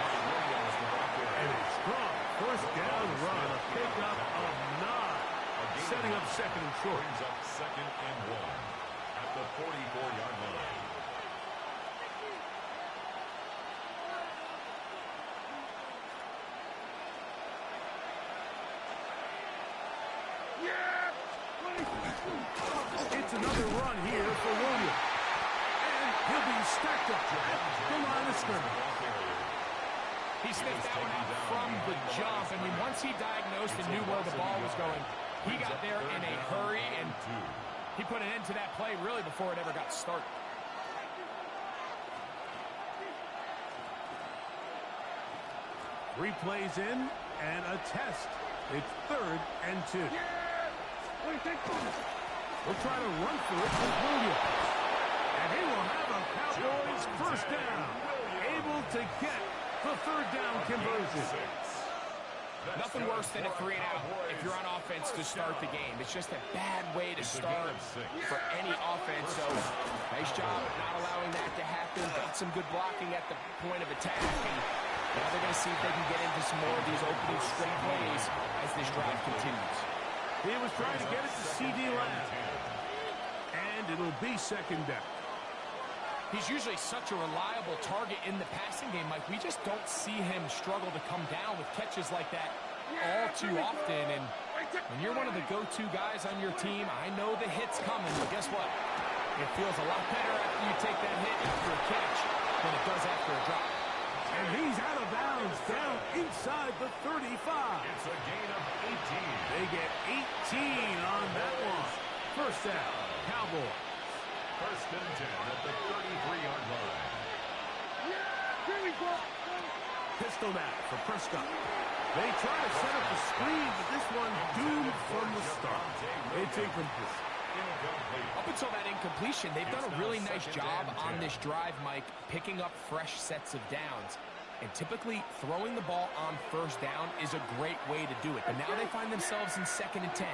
And a strong first down run, a pickup of 9, setting up second and short. Brings up second and 1 at the 44-yard line. It's another run here for Williams. And he'll be stacked up at the line of scrimmage. He sniffed that one out from the jump. I mean, once he diagnosed and knew where the ball was going, he got there in a hurry, and he put an end to that play really before it ever got started. Three plays in and a test. It's 3rd and 2. We'll try to run for it with Williams. And he will have a Cowboys first down. Able to get the 3rd down conversion. Nothing worse than a 3-and-out if you're on offense to start the game. It's just a bad way to start for any offense. So nice job not allowing that to happen. Got some good blocking at the point of attack. And now they're going to see if they can get into some more of these opening straight plays as this drive continues. He was trying to get it to C.D. Lamb. And it'll be second down. He's usually such a reliable target in the passing game, Mike. We just don't see him struggle to come down with catches like that all too often. And when you're one of the go-to guys on your team, I know the hit's coming, but guess what? It feels a lot better after you take that hit after a catch than it does after a drop. And he's out of bounds down inside the 35. It's a gain of 18. They get 18 on that one. First down, Cowboys. First and 10 at the 33-yard line. Pistol back for Prescott. They try to set up a screen, but this one doomed from the start. It's incomplete. Up until that incompletion, they've done a really nice job on this drive, Mike, picking up fresh sets of downs. And typically, throwing the ball on first down is a great way to do it. But now they find themselves in 2nd and 10.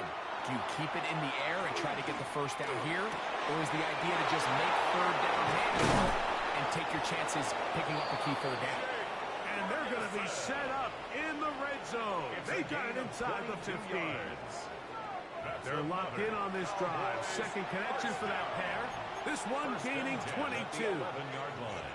Do you keep it in the air and try to get the first down here? Or is the idea to just make 3rd down manageable and take your chances picking up a key 3rd down? And they're going to be set up in the red zone. They got it inside the 15. They're locked in on this drive. Second connection for that pair. This one gaining 22. 11-yard line.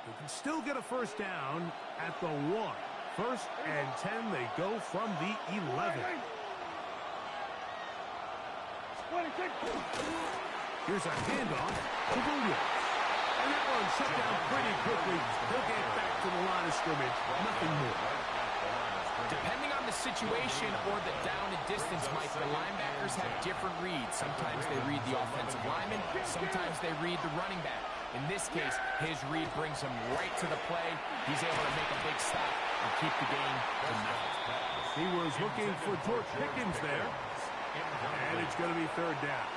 They can still get a first down at the 1. 1st and 10, they go from the 11. Here's a handoff to Williams. And that one shut down pretty quickly. He'll get back to the line of scrimmage. Nothing more. Depending on the situation or the down and distance, Mike, the linebackers have different reads. Sometimes they read the offensive lineman. Sometimes they read the running back. In this case, his read brings him right to the play. He's able to make a big stop and keep the game to nothing. He was looking for George Pickens there. And it's going to be 3rd down.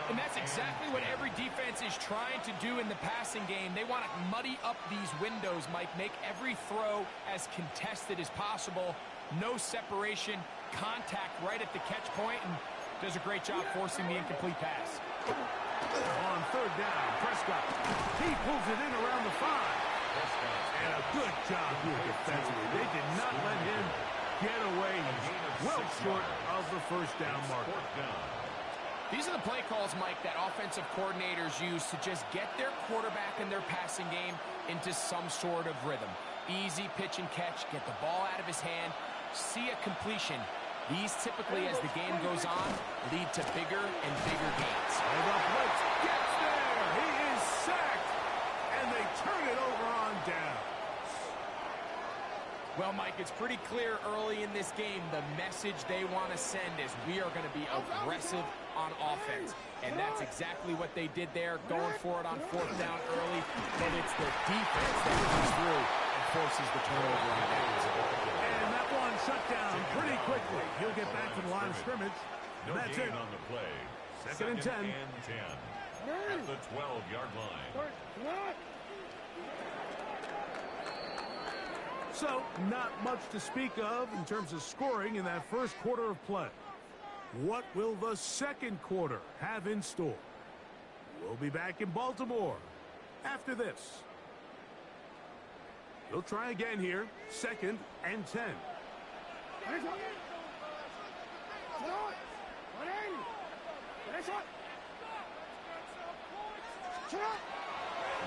And that's exactly what every defense is trying to do in the passing game. They want to muddy up these windows, Mike, make every throw as contested as possible. No separation, contact right at the catch point, and does a great job forcing the incomplete pass. On 3rd down, Prescott. He pulls it in around the 5. And a good job here defensively. They did not let him get away. Well short of the first down marker. These are the play calls, Mike, that offensive coordinators use to just get their quarterback and their passing game into some sort of rhythm. Easy pitch and catch, get the ball out of his hand, see a completion, These typically, as the game goes on, lead to bigger and bigger gains. And the blitz gets there. He is sacked. And they turn it over on down. Well, Mike, it's pretty clear early in this game the message they want to send is we are going to be aggressive on offense. And that's exactly what they did there, going for it on 4th down early. But it's the defense that comes through and forces the turnover on downs. And that one shut down pretty quickly. He'll get back to the line of scrimmage. No That's gain it. on the play. Second and 10. At the 12-yard line. So, not much to speak of in terms of scoring in that first quarter of play. What will the second quarter have in store? We'll be back in Baltimore after this. They'll try again here. 2nd and 10. In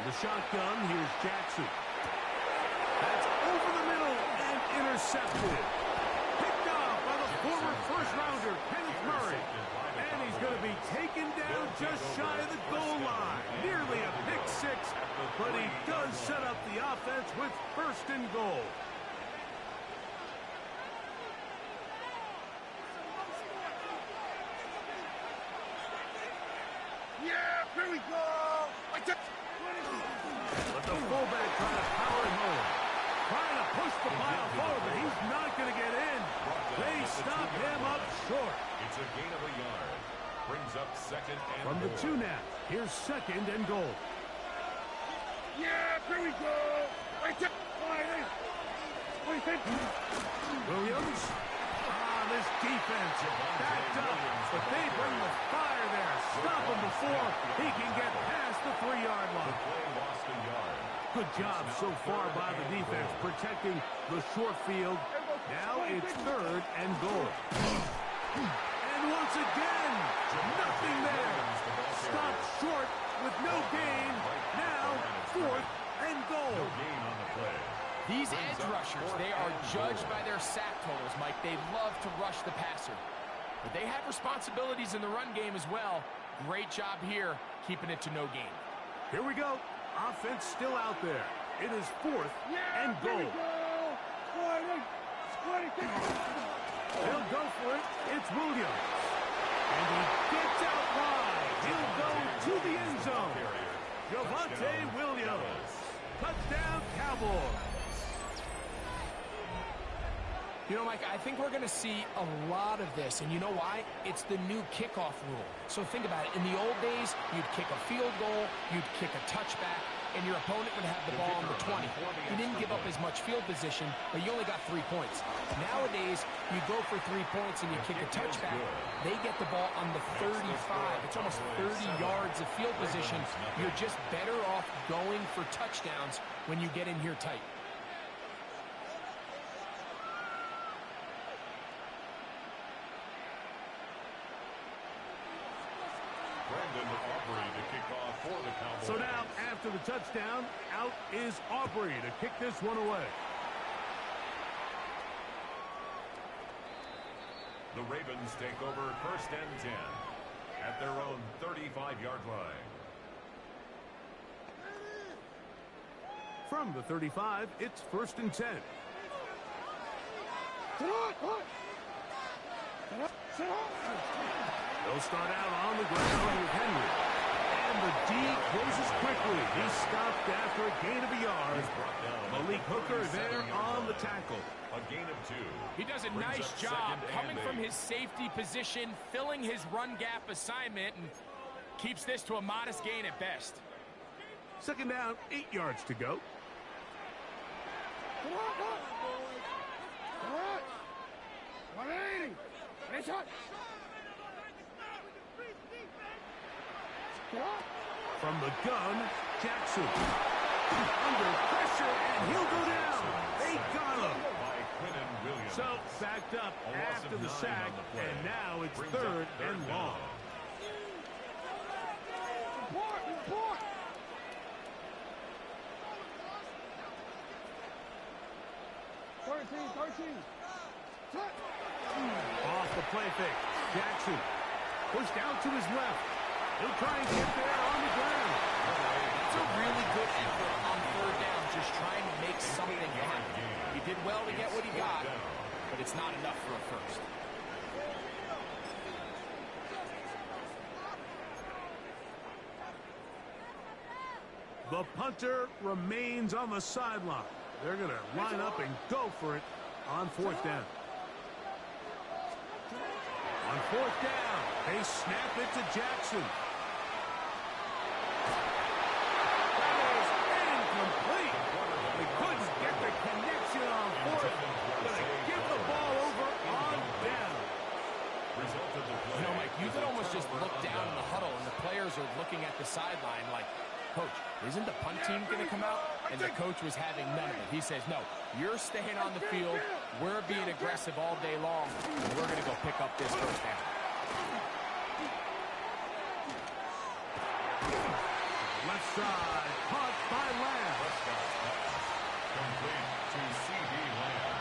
the shotgun, here's Jackson. That's over the middle and intercepted. Picked off by the former first-rounder, Kenneth Murray. And he's going to be taken down just shy of the goal line. Nearly a pick six, but he does set up the offense with 1st and goal. Yeah, here we go. But the fullback trying to power him home. Trying to push the pile forward, but he's not going to get in. They stop him up short. It's a gain of a yard. Brings up 2nd and From the 2 now, here's 2nd and goal. Yeah, here we go. Williams. This defense backed up, but they bring the fire there. Stop him before he can get past the 3-yard line. play lost a yard. Good job so far by the defense protecting the short field. Now it's 3rd and goal. And once again, nothing there. Stopped short with no gain. Now 4th and goal. No gain on the play. These edge rushers, they are judged by their sack totals, Mike. They love to rush the passer. But they have responsibilities in the run game as well. Great job here, keeping it to no gain. Here we go. Offense still out there. It is 4th and goal. They'll go for it. It's Williams. And he gets out wide. He'll go to the end zone. Javonte Williams. Touchdown, Cowboys. You know, Mike, I think we're going to see a lot of this, and you know why? It's the new kickoff rule. So think about it. In the old days, you'd kick a field goal, you'd kick a touchback, and your opponent would have the ball on the 20. You didn't give up as much field position, but you only got 3 points. Nowadays, you go for 3 points and you kick a touchback. They get the ball on the 35. It's almost 30 yards of field position. You're just better off going for touchdowns when you get in here tight. So now, after the touchdown, out is Aubrey to kick this one away. The Ravens take over 1st and 10 at their own 35-yard line. From the 35, it's 1st and 10. They'll start out on the ground with Henry. And the D closes quickly. He's stopped after a gain of a yard. Malik Hooker there on the tackle. A gain of 2. He does a nice job coming from his safety position, filling his run gap assignment, and keeps this to a modest gain at best. 2nd down, 8 yards to go. From the gun, Jackson. Under pressure, and he'll go down. They got him. So, backed up after the sack, and now it's 3rd and long. off the play fake. Jackson pushed out to his left. He'll try and get there on the ground. That's a really good effort on third down, just trying to make something happen. He did well to get what he got, but it's not enough for a first. The punter remains on the sideline. They're going to line up and go for it on fourth down. On fourth down, they snap it to Jackson. That is incomplete. They couldn't get the connection on fourth. But they give the ball over on down. You know, Mike, you could almost just look down in the huddle, and the players are looking at the sideline like, Coach, isn't the punt team going to come out? And the coach was having none of it. He says, no, you're staying on the field. We're being aggressive all day long, and we're going to go pick up this first down. Left side, caught by Lamb. Complete to C.D. Lamb.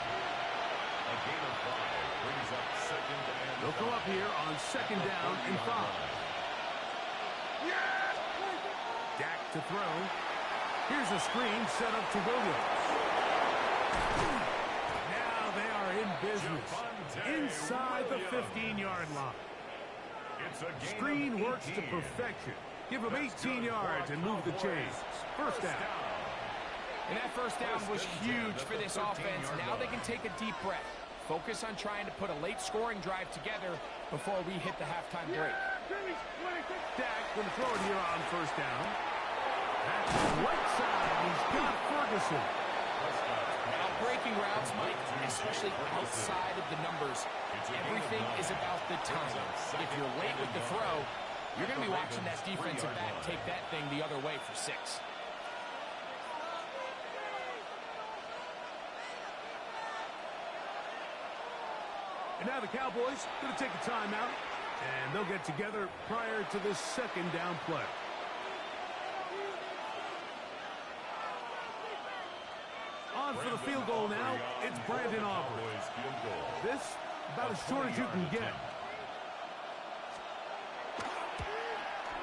A gain of 5 brings up second and They'll come up here on second down and 5. Dak to throw. Here's a screen set up to Williams. Now they are in business. Inside the 15-yard line. Screen works to perfection. Give them 18 yards and move the chains. First down. And that first down was huge for this offense. Now they can take a deep breath. Focus on trying to put a late scoring drive together before we hit the halftime break. Dak going to throw it here on first down. That's the right side. He's got Ferguson. Now breaking routes, Mike, especially outside of the numbers, everything is about the time. If you're late with the throw, you're going to be watching that defensive back take that thing the other way for 6. And now the Cowboys going to take a timeout, and they'll get together prior to this second down play. On for the field goal now, it's Brandon Aubrey. This, about as short as you can get.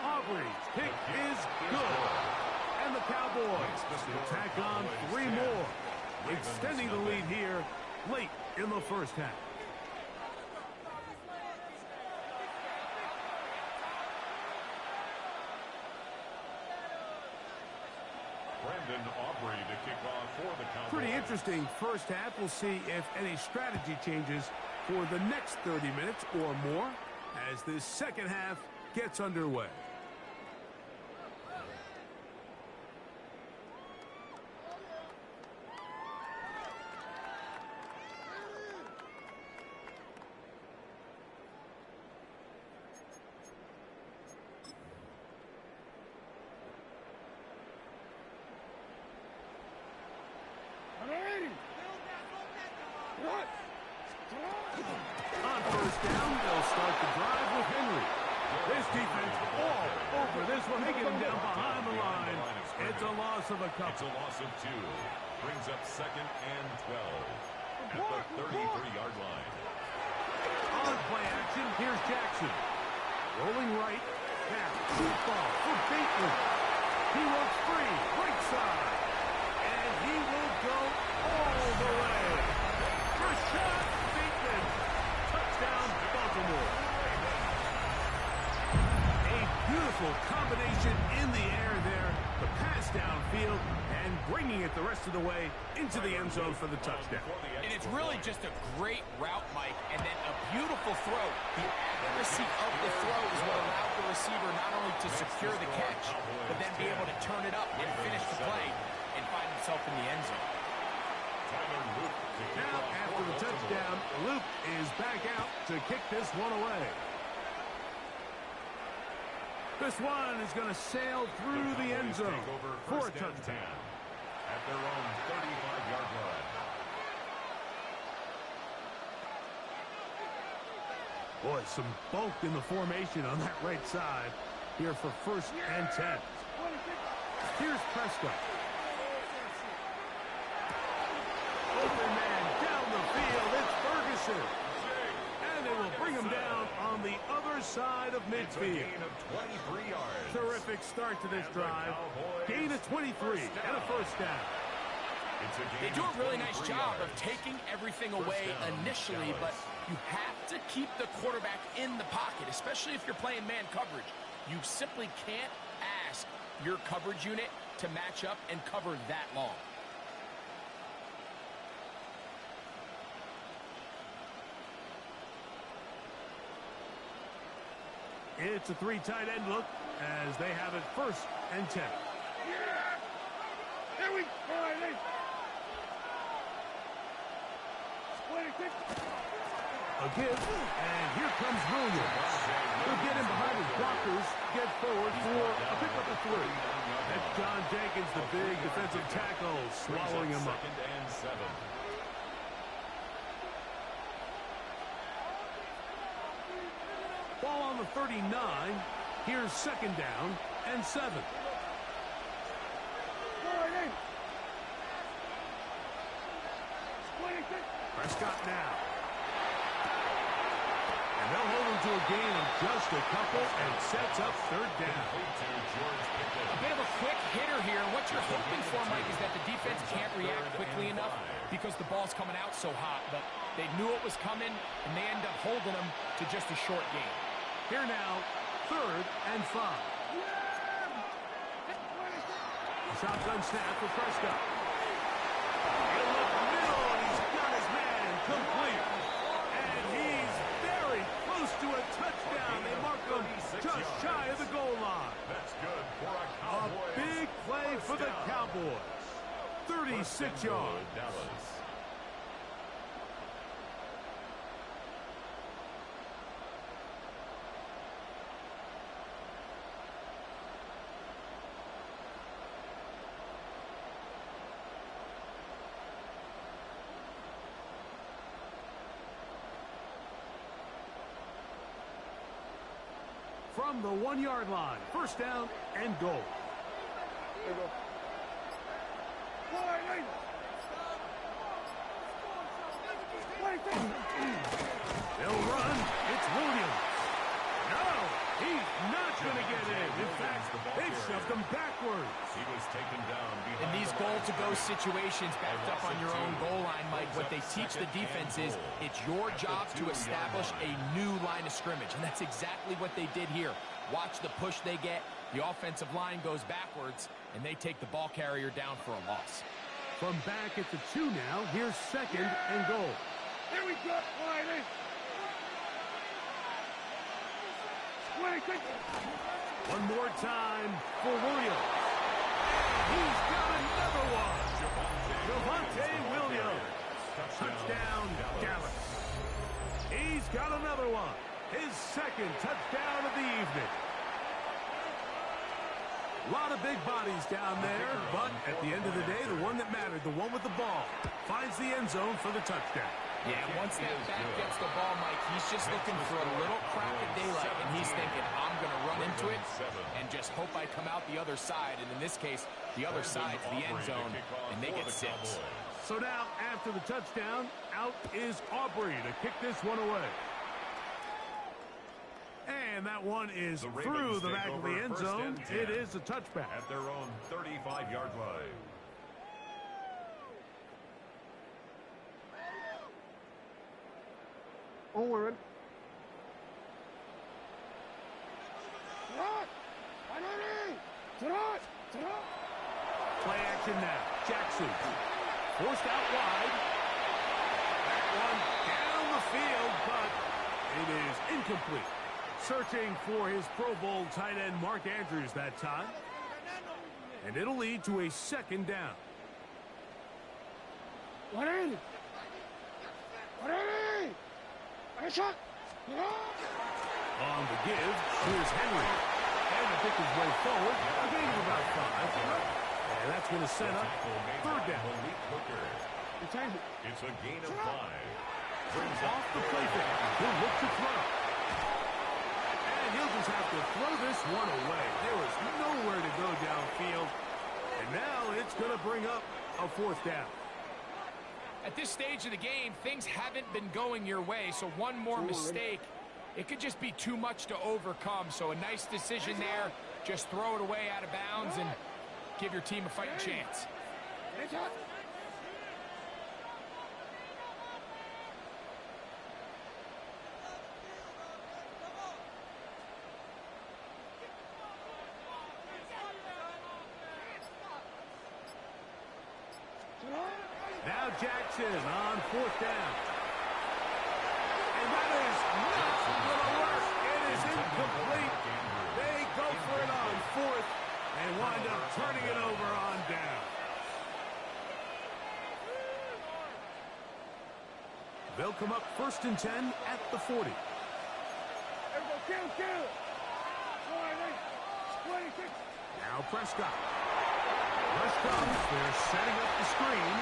Aubrey's kick is good. And the Cowboys will tack on 3 more, extending the lead here late in the first half. Brandon Aubrey to kick off for the Cowboys. Pretty interesting first half. We'll see if any strategy changes for the next 30 minutes or more as this second half gets underway. On first down, they'll start the drive with Henry. This defense all over this one. They get him down behind the line. It's a loss of a couple. It's a loss of 2. Brings up second and 12 at the 33-yard line. On play action, here's Jackson. Rolling right. Now, deep ball for Bateman. He runs free, right side. And he will go all the way. First shot, Bateman. Touchdown, Baltimore. A beautiful combination in the air there. The pass downfield and bringing it the rest of the way into the end zone for the touchdown. And it's really just a great route, Mike, and then a beautiful throw. The accuracy of the throw is what allowed the receiver not only to secure the catch, but then be able to turn it up and finish the play and find himself in the end zone. Now, after the touchdown, Luke is back out to kick this one away. This one is going to sail through the end zone for a touchdown. At their own 35-yard line. Boy, some bulk in the formation on that right side here for first and 10. Here's Prescott. Open man down the field. It's Ferguson. And they will bring inside of midfield. Gain of 23 yards. Terrific start to this drive. Gain of 23 and a first down. They do a really nice job of taking everything away initially, but you have to keep the quarterback in the pocket, especially if you're playing man coverage. You simply can't ask your coverage unit to match up and cover that long. It's a three tight end look as they have it 1st and 10. Here we go. A give, and here comes Williams. He'll get in behind his blockers, get forward for a pickup of 3. That's John Jenkins, the big defensive tackle, swallowing him up. 2nd and 7. Ball on the 39. Here's 2nd down and 7. Prescott now. And they'll hold him to a gain of just a couple and sets up 3rd down. A bit of a quick hitter here. What you're hoping for, Mike, is that the defense can't react quickly enough because the ball's coming out so hot. But they knew it was coming, and they end up holding them to just a short gain. Here now, 3rd and 5. Shotgun snap for Prescott. He'll look middle, and he's got his man complete. And he's very close to a touchdown. They mark him just shy of the goal line. That's good for a A Cowboys. big play for the Cowboys. 36 yards. Dallas. From the 1-yard line, 1st down and goal. They'll run. It's Williams. No, he's not going to get in. In fact, they've shoved him backwards. He was taken down In these goal-to-go situations, backed up on your own goal line, Mike, what they teach the defense is it's your job to establish a new line of scrimmage, and that's exactly what they did here. Watch the push they get. The offensive line goes backwards, and they take the ball carrier down for a loss. From back at the 2 now, here's 2nd and goal. Here we go. One more time for Williams. He's got another one. Javonte Williams. Touchdown, Dallas. He's got another one. His 2nd touchdown of the evening. A lot of big bodies down there, but at the end of the day, the one that mattered, the one with the ball, finds the end zone for the touchdown. Yeah, once that back gets the ball, Mike, he's just looking for a little crack of daylight, and he's thinking, I'm going to run into it and just hope I come out the other side. And in this case, the other side's the end zone, and they get 6. So now, after the touchdown, out is Aubrey to kick this one away. And that one is through the back of the end zone. It is a touchback. At their own 35-yard line. Owen. Play action now. Jackson. Forced out wide. That one down the field, but it is incomplete. Searching for his Pro Bowl tight end Mark Andrews that time. And it'll lead to a 2nd down. On the give, here's Henry. And to pick his way forward, a gain of about 5. And that's going to set up 3rd down. It's a gain of 5. Brings off the play fake. He'll look to throw. And he'll just have to throw this one away. There was nowhere to go downfield. And now it's going to bring up a 4th down. At this stage of the game, things haven't been going your way, so one more mistake, it could just be too much to overcome. So a nice decision there. Just throw it away out of bounds and give your team a fighting chance. Now Jackson on 4th down. And that is not going to work. It is incomplete. They go for it on 4th and wind up turning it over on down. They'll come up 1st and 10 at the 40. Now Prescott. Rush comes. They're setting up the screen.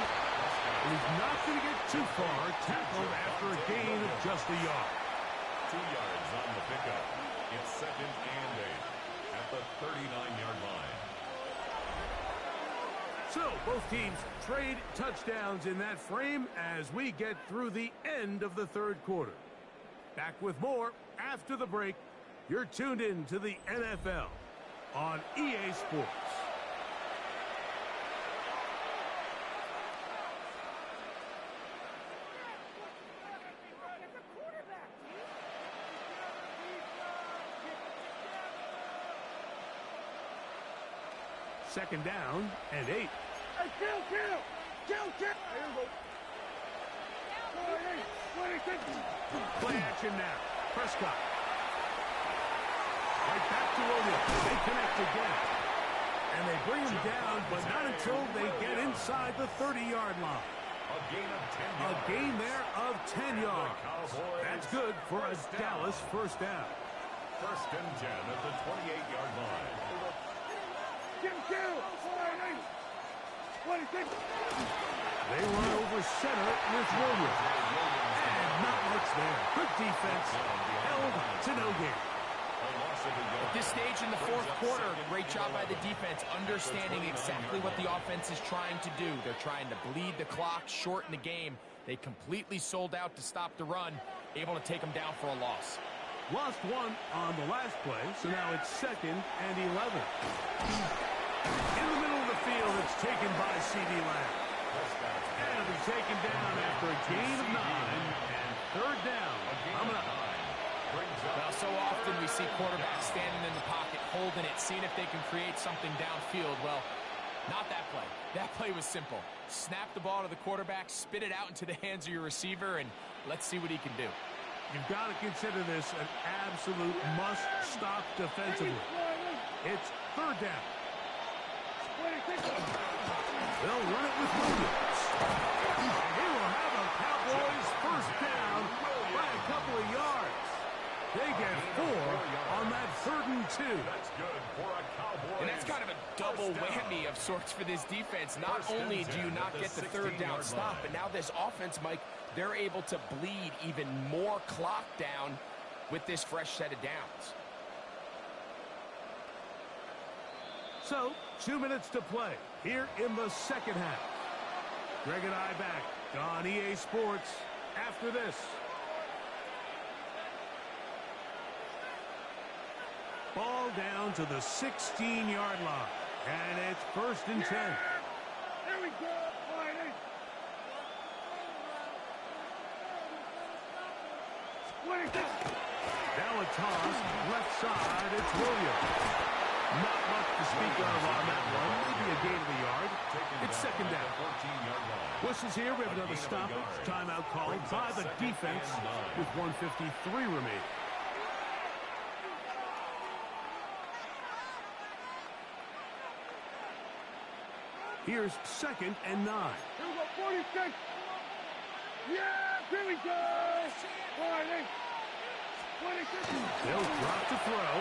He's not going to get too far. Tackled after a gain of just a yard. 2 yards on the pickup. It's 2nd and 8 at the 39-yard line. So both teams trade touchdowns in that frame as we get through the end of the 3rd quarter. Back with more after the break. You're tuned in to the NFL on EA Sports. Second down and 8. Play action now. Prescott. Right back to Williams. They connect again. And they bring him down, but not until they get inside the 30-yard line. A gain of 10 yards. A gain there of 10 yards. That's good for a Dallas 1st down. 1st and 10 at the 28-yard line. They run over center with Williams. And not much there. Good defense. Held to no gain. At this stage in the 4th quarter, great job by the defense, understanding exactly what the offense is trying to do. They're trying to bleed the clock, shorten the game. They completely sold out to stop the run, able to take them down for a loss. Lost 1 on the last play, so now it's 2nd and 11. In the middle of the field, it's taken by C.D. Lamb. And it'll be taken down after a gain of 9 and 3rd down. Coming up. Well, so often we see quarterbacks standing in the pocket, holding it, seeing if they can create something downfield. Well, not that play. That play was simple. Snap the ball to the quarterback, spit it out into the hands of your receiver, and let's see what he can do. You've got to consider this an absolute must-stop defensively. It's 3rd down. They'll run it with Williams. And he will have a Cowboys 1st down by a couple of yards. They get 4 on that 3rd and 2. That's good for a Cowboys. And that's kind of a double whammy of sorts for this defense. Not only do you not get the 3rd down stop, but now this offense, Mike, they're able to bleed even more clock down with this fresh set of downs. So, 2 minutes to play here in the 2nd half. Greg and I back on EA Sports after this. Ball down to the 16-yard line. And it's 1st and 10. There we go. Now a toss, left side, it's Williams. Not much to speak of on that one. Maybe a gain of a yard. It's 2nd down. Whistles here. We have another stoppage. Timeout called by the defense with 1:53 remaining. Here's 2nd and 9. Here we go, 46. Yeah, here we go. 26. They'll drop to throw.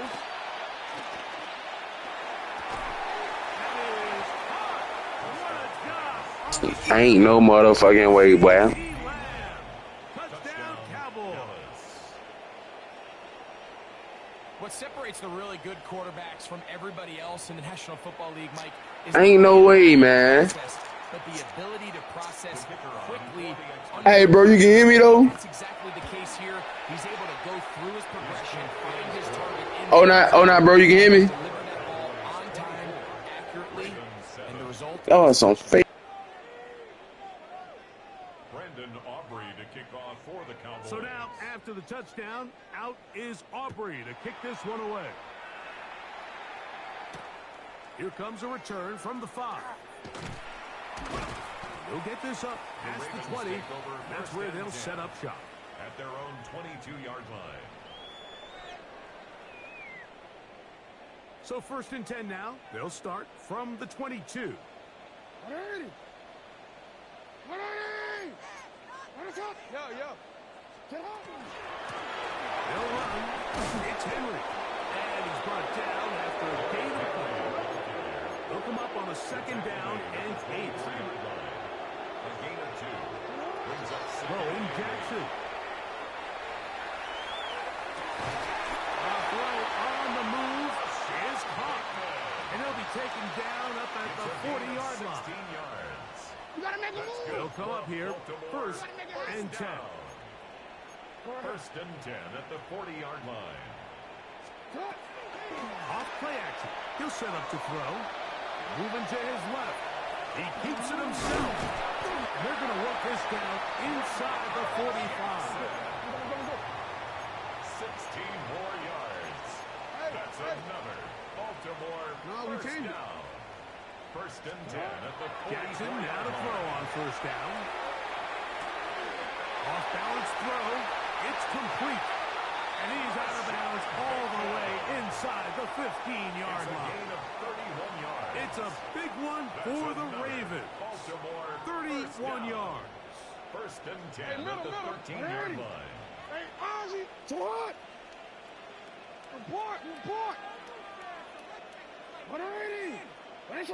That is hot. Ain't no motherfucking way, boy. Touchdown, Cowboys. What separates the really good quarterbacks from everybody else in the National Football League, Mike, is Ain't no way, man. but the ability to process quickly. Hey, bro, you can hear me, though? That's exactly the case here. He's able to go through his progression, find his target. Oh, not, bro, you can hear me? Deliver that ball on time, accurately, and the result. Oh, it's on fake. So now, after the touchdown, out is Aubrey to kick this one away. Here comes a return from the 5. They'll get this up past the 20. That's where they'll set up shop. At their own 22-yard line. So 1st and 10 now. They'll start from the 22. They'll run. It's Henry. And he's brought down after a gain of 4. They'll come up on a 2nd down and 8. A gain of 2. Brings up throwing Jackson. A throw on the move is caught. And he'll be taken down up at the 40-yard line. 16 yards. You gotta make a move. They'll come up here 1st and 10. 1st and 10 at the 40-yard line. Off play action. He'll set up to throw. Moving to his left. He keeps it himself. And they're going to work this down inside the 45. 16 more yards. That's another Baltimore first down. 1st and 10 at the 40. Jackson now to throw on 1st down. Off balance throw. It's complete. And he's out of bounds all the way inside the 15-yard line. Gain of 31 yards. It's a big one for the Ravens. Baltimore 31 yards. 1st and 10 at the 13-yard line. Hey, Ozzy, to what? Report. 180. What is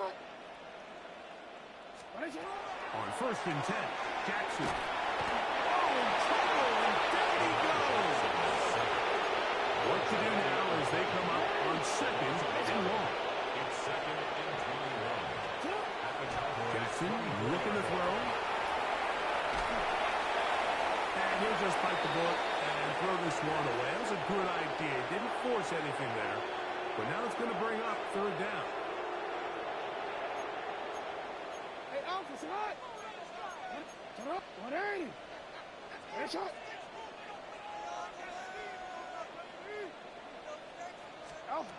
it? On 1st and 10, Jackson. Oh, trouble, and down he goes. What to do now as they come up on 2nd and 1. It's 2nd and 21. Jackson looking to throw. And he'll just bite the bullet and throw this one away. That was a good idea. Didn't force anything there. But now it's going to bring up 3rd down. Hey, Alpha, it's hot. Shut up. 180. Hey, shot. Alpha.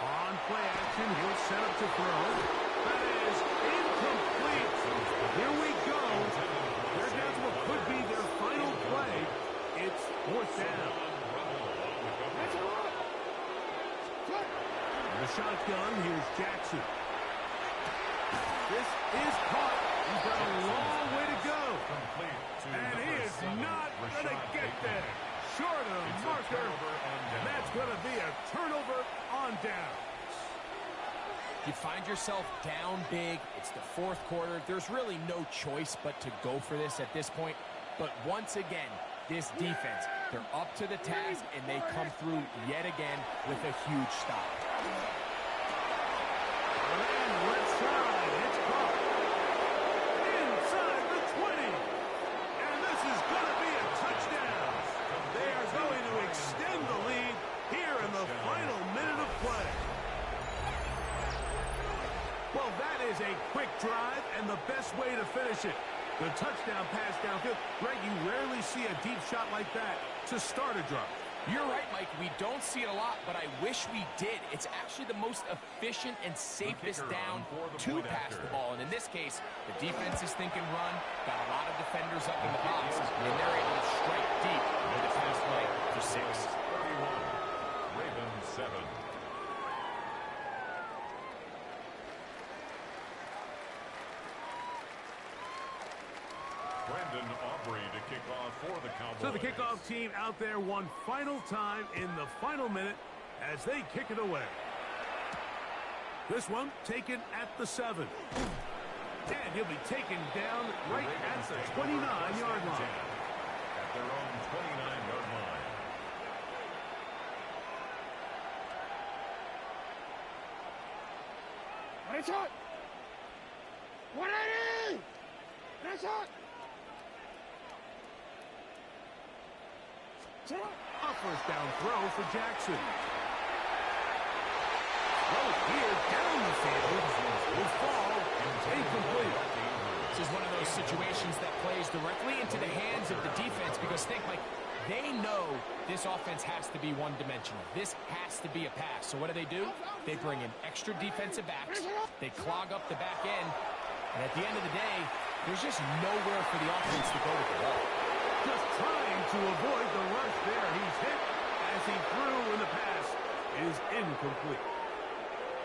On play action, he'll set up to throw. That is incomplete. Here we go. They're down to what could be their final play. It's 4th down. The shotgun, here's Jackson. This is caught. He's got a long way to go. And he is not going to get there. Short of marker. And that's going to be a turnover on down. You find yourself down big. It's the 4th quarter. There's really no choice but to go for this at this point. But once again, this defense, they're up to the task, and they come through yet again with a huge stop. Left side, it's caught. Inside the 20. And this is going to be a touchdown. They are going to extend the lead here in the final minute of play. Well, that is a quick drive and the best way to finish it. The touchdown pass downfield. Greg, you rarely see a deep shot like that to start a drive. You're right, Mike. We don't see it a lot, but I wish we did. It's actually the most efficient and safest down to pass the ball. And in this case, the defense is thinking run, got a lot of defenders up in the box, and they're able to strike deep with the pass play for 6. 31. Ravens 7. Brandon Aubrey to kick off for the Cowboys. So the kickoff team out there one final time in the final minute as they kick it away. This one taken at the 7. And he'll be taken down right at the 29-yard line. At their own 29-yard line. What is it? 180! That's hot! A first down throw for Jackson. Throw here down the field will fall incomplete. This is one of those situations that plays directly into the hands of the defense because think, Mike, they know this offense has to be one-dimensional. This has to be a pass. So what do? They bring in extra defensive backs. They clog up the back end. And at the end of the day, there's just nowhere for the offense to go with the ball. Just trying to avoid the rush there. He's hit as he threw, and the pass is incomplete.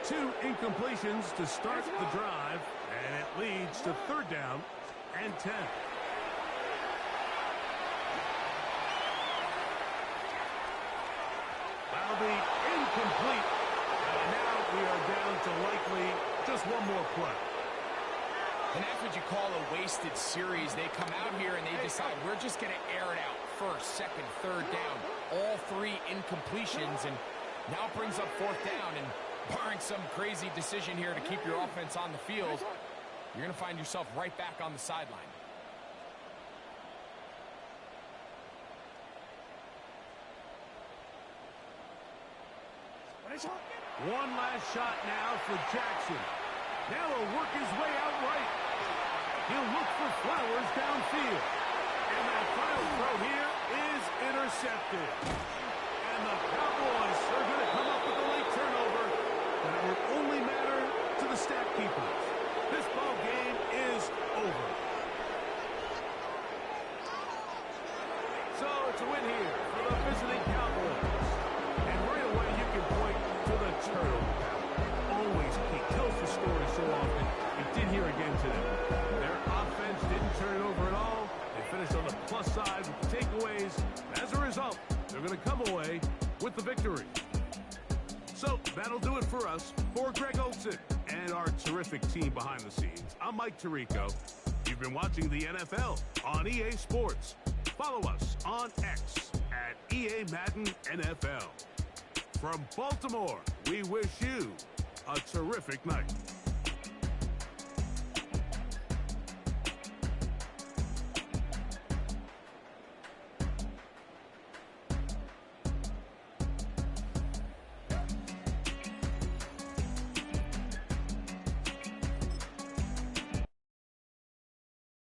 2 incompletions to start the drive, and it leads to 3rd down and 10. That'll be incomplete. And now we are down to likely just one more play. And that's what you call a wasted series. They come out here and they decide we're just going to air it out. 1st, 2nd, 3rd down. All 3 incompletions, and now brings up 4th down. And barring some crazy decision here to keep your offense on the field, you're going to find yourself right back on the sideline. One last shot now for Jackson. Now he'll work his way out right. He'll look for Flowers downfield. And that final throw here is intercepted. And the Cowboys are going to come up with a late turnover, but it will only matter to the stat keepers. This ball game is over. So it's a win here for the visiting Cowboys. And right away you can point to the turnover. Always key. Tells the story so often. It did here again today. Their offense didn't turn it over at all. They finished on the plus side with the takeaways. As a result, they're going to come away with the victory. So that'll do it for us. For Greg Olsen and our terrific team behind the scenes, I'm Mike Tirico. You've been watching the NFL on EA Sports. Follow us on X at EA Madden NFL. From Baltimore, we wish you a terrific night.